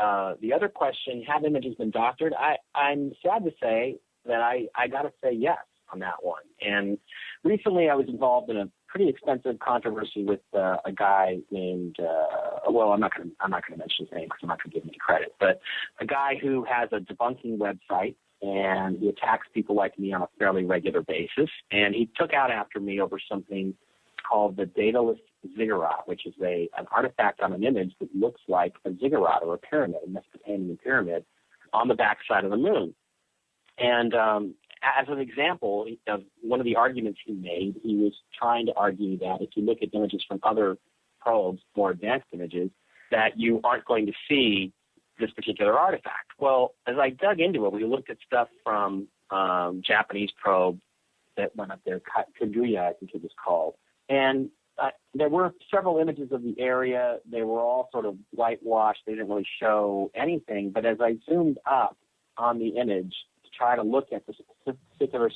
other question, have images been doctored? I'm sad to say that I got to say yes on that one. And recently I was involved in a pretty expensive controversy with a guy named, I'm not going to mention his name because I'm not going to give him any credit, but a guy who has a debunking website, and he attacks people like me on a fairly regular basis. And he took out after me over something called the dataless ziggurat, which is an artifact on an image that looks like a ziggurat or a pyramid, a Mesopotamian pyramid, on the backside of the moon. And as an example of one of the arguments he made, he was trying to argue that if you look at images from other probes, more advanced images, that you aren't going to see this particular artifact. Well, as I dug into it, we looked at stuff from Japanese probe that went up there, Kaguya, I think it was called. And there were several images of the area. They were all sort of whitewashed. They didn't really show anything. But as I zoomed up on the image to try to look at the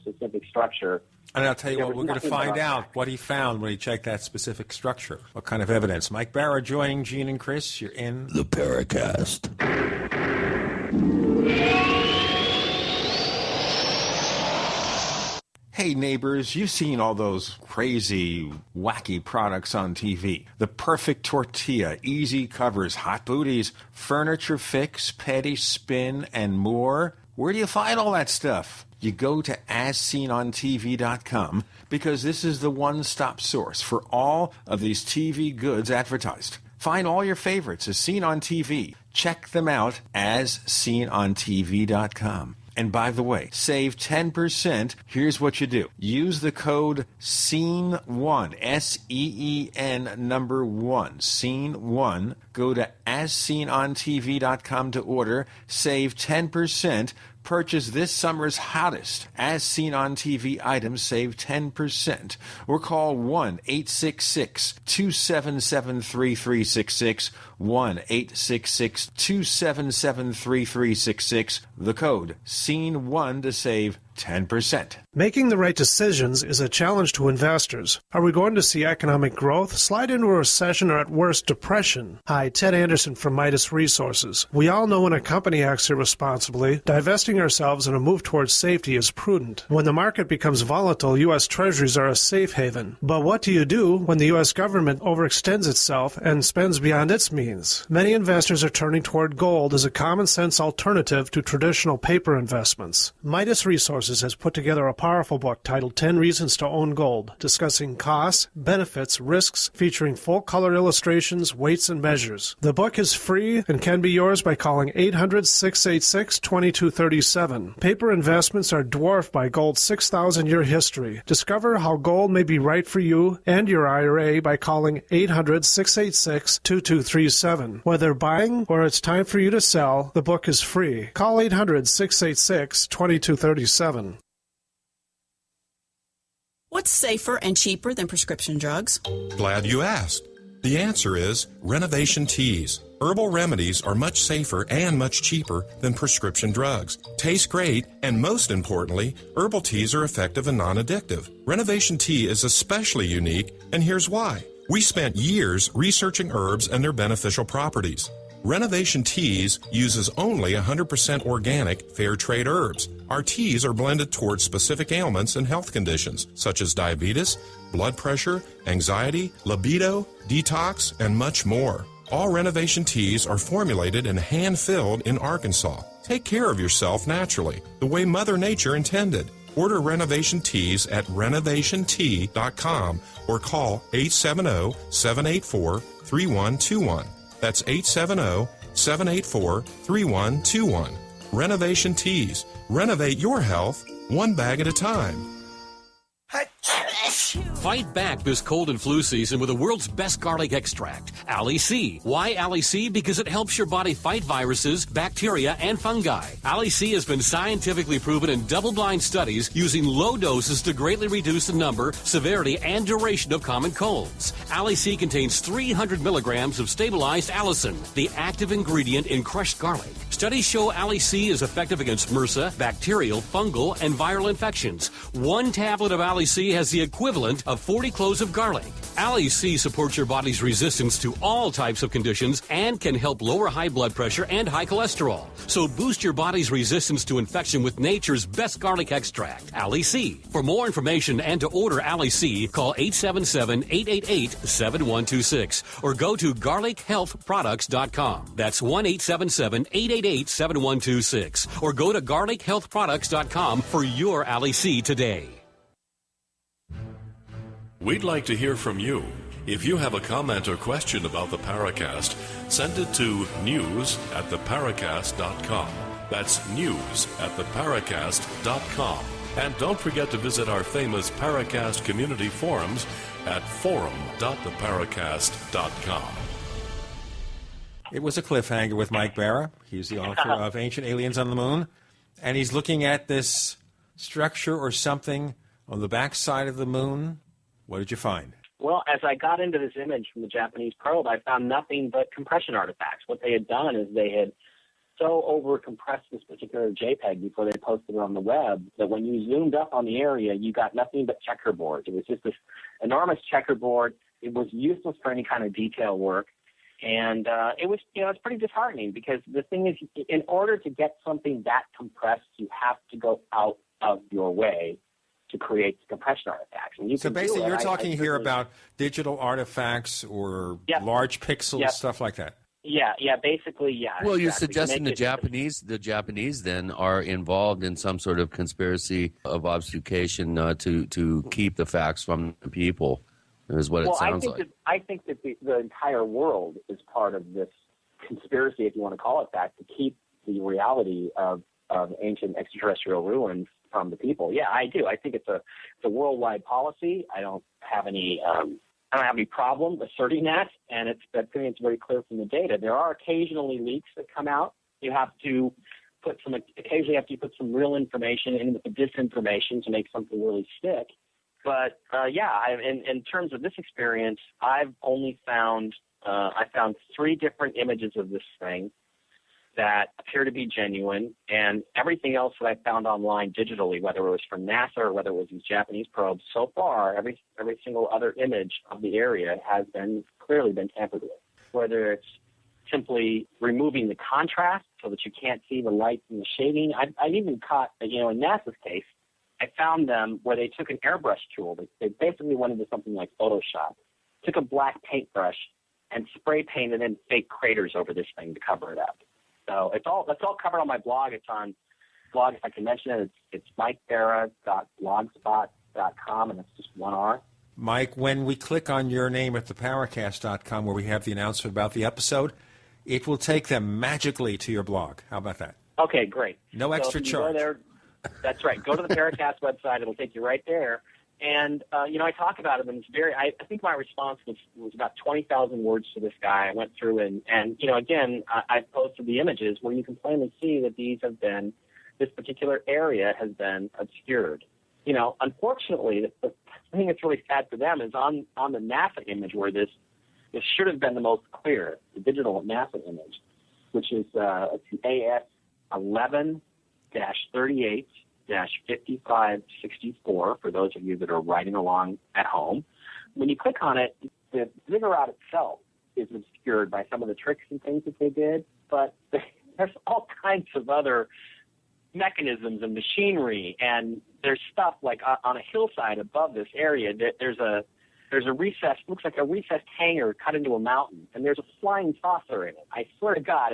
specific structure. And I'll tell you what, we're going to find out what he found when he checked that specific structure. What kind of evidence? Mike Bara joining Gene and Chris. You're in the Paracast. Hey neighbors, you've seen all those crazy, wacky products on TV. The perfect tortilla, easy covers, hot booties, furniture fix, petty spin, and more. Where do you find all that stuff? You go to AsSeenOnTV.com because this is the one-stop source for all of these TV goods advertised. Find all your favorites as seen on TV. Check them out as SeenOnTV.com. And by the way, save 10%. Here's what you do. Use the code SEEN1, S-E-E-N number 1, SEEN1. Go to AsSeenOnTV.com to order. Save 10%. Purchase this summer's hottest As Seen on TV items. Save 10%. Or call 1-866-277-3366, 1-866-277-3366, the code SCENE1 to save 10%. Making the right decisions is a challenge to investors. Are we going to see economic growth, slide into a recession, or at worst, depression? Hi, Ted Anderson from Midas Resources. We all know when a company acts irresponsibly, divesting ourselves in a move towards safety is prudent. When the market becomes volatile, U.S. Treasuries are a safe haven. But what do you do when the U.S. government overextends itself and spends beyond its means? Many investors are turning toward gold as a common-sense alternative to traditional paper investments. Midas Resources has put together a powerful book titled 10 Reasons to Own Gold, discussing costs, benefits, risks, featuring full-color illustrations, weights, and measures. The book is free and can be yours by calling 800-686-2237. Paper investments are dwarfed by gold's 6,000-year history. Discover how gold may be right for you and your IRA by calling 800-686-2237. Whether buying or it's time for you to sell, the book is free. Call 800-686-2237. What's safer and cheaper than prescription drugs? Glad you asked. The answer is Renovation Teas. Herbal remedies are much safer and much cheaper than prescription drugs. Taste great, and most importantly, herbal teas are effective and non-addictive. Renovation Tea is especially unique, and here's why. We spent years researching herbs and their beneficial properties. Renovation Teas uses only 100% organic, fair trade herbs. Our teas are blended towards specific ailments and health conditions, such as diabetes, blood pressure, anxiety, libido, detox, and much more. All Renovation Teas are formulated and hand-filled in Arkansas. Take care of yourself naturally, the way Mother Nature intended. Order Renovation Teas at renovationtea.com or call 870-784-3121. That's 870-784-3121. Renovation Teas. Renovate your health one bag at a time. Fight back this cold and flu season with the world's best garlic extract, Ali C. Why Ali C? Because it helps your body fight viruses, bacteria, and fungi. Ali C has been scientifically proven in double-blind studies using low doses to greatly reduce the number, severity, and duration of common colds. Ali C contains 300 milligrams of stabilized allicin, the active ingredient in crushed garlic. Studies show Ali C is effective against MRSA, bacterial, fungal, and viral infections. One tablet of Ali C has the equivalent of 40 cloves of garlic. Ali C supports your body's resistance to all types of conditions and can help lower high blood pressure and high cholesterol. So boost your body's resistance to infection with nature's best garlic extract, Ali C. For more information and to order Ali C, call 877-888-7126 or go to garlichealthproducts.com. That's 1-877-888-7126 or go to garlichealthproducts.com for your Ali C today. We'd like to hear from you. If you have a comment or question about the Paracast, send it to news@theparacast.com. That's news@theparacast.com. And don't forget to visit our famous Paracast community forums at forum.theparacast.com. It was a cliffhanger with Mike Bara. He's the author of Ancient Aliens on the Moon. And he's looking at this structure or something on the backside of the moon. What did you find? Well, as I got into this image from the Japanese probe, I found nothing but compression artifacts. What they had done is they had so over-compressed this particular JPEG before they posted it on the web that when you zoomed up on the area, you got nothing but checkerboards. It was just this enormous checkerboard. It was useless for any kind of detail work. And it was, it's pretty disheartening because the thing is, in order to get something that compressed, you have to go out of your way to create compression artifacts. And so basically you're talking here about digital artifacts or large pixels, stuff like that. Yeah, basically, yeah. Well, exactly. you're suggesting the Japanese then are involved in some sort of conspiracy of obfuscation to keep the facts from the people, is what it sounds like. I think that the entire world is part of this conspiracy, if you want to call it that, to keep the reality of ancient extraterrestrial ruins from the people. Yeah, I do. I think it's a worldwide policy. I don't have any problem asserting that, and it's very clear from the data. There are occasionally leaks that come out. You have to put some real information in with the disinformation to make something really stick. But in terms of this experience, I've only found 3 different images of this thing. that appear to be genuine, and everything else that I found online digitally, whether it was from NASA or whether it was these Japanese probes, so far every single other image of the area has been clearly been tampered with. Whether it's simply removing the contrast so that you can't see the light from the shading. I've even caught, in NASA's case, I found them where they took an airbrush tool. They basically went into something like Photoshop, took a black paintbrush and spray painted in fake craters over this thing to cover it up. So that's all covered on my blog. It's on blog, if I can mention it. It's mikebara.blogspot.com, and it's just one R. Mike, when we click on your name at theparacast.com where we have the announcement about the episode, it will take them magically to your blog. How about that? Okay, great. No extra charge. Go there, that's right. Go to the Paracast website. It'll take you right there. And, I talk about it, and it's I think my response was about 20,000 words to this guy. I went through and again, I posted the images where you can plainly see that this particular area has been obscured. Unfortunately, the thing that's really sad for them is on the NASA image where this should have been the most clear, the digital NASA image, which is AS 11-38-5564 for those of you that are writing along at home. When you click on it, the ziggurat itself is obscured by some of the tricks and things that they did, but there's all kinds of other mechanisms and machinery, and there's stuff like on a hillside above this area that there's a recessed, looks like a recessed hangar cut into a mountain, and there's a flying saucer in it. I swear to God,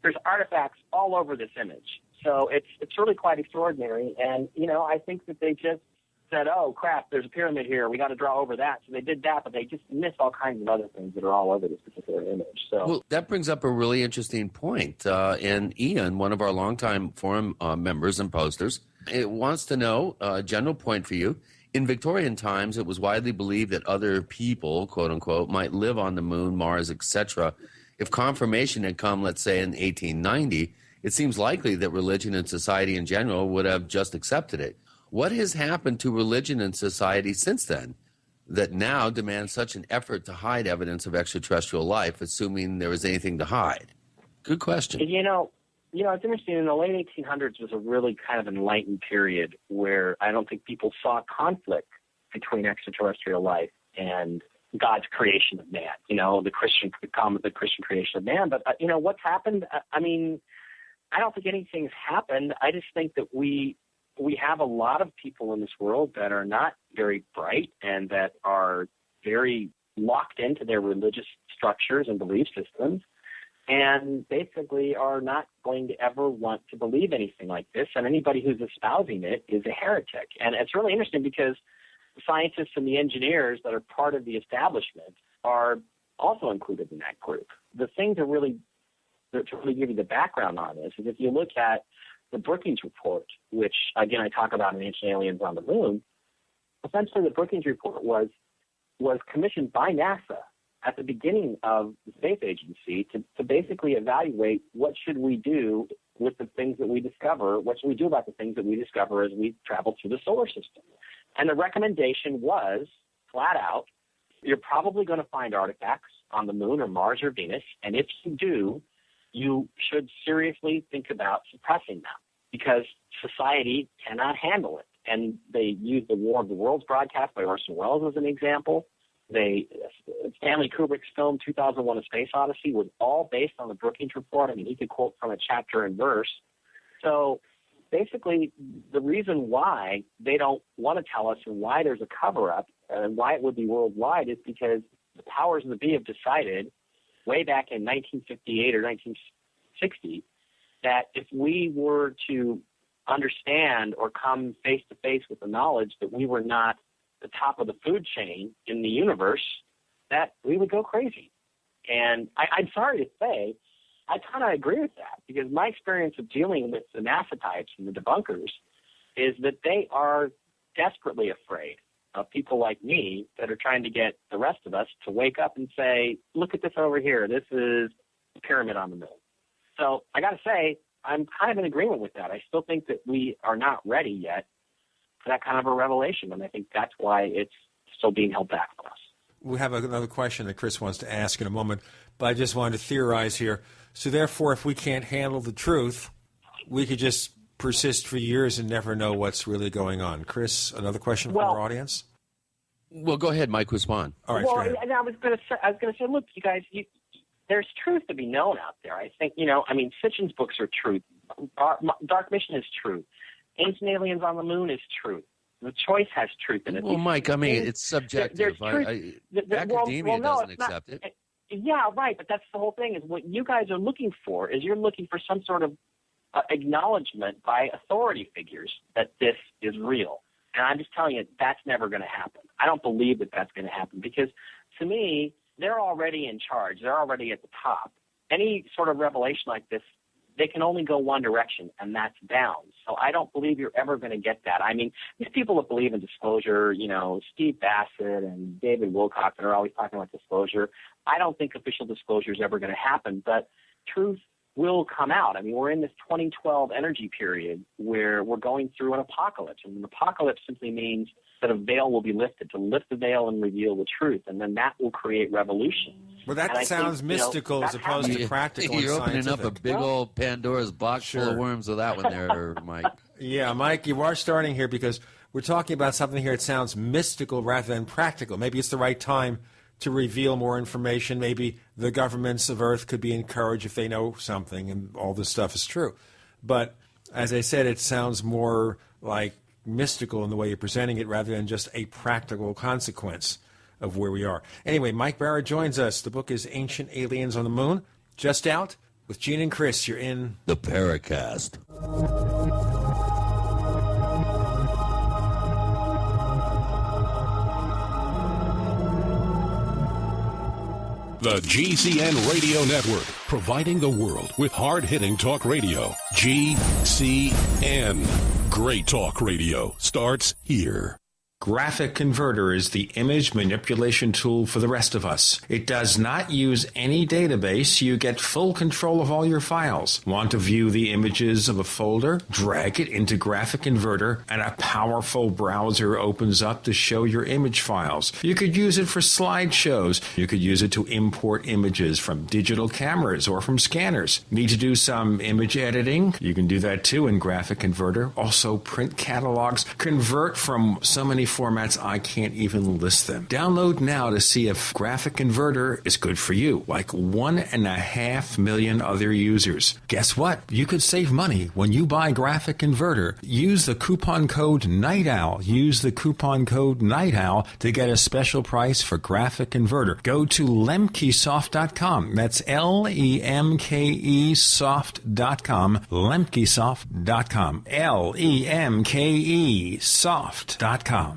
there's artifacts all over this image. So it's really quite extraordinary, and I think that they just said, oh crap, there's a pyramid here, we got to draw over that. So they did that, but they just missed all kinds of other things that are all over this particular image. So well, that brings up a really interesting point. And Ian, one of our longtime forum members and posters, it wants to know a general point for you. In Victorian times, it was widely believed that other people, quote unquote, might live on the moon, Mars, etc. If confirmation had come, let's say, in 1890, it seems likely that religion and society in general would have just accepted it. What has happened to religion and society since then that now demands such an effort to hide evidence of extraterrestrial life, assuming there is anything to hide? Good question. It's interesting. In the late 1800s was a really kind of enlightened period where I don't think people saw conflict between extraterrestrial life and God's creation of man. The Christian creation of man. But what's happened? I don't think anything's happened. I just think that we have a lot of people in this world that are not very bright and that are very locked into their religious structures and belief systems, and basically are not going to ever want to believe anything like this. And anybody who's espousing it is a heretic. And it's really interesting because the scientists and the engineers that are part of the establishment are also included in that group. The thing to really give you the background on this is if you look at the Brookings Report, which, again, I talk about in Ancient Aliens on the Moon, essentially the Brookings Report was commissioned by NASA at the beginning of the space agency to basically evaluate what should we do with the things that we discover, what should we do about the things that we discover as we travel through the solar system. And the recommendation was, flat out, you're probably going to find artifacts on the Moon or Mars or Venus, and if you do, you should seriously think about suppressing them because society cannot handle it. And they used the War of the Worlds broadcast by Orson Welles as an example. Stanley Kubrick's film 2001: A Space Odyssey was all based on the Brookings Report. He could quote from a chapter and verse. So basically, the reason why they don't want to tell us and why there's a cover-up and why it would be worldwide is because the powers that be have decided way back in 1958 or 1960 that if we were to understand or come face-to-face with the knowledge that we were not the top of the food chain in the universe, that we would go crazy. And I'm sorry to say, I kind of agree with that because my experience of dealing with the NASA types and the debunkers is that they are desperately afraid of people like me that are trying to get the rest of us to wake up and say, look at this over here. This is a pyramid on the moon. So I got to say, I'm kind of in agreement with that. I still think that we are not ready yet for that kind of a revelation, and I think that's why it's still being held back from us. we have another question that Chris wants to ask in a moment, but I just wanted to theorize here. So therefore, if we can't handle the truth, we could just persist for years and never know what's really going on. Chris, another question from our audience? Well, go ahead, Mike. Respond. All right. Well, and I was going to say, look, you guys, there's truth to be known out there. I think, Sitchin's books are truth. Dark Mission is truth. Ancient Aliens on the Moon is truth. The Choice has truth in it. Well, Mike, it's subjective. Academia doesn't accept it. Yeah, right. But that's the whole thing. Is what you guys are looking for is you're looking for some sort of acknowledgement by authority figures that this is real. And I'm just telling you, that's never going to happen. I don't believe that that's going to happen because, to me, they're already in charge. They're already at the top. Any sort of revelation like this, they can only go one direction, and that's down. So I don't believe you're ever going to get that. These people that believe in disclosure, Steve Bassett and David Wilcock that are always talking about disclosure, I don't think official disclosure is ever going to happen, but truth will come out. We're in this 2012 energy period where we're going through an apocalypse, and an apocalypse simply means that a veil will be lifted, to lift the veil and reveal the truth, and then that will create revolution. Well, that sounds mystical as opposed to practical. You're and opening up a big old Pandora's box full of worms with that one there, Mike. Yeah, Mike, you are starting here because we're talking about something here that sounds mystical rather than practical. Maybe it's the right time to reveal more information. Maybe the governments of Earth could be encouraged if they know something and all this stuff is true. But as I said, it sounds more like mystical in the way you're presenting it rather than just a practical consequence of where we are. Anyway, Mike Bara joins us. The book is Ancient Aliens on the Moon, just out with Gene and Chris. You're in the Paracast. The GCN Radio Network, providing the world with hard-hitting talk radio. GCN. Great talk radio starts here. Graphic Converter is the image manipulation tool for the rest of us. It does not use any database. You get full control of all your files. Want to view the images of a folder? Drag it into Graphic Converter, and a powerful browser opens up to show your image files. You could use it for slideshows. You could use it to import images from digital cameras or from scanners. Need to do some image editing? You can do that too in Graphic Converter. Also print catalogs. Convert from so many formats I can't even list them. Download now to see if Graphic Converter is good for you, like 1.5 million other users. Guess what? You could save money when you buy Graphic Converter. Use the coupon code Night Owl. Use the coupon code Night Owl to get a special price for Graphic Converter. Go to lemkesoft.com. That's LEMKEsoft.com. Lemkesoft.com. LEMKEsoft.com.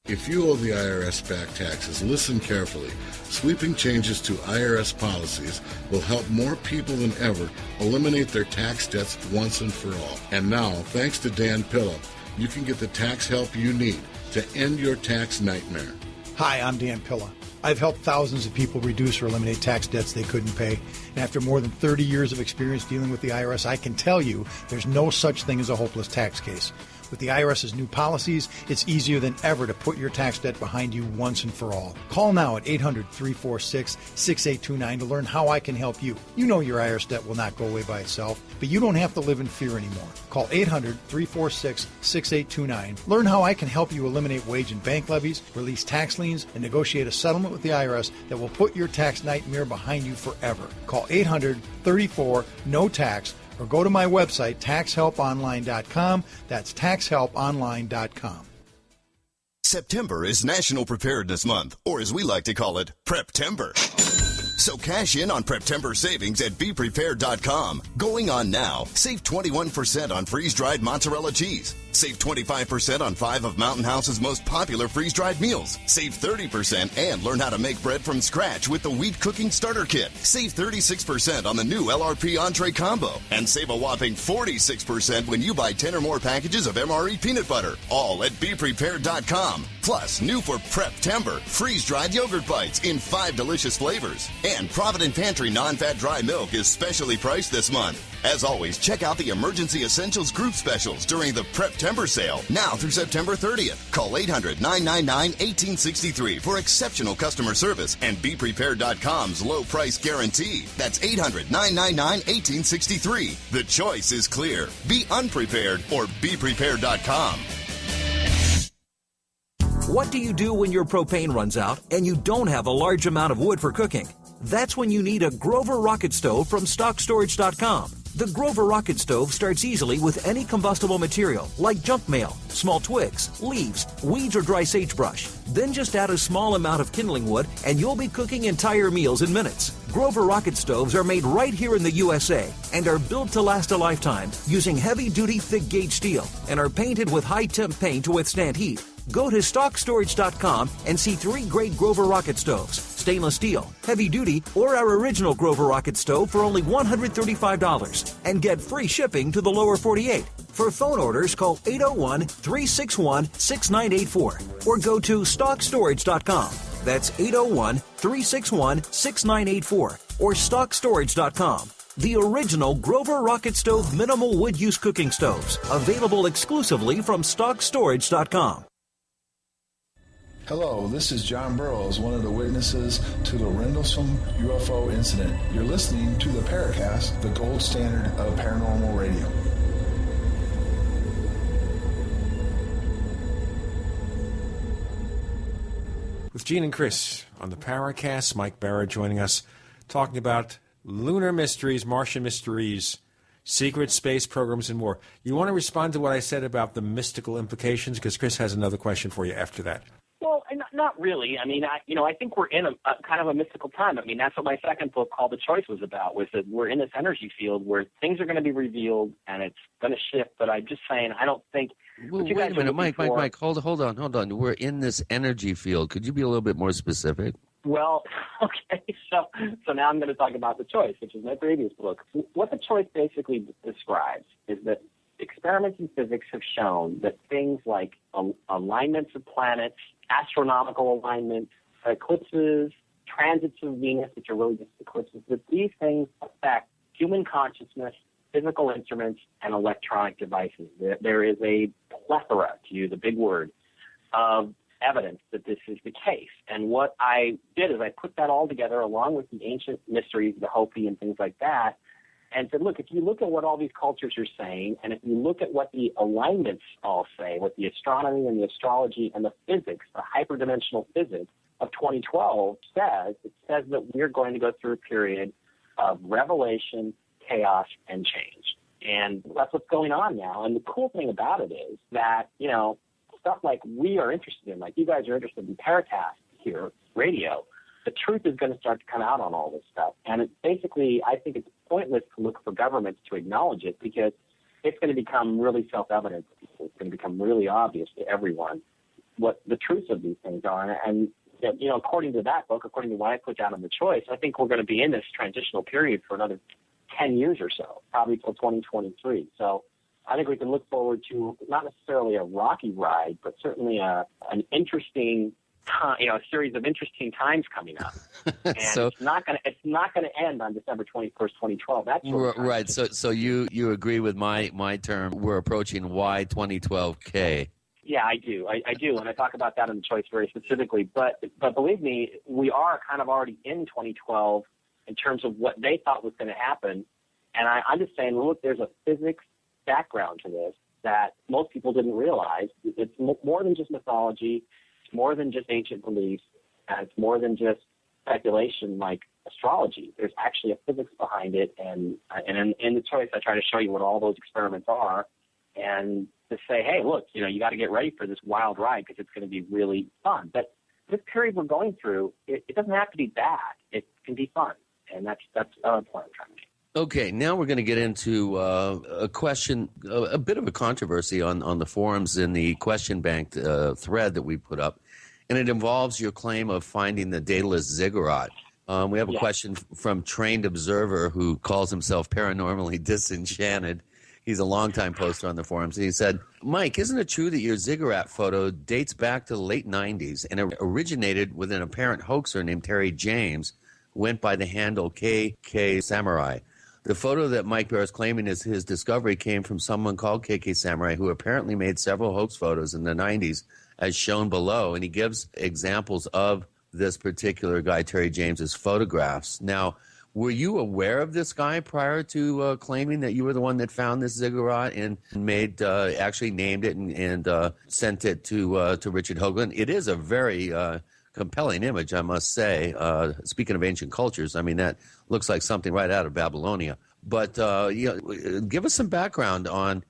If you owe the IRS back taxes, listen carefully. Sweeping changes to IRS policies will help more people than ever eliminate their tax debts once and for all. And now, thanks to Dan Pilla, you can get the tax help you need to end your tax nightmare. Hi, I'm Dan Pilla. I've helped thousands of people reduce or eliminate tax debts they couldn't pay. And after more than 30 years of experience dealing with the IRS, I can tell you there's no such thing as a hopeless tax case. With the IRS's new policies, it's easier than ever to put your tax debt behind you once and for all. Call now at 800-346-6829 to learn how I can help you. You know your IRS debt will not go away by itself, but you don't have to live in fear anymore. Call 800-346-6829. Learn how I can help you eliminate wage and bank levies, release tax liens, and negotiate a settlement with the IRS that will put your tax nightmare behind you forever. Call 800-34-NO-TAX or go to my website, taxhelponline.com. That's taxhelponline.com. September is National Preparedness Month, or as we like to call it, Preptember. So cash in on Preptember savings at BePrepared.com. Going on now, save 21% on freeze-dried mozzarella cheese. Save 25% on 5 of Mountain House's most popular freeze-dried meals. Save 30% and learn how to make bread from scratch with the Wheat Cooking Starter Kit. Save 36% on the new LRP Entree Combo. And save a whopping 46% when you buy 10 or more packages of MRE peanut butter. All at BePrepared.com. Plus, new for Preptember, freeze-dried yogurt bites in 5 delicious flavors. And Provident Pantry non-fat dry milk is specially priced this month. As always, check out the Emergency Essentials group specials during the Prep Preptember sale, now through September 30th. Call 800-999-1863 for exceptional customer service and BePrepared.com's low price guarantee. That's 800-999-1863. The choice is clear. Be unprepared or BePrepared.com. What do you do when your propane runs out and you don't have a large amount of wood for cooking? That's when you need a Grover rocket stove from StockStorage.com. The Grover rocket stove starts easily with any combustible material like junk mail, small twigs, leaves, weeds, or dry sagebrush. Then just add a small amount of kindling wood and you'll be cooking entire meals in minutes. Grover rocket stoves are made right here in the USA and are built to last a lifetime using heavy-duty thick-gauge steel and are painted with high-temp paint to withstand heat. Go to StockStorage.com and see 3 great Grover rocket stoves, stainless steel, heavy duty, or our original Grover rocket stove for only $135 and get free shipping to the lower 48. For phone orders, call 801-361-6984 or go to StockStorage.com. That's 801-361-6984 or StockStorage.com. The original Grover rocket stove minimal wood use cooking stoves, available exclusively from StockStorage.com. Hello, this is John Burroughs, one of the witnesses to the Rendlesham UFO incident. You're listening to the Paracast, the gold standard of paranormal radio. With Gene and Chris on the Paracast, Mike Bara joining us, talking about lunar mysteries, Martian mysteries, secret space programs, and more. You want to respond to what I said about the mystical implications? Because Chris has another question for you after that. Well, not really. I mean, I think we're in a kind of a mystical time. I mean, that's what my second book called The Choice was about, was that we're in this energy field where things are going to be revealed and it's going to shift. But I'm just saying, I don't think... Well, wait a minute, Mike, hold on. We're in this energy field. Could you be a little bit more specific? Well, okay, so now I'm going to talk about The Choice, which is my previous book. What The Choice basically describes is that experiments in physics have shown that things like alignments of planets, astronomical alignments, eclipses, transits of Venus, which are really just eclipses, that these things affect human consciousness, physical instruments, and electronic devices. There is a plethora, to use a big word, of evidence that this is the case. And what I did is I put that all together along with the ancient mysteries, the Hopi and things like that, and said, look, if you look at what all these cultures are saying, and if you look at what the alignments all say, what the astronomy and the astrology and the physics, the hyperdimensional physics of 2012 says, it says that we're going to go through a period of revelation, chaos, and change. And that's what's going on now. And the cool thing about it is that, stuff like we are interested in, like you guys are interested in Paracast here, radio, the truth is going to start to come out on all this stuff. And it's basically, I think it's pointless to look for governments to acknowledge it because it's going to become really self-evident to people. It's going to become really obvious to everyone what the truths of these things are. And according to that book, according to what I put down in The Choice, I think we're going to be in this transitional period for another 10 years or so, probably till 2023. So I think we can look forward to not necessarily a rocky ride, but certainly an interesting a series of interesting times coming up, and it's not going to end on December 21st, 2012. That's right. So you agree with my term? We're approaching Y2012K. Yeah, I do. I do, and I talk about that in The Choice very specifically. But believe me, we are kind of already in 2012 in terms of what they thought was going to happen. And I'm just saying, look, there's a physics background to this that most people didn't realize. It's more than just mythology. More than just ancient beliefs, and it's more than just speculation like astrology. There's actually a physics behind it, and in The Choice, I try to show you what all those experiments are, and to say, hey, look, you got to get ready for this wild ride because it's going to be really fun. But this period we're going through, it doesn't have to be bad. It can be fun, and that's the point I'm trying to make. Okay, now we're going to get into a question, a bit of a controversy on the forums in the question bank thread that we put up, and it involves your claim of finding the dataless ziggurat. We have a question from Trained Observer who calls himself paranormally disenchanted. He's a longtime poster on the forums, and he said, Mike, isn't it true that your ziggurat photo dates back to the late 90s and it originated with an apparent hoaxer named Terry James who went by the handle KK Samurai? The photo that Mike Bara is claiming is his discovery came from someone called KK Samurai, who apparently made several hoax photos in the 90s, as shown below. And he gives examples of this particular guy, Terry James's photographs. Now, were you aware of this guy prior to claiming that you were the one that found this ziggurat and made actually named it and sent it to Richard Hoagland? It is a very compelling image, I must say. Speaking of ancient cultures, I mean, that looks like something right out of Babylonia. But give us some background on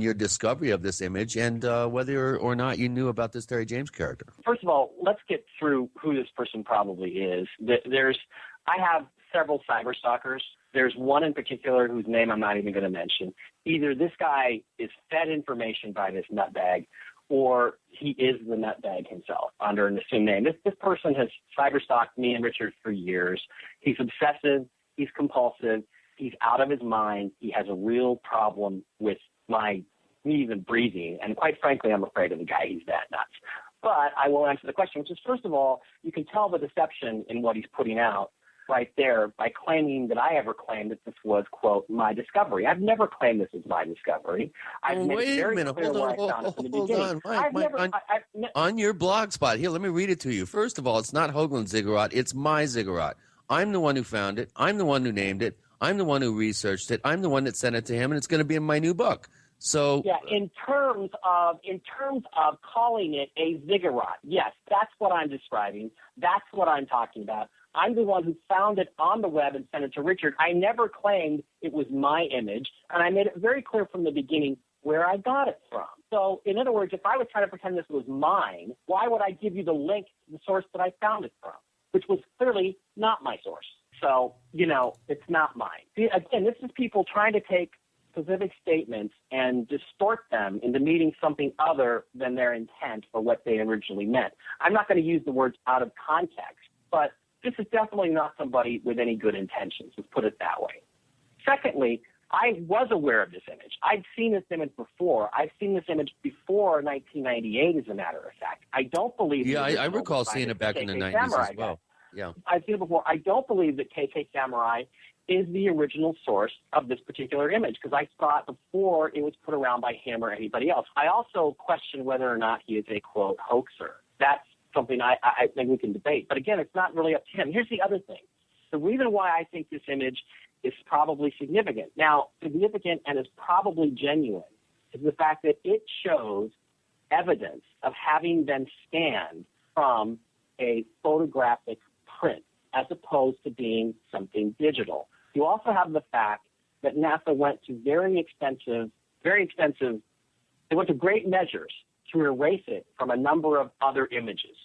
your discovery of this image and whether or not you knew about this Terry James character. First of all, let's get through who this person probably is. I have several cyber stalkers. There's one in particular whose name I'm not even going to mention. Either this guy is fed information by this nutbag, or he is the nutbag himself under an assumed name. This person has cyber-stalked me and Richard for years. He's obsessive. He's compulsive. He's out of his mind. He has a real problem with me even breathing. And quite frankly, I'm afraid of the guy. He's that nuts. But I will answer the question, which is, first of all, you can tell the deception in what he's putting out right there by claiming that I ever claimed that this was, quote, my discovery. I've never claimed this is my discovery. I've made it very clear where I found it from the beginning. Mike, on your blog spot, here, let me read it to you. First of all, it's not Hoagland's ziggurat. It's my ziggurat. I'm the one who found it. I'm the one who named it. I'm the one who researched it. I'm the one that sent it to him, and it's going to be in my new book. So yeah, in terms of calling it a ziggurat, yes, that's what I'm describing. That's what I'm talking about. I'm the one who found it on the web and sent it to Richard. I never claimed it was my image, and I made it very clear from the beginning where I got it from. So, in other words, if I was trying to pretend this was mine, why would I give you the link to the source that I found it from, which was clearly not my source? So, it's not mine. See, again, this is people trying to take specific statements and distort them into meaning something other than their intent or what they originally meant. I'm not going to use the words out of context, but this is definitely not somebody with any good intentions. Let's put it that way. Secondly, I was aware of this image. I'd seen this image before. I've seen this image before 1998, as a matter of fact. I don't believe. Yeah, I recall seeing it back in the 90s as well. Yeah, I've seen it before. I don't believe that KK Samurai is the original source of this particular image, because I saw it before it was put around by him or anybody else. I also question whether or not he is a, quote, hoaxer. That's something I think we can debate. But again, it's not really up to him. Here's the other thing. The reason why I think this image is probably significant. Now, significant and is probably genuine is the fact that it shows evidence of having been scanned from a photographic print as opposed to being something digital. You also have the fact that NASA went to very expensive, they went to great measures to erase it from a number of other images.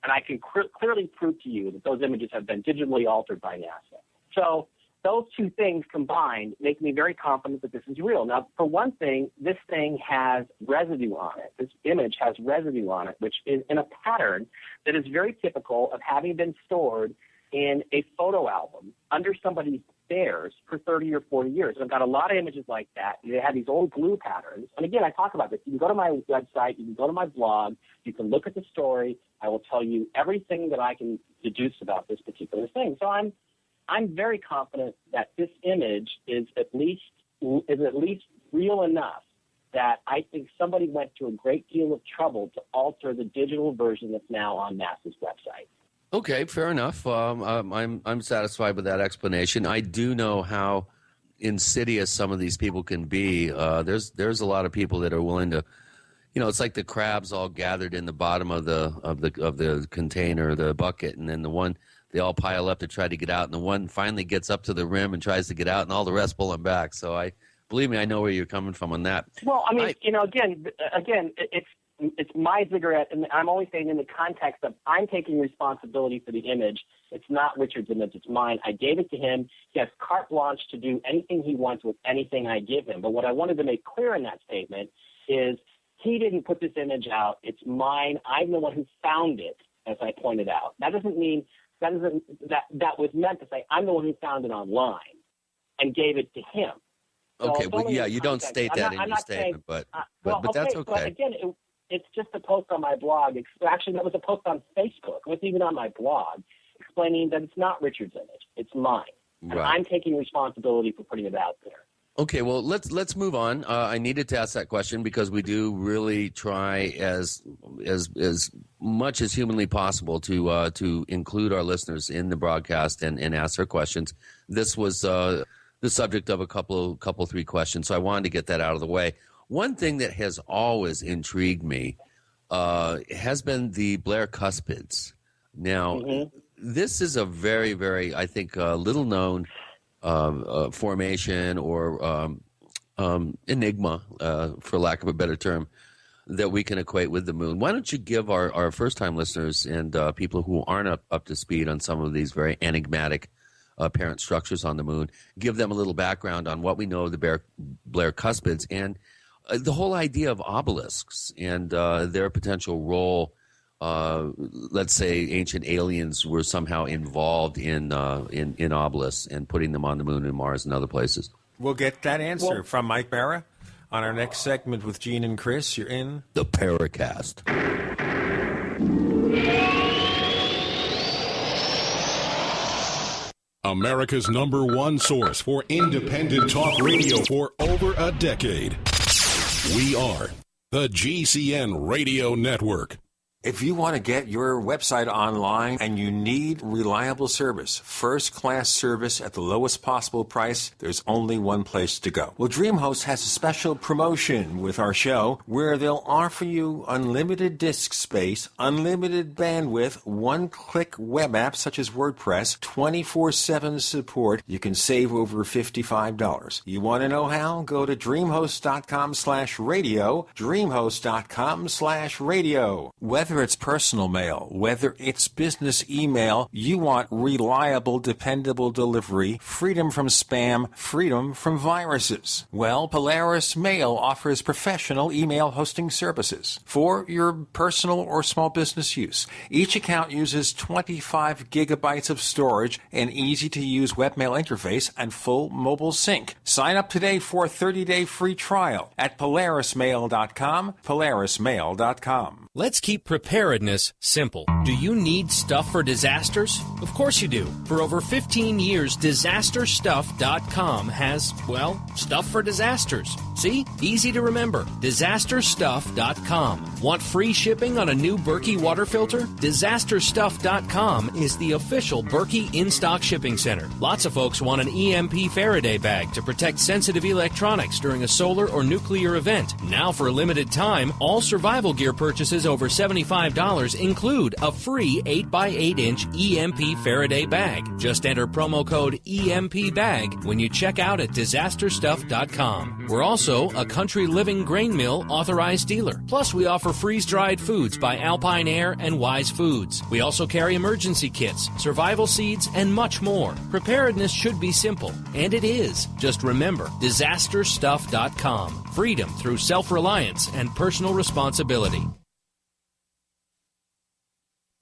And I can clearly prove to you that those images have been digitally altered by NASA. So those two things combined make me very confident that this is real. Now, for one thing, this thing has residue on it. This image has residue on it, which is in a pattern that is very typical of having been stored in a photo album under somebody's stairs for 30 or 40 years. And I've got a lot of images like that. They have these old glue patterns. And again, I talk about this. You can go to my website. You can go to my blog. You can look at the story. I will tell you everything that I can deduce about this particular thing. So I'm very confident that this image is at least real enough that I think somebody went to a great deal of trouble to alter the digital version that's now on NASA's website. Okay, fair enough. I'm satisfied with that explanation. I do know how insidious some of these people can be. There's a lot of people that are willing to, it's like the crabs all gathered in the bottom of the container, the bucket, and then they all pile up to try to get out, and the one finally gets up to the rim and tries to get out, and all the rest pull him back. So believe me, I know where you're coming from on that. Well, I mean, again, it's my cigarette, and I'm only saying in the context of I'm taking responsibility for the image. It's not Richard's image. It's mine. I gave it to him. He has carte blanche to do anything he wants with anything I give him. But what I wanted to make clear in that statement is he didn't put this image out. It's mine. I'm the one who found it, as I pointed out. That was meant to say I'm the one who found it online and gave it to him. So okay, well, yeah, you don't state that in your statement, but that's okay. But again, it's just a post on my blog. Actually, that was a post on Facebook. It wasn't even on my blog, explaining that it's not Richard's image. It's mine. And I'm taking responsibility for putting it out there. Okay, well, let's move on. I needed to ask that question because we do really try as much as humanly possible to include our listeners in the broadcast and ask their questions. This was the subject of a couple, 3 questions, so I wanted to get that out of the way. One thing that has always intrigued me has been the Blair cuspids. Now, this is a very, very, I think, little known formation or enigma, for lack of a better term, that we can equate with the moon. Why don't you give our first-time listeners and people who aren't up to speed on some of these very enigmatic apparent structures on the moon, give them a little background on what we know of the Blair cuspids and the whole idea of obelisks and their potential role. Let's say ancient aliens were somehow involved in obelisks and putting them on the moon and Mars and other places. We'll get that answer from Mike Bara on our next segment with Gene and Chris. You're in the Paracast. America's #1 source for independent talk radio for over a decade. We are the GCN Radio Network. If you want to get your website online and you need reliable service, first-class service at the lowest possible price, there's only one place to go. Well, DreamHost has a special promotion with our show where they'll offer you unlimited disk space, unlimited bandwidth, one-click web apps such as WordPress, 24/7 support. You can save over $55. You want to know how? Go to dreamhost.com/radio, dreamhost.com/radio. Whether it's personal mail, whether it's business email, you want reliable, dependable delivery, freedom from spam, freedom from viruses. Well, Polaris Mail offers professional email hosting services for your personal or small business use. Each account uses 25 gigabytes of storage, an easy-to-use webmail interface, and full mobile sync. Sign up today for a 30-day free trial at polarismail.com, polarismail.com. Let's keep preparedness simple. Do you need stuff for disasters? Of course you do. For over 15 years, disasterstuff.com has, well, stuff for disasters. See? Easy to remember. Disasterstuff.com. Want free shipping on a new Berkey water filter? Disasterstuff.com is the official Berkey in-stock shipping center. Lots of folks want an EMP Faraday bag to protect sensitive electronics during a solar or nuclear event. Now for a limited time, all survival gear purchases over $75 include a free 8x8-inch EMP Faraday bag. Just enter promo code EMPBAG when you check out at disasterstuff.com. We're also a Country Living Grain Mill authorized dealer. Plus, we offer freeze-dried foods by Alpine Air and Wise Foods. We also carry emergency kits, survival seeds, and much more. Preparedness should be simple, and it is. Just remember, disasterstuff.com. Freedom through self-reliance and personal responsibility.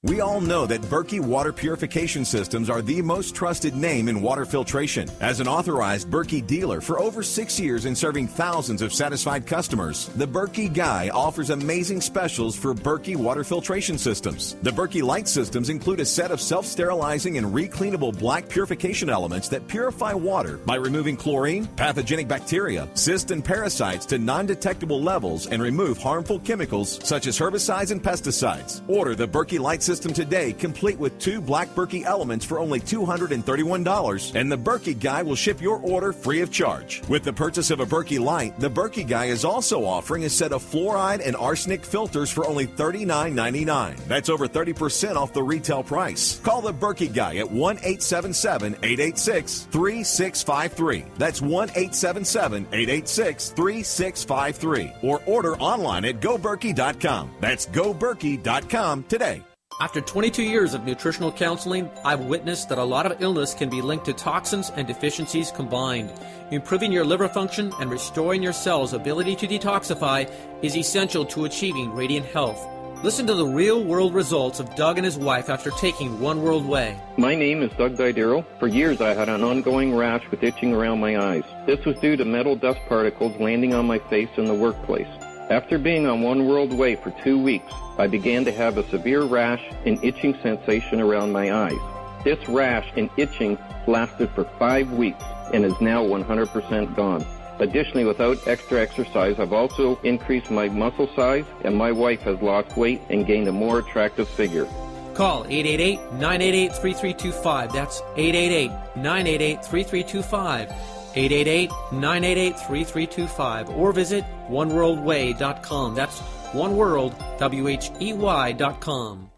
We all know that Berkey Water Purification Systems are the most trusted name in water filtration. As an authorized Berkey dealer for over 6 years and serving thousands of satisfied customers, the Berkey Guy offers amazing specials for Berkey Water Filtration Systems. The Berkey Light Systems include a set of self-sterilizing and recleanable black purification elements that purify water by removing chlorine, pathogenic bacteria, cysts, and parasites to non-detectable levels and remove harmful chemicals such as herbicides and pesticides. Order the Berkey Light System today, complete with 2 black Berkey elements for only $231, and the Berkey Guy will ship your order free of charge. With the purchase of a Berkey Light, the Berkey Guy is also offering a set of fluoride and arsenic filters for only $39.99. That's over 30% off the retail price. Call the Berkey Guy at 1-877-886-3653. That's 1-877-886-3653. Or order online at goberkey.com. That's goberkey.com today. After 22 years of nutritional counseling, I've witnessed that a lot of illness can be linked to toxins and deficiencies combined. Improving your liver function and restoring your cells' ability to detoxify is essential to achieving radiant health. Listen to the real-world results of Doug and his wife after taking One World Way. My name is Doug Didero. For years I had an ongoing rash with itching around my eyes. This was due to metal dust particles landing on my face in the workplace. After being on One World Way for 2 weeks, I began to have a severe rash and itching sensation around my eyes. This rash and itching lasted for 5 weeks and is now 100% gone. Additionally, without extra exercise, I've also increased my muscle size, and my wife has lost weight and gained a more attractive figure. Call 888-988-3325. That's 888-988-3325. 888-988-3325. Or visit oneworldway.com. That's oneworld.com.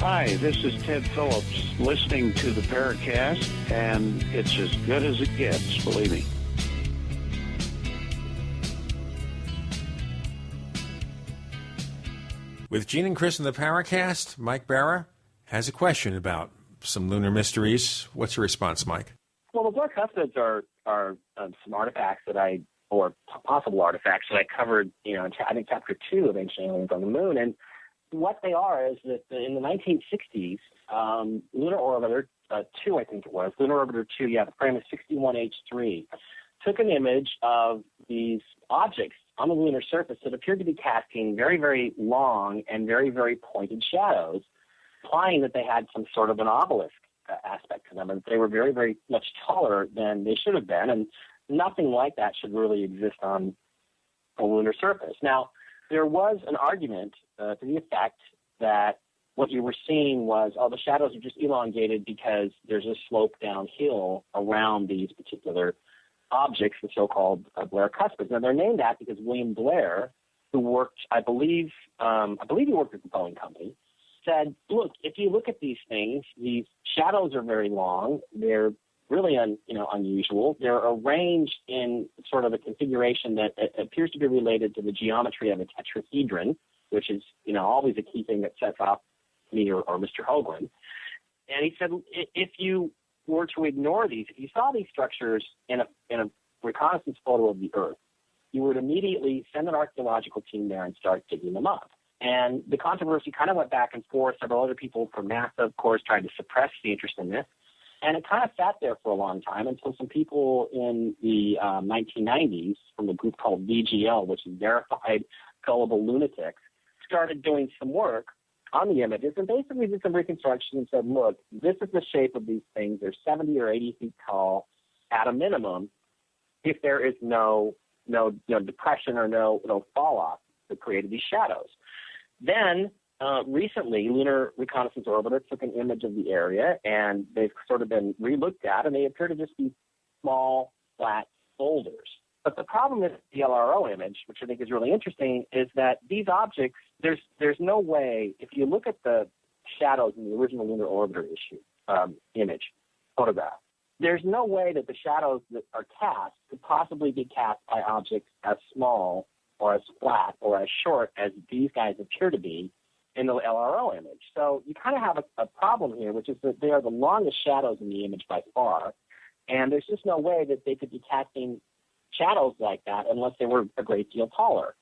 Hi, this is Ted Phillips, listening to the Paracast, and it's as good as it gets, believe me. With Gene and Chris in the Paracast, Mike Bara has a question about some lunar mysteries. What's your response, Mike? Well, the black cuspids are some artifacts or possible artifacts that I covered, in I think Chapter 2 of Ancient Aliens on the Moon. And what they are is that in the 1960s, Lunar Orbiter 2, I think it was, Lunar Orbiter 2, the frame is 61H3, took an image of these objects on the lunar surface that appeared to be casting very, very long and very, very pointed shadows, implying that they had some sort of an obelisk aspect to them, and they were very, very much taller than they should have been, and nothing like that should really exist on a lunar surface. Now, there was an argument to the effect that what you were seeing was, the shadows are just elongated because there's a slope downhill around these particular objects, the so-called Blair cuspids. Now, they're named that because William Blair, who worked, I believe he worked at the Boeing Company, said, look, if you look at these things, these shadows are very long. They're really unusual. They're arranged in sort of a configuration that appears to be related to the geometry of a tetrahedron, which is, always a key thing that sets off me or Mr. Hoagland. And he said, if you were to ignore these, if you saw these structures in a reconnaissance photo of the Earth, you would immediately send an archaeological team there and start digging them up. And the controversy kind of went back and forth. Several other people from NASA, of course, tried to suppress the interest in this. And it kind of sat there for a long time until some people in the 1990s from a group called VGL, which is Verified Gullible Lunatics, started doing some work on the images and basically did some reconstruction and said, look, this is the shape of these things. They're 70 or 80 feet tall at a minimum if there is no depression or no fall off that created these shadows. Then recently, Lunar Reconnaissance Orbiter took an image of the area, and they've sort of been re-looked at, and they appear to just be small, flat boulders. But the problem with the LRO image, which I think is really interesting, is that these objects, there's no way, if you look at the shadows in the original Lunar Orbiter image, photograph, there's no way that the shadows that are cast could possibly be cast by objects as small or as flat or as short as these guys appear to be in the LRO image. So you kind of have a problem here, which is that they are the longest shadows in the image by far, and there's just no way that they could be casting shadows like that unless they were a great deal taller.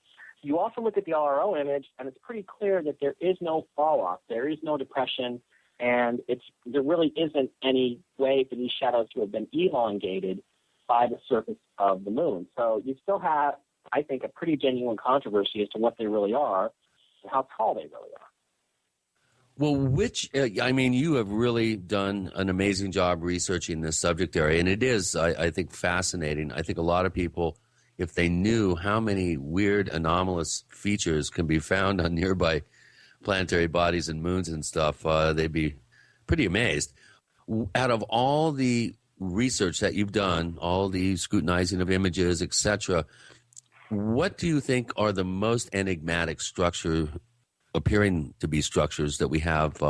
You also look at the LRO image, and it's pretty clear that there is no fall-off, there is no depression, and there really isn't any way for these shadows to have been elongated by the surface of the moon. So you still have, I think, a pretty genuine controversy as to what they really are and how tall they really are. Well, you have really done an amazing job researching this subject area, and it is, I think, fascinating. I think a lot of people, if they knew how many weird, anomalous features can be found on nearby planetary bodies and moons and stuff, they'd be pretty amazed. Out of all the research that you've done, all the scrutinizing of images, etc., what do you think are the most enigmatic appearing to be structures that we have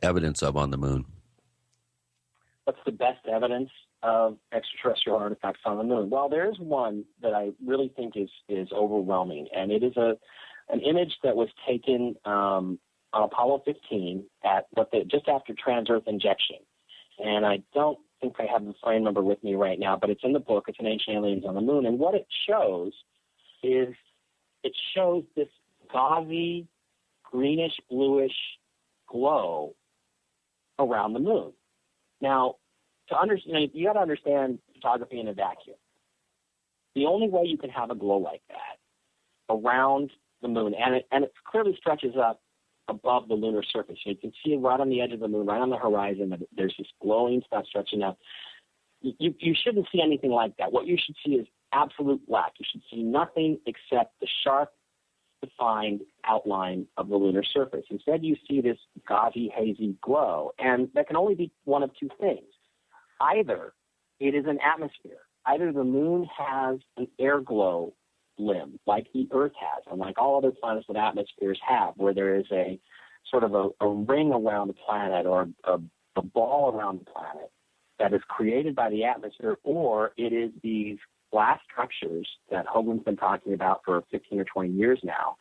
evidence of on the moon? What's the best evidence of extraterrestrial artifacts on the moon? Well, there is one that I really think is overwhelming, and it is an image that was taken on Apollo 15 just after trans-Earth injection. And I don't think I have the frame number with me right now, but it's in the book. It's an Ancient Aliens on the Moon. And what it shows is this gauzy, greenish-bluish glow around the moon. Now, to understand, you got to understand photography in a vacuum. The only way you can have a glow like that around the moon, and it clearly stretches up above the lunar surface. You can see it right on the edge of the moon, right on the horizon. That there's this glowing stuff stretching up. You shouldn't see anything like that. What you should see is absolute black. You should see nothing except the sharp, defined outline of the lunar surface. Instead, you see this gauzy, hazy glow, and that can only be one of two things. Either it is an atmosphere. Either the moon has an air glow limb, like the Earth has, and like all other planets with atmospheres have, where there is a sort of a ring around the planet or a ball around the planet that is created by the atmosphere, or it is these glass structures that Hoagland's been talking about for 15 or 20 years now,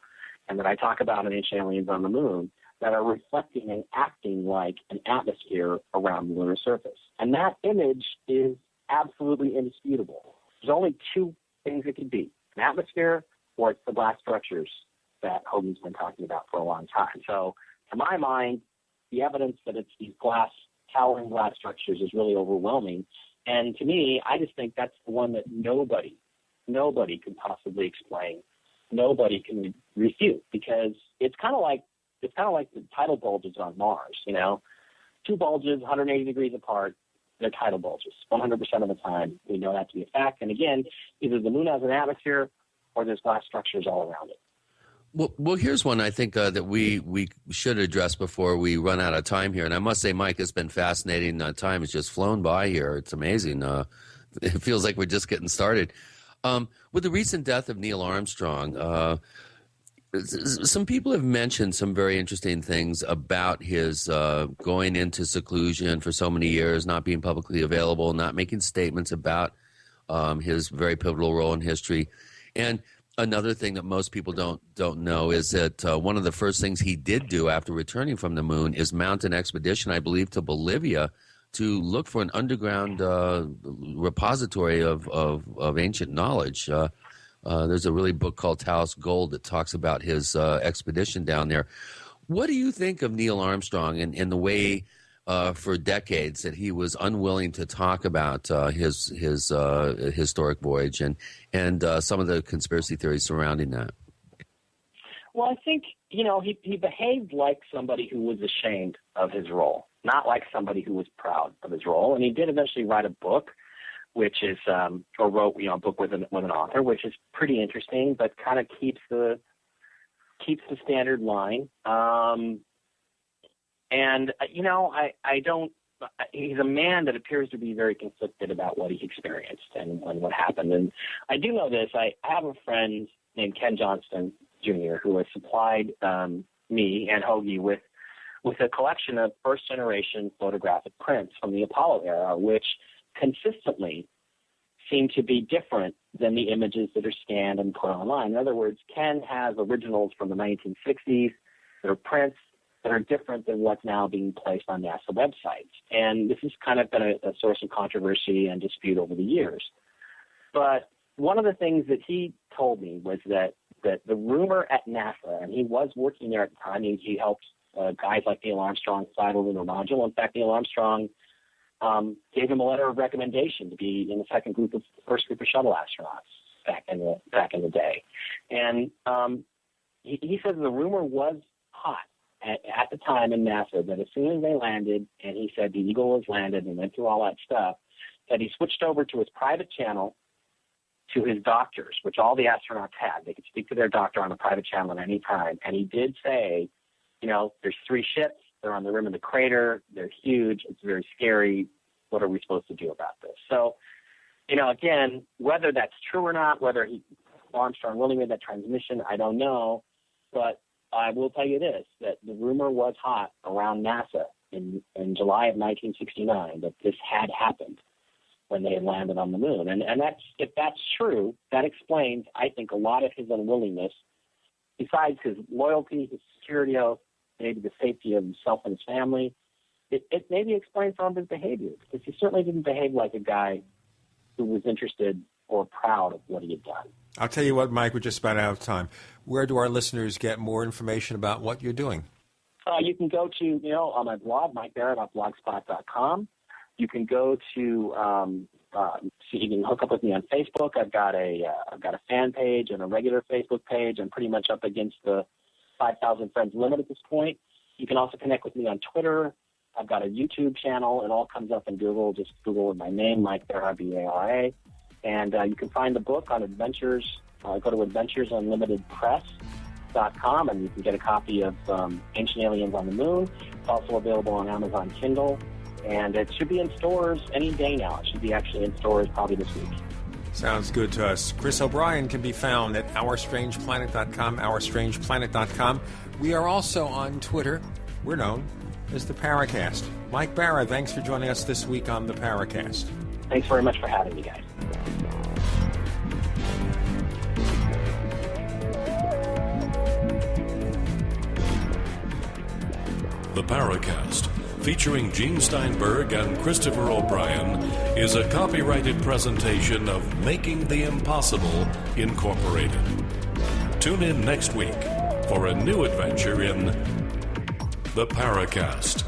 and that I talk about in Ancient Aliens on the Moon, that are reflecting and acting like an atmosphere around the lunar surface. And that image is absolutely indisputable. There's only two things it could be, an atmosphere or it's the glass structures that Hoagland's been talking about for a long time. So to my mind, the evidence that it's these towering glass structures is really overwhelming. And to me, I just think that's the one that nobody can possibly explain. Nobody can refute, because it's kind of like the tidal bulges on Mars. Two bulges, 180 degrees apart, they're tidal bulges 100% of the time. We know that to be a fact. And again, either the moon has an atmosphere or there's glass structures all around it. Well, here's one I think that we should address before we run out of time here. And I must say, Mike, it's been fascinating. Time has just flown by here. It's amazing. It feels like we're just getting started. With the recent death of Neil Armstrong, some people have mentioned some very interesting things about his going into seclusion for so many years, not being publicly available, not making statements about his very pivotal role in history. And another thing that most people don't know is that one of the first things he did do after returning from the moon is mount an expedition, I believe, to Bolivia to look for an underground repository of ancient knowledge. There's a really book called Taos Gold that talks about his expedition down there. What do you think of Neil Armstrong and the way for decades that he was unwilling to talk about his historic voyage and some of the conspiracy theories surrounding that? Well, I think, he behaved like somebody who was ashamed of his role, not like somebody who was proud of his role. And he did eventually write a book, which is, or wrote, a book with an author, which is pretty interesting, but kind of keeps the standard line. He's a man that appears to be very conflicted about what he experienced and what happened. And I do know this. I have a friend named Ken Johnston Jr., who has supplied me and Hoagie with a collection of first-generation photographic prints from the Apollo era, which consistently seem to be different than the images that are scanned and put online. In other words, Ken has originals from the 1960s that are prints that are different than what's now being placed on NASA websites. And this has kind of been a source of controversy and dispute over the years. But one of the things that he told me was that the rumor at NASA, and he was working there at the time, he helped guys like Neil Armstrong fly the lunar module. In fact, Neil Armstrong gave him a letter of recommendation to be in the first group of shuttle astronauts back in the day. And he said the rumor was hot at the time in NASA that as soon as they landed, and he said the Eagle has landed and went through all that stuff, that he switched over to his private channel to his doctors, which all the astronauts had. They could speak to their doctor on a private channel at any time. And he did say, there's 3 ships. They're on the rim of the crater. They're huge. It's very scary. What are we supposed to do about this? So, again, whether that's true or not, whether Armstrong really made that transmission, I don't know. But I will tell you this, that the rumor was hot around NASA in July of 1969 that this had happened when they had landed on the moon. And if that's true, that explains, I think, a lot of his unwillingness, besides his loyalty, his security oath, maybe the safety of himself and his family. It maybe explains some of his behavior, because he certainly didn't behave like a guy who was interested or proud of what he had done. I'll tell you what, Mike, we're just about out of time. Where do our listeners get more information about what you're doing? You can go to, on my blog, mikebara.blogspot.com. You can go to, you can hook up with me on Facebook. I've got a fan page and a regular Facebook page. I'm pretty much up against the 5,000 friends limit at this point. You can also connect with me on Twitter. I've got a YouTube channel. It all comes up in Google. Just Google my name, Mike Bara, B-A-R-A. And you can find the book on Adventures. Go to AdventuresUnlimitedPress.com, and you can get a copy of Ancient Aliens on the Moon. It's also available on Amazon Kindle. And it should be in stores any day now. It should be actually in stores probably this week. Sounds good to us. Chris O'Brien can be found at OurStrangePlanet.com, OurStrangePlanet.com. We are also on Twitter. We're known as the Paracast. Mike Bara, thanks for joining us this week on the Paracast. Thanks very much for having me, guys. The Paracast, featuring Gene Steinberg and Christopher O'Brien, is a copyrighted presentation of Making the Impossible Incorporated. Tune in next week for a new adventure in The Paracast.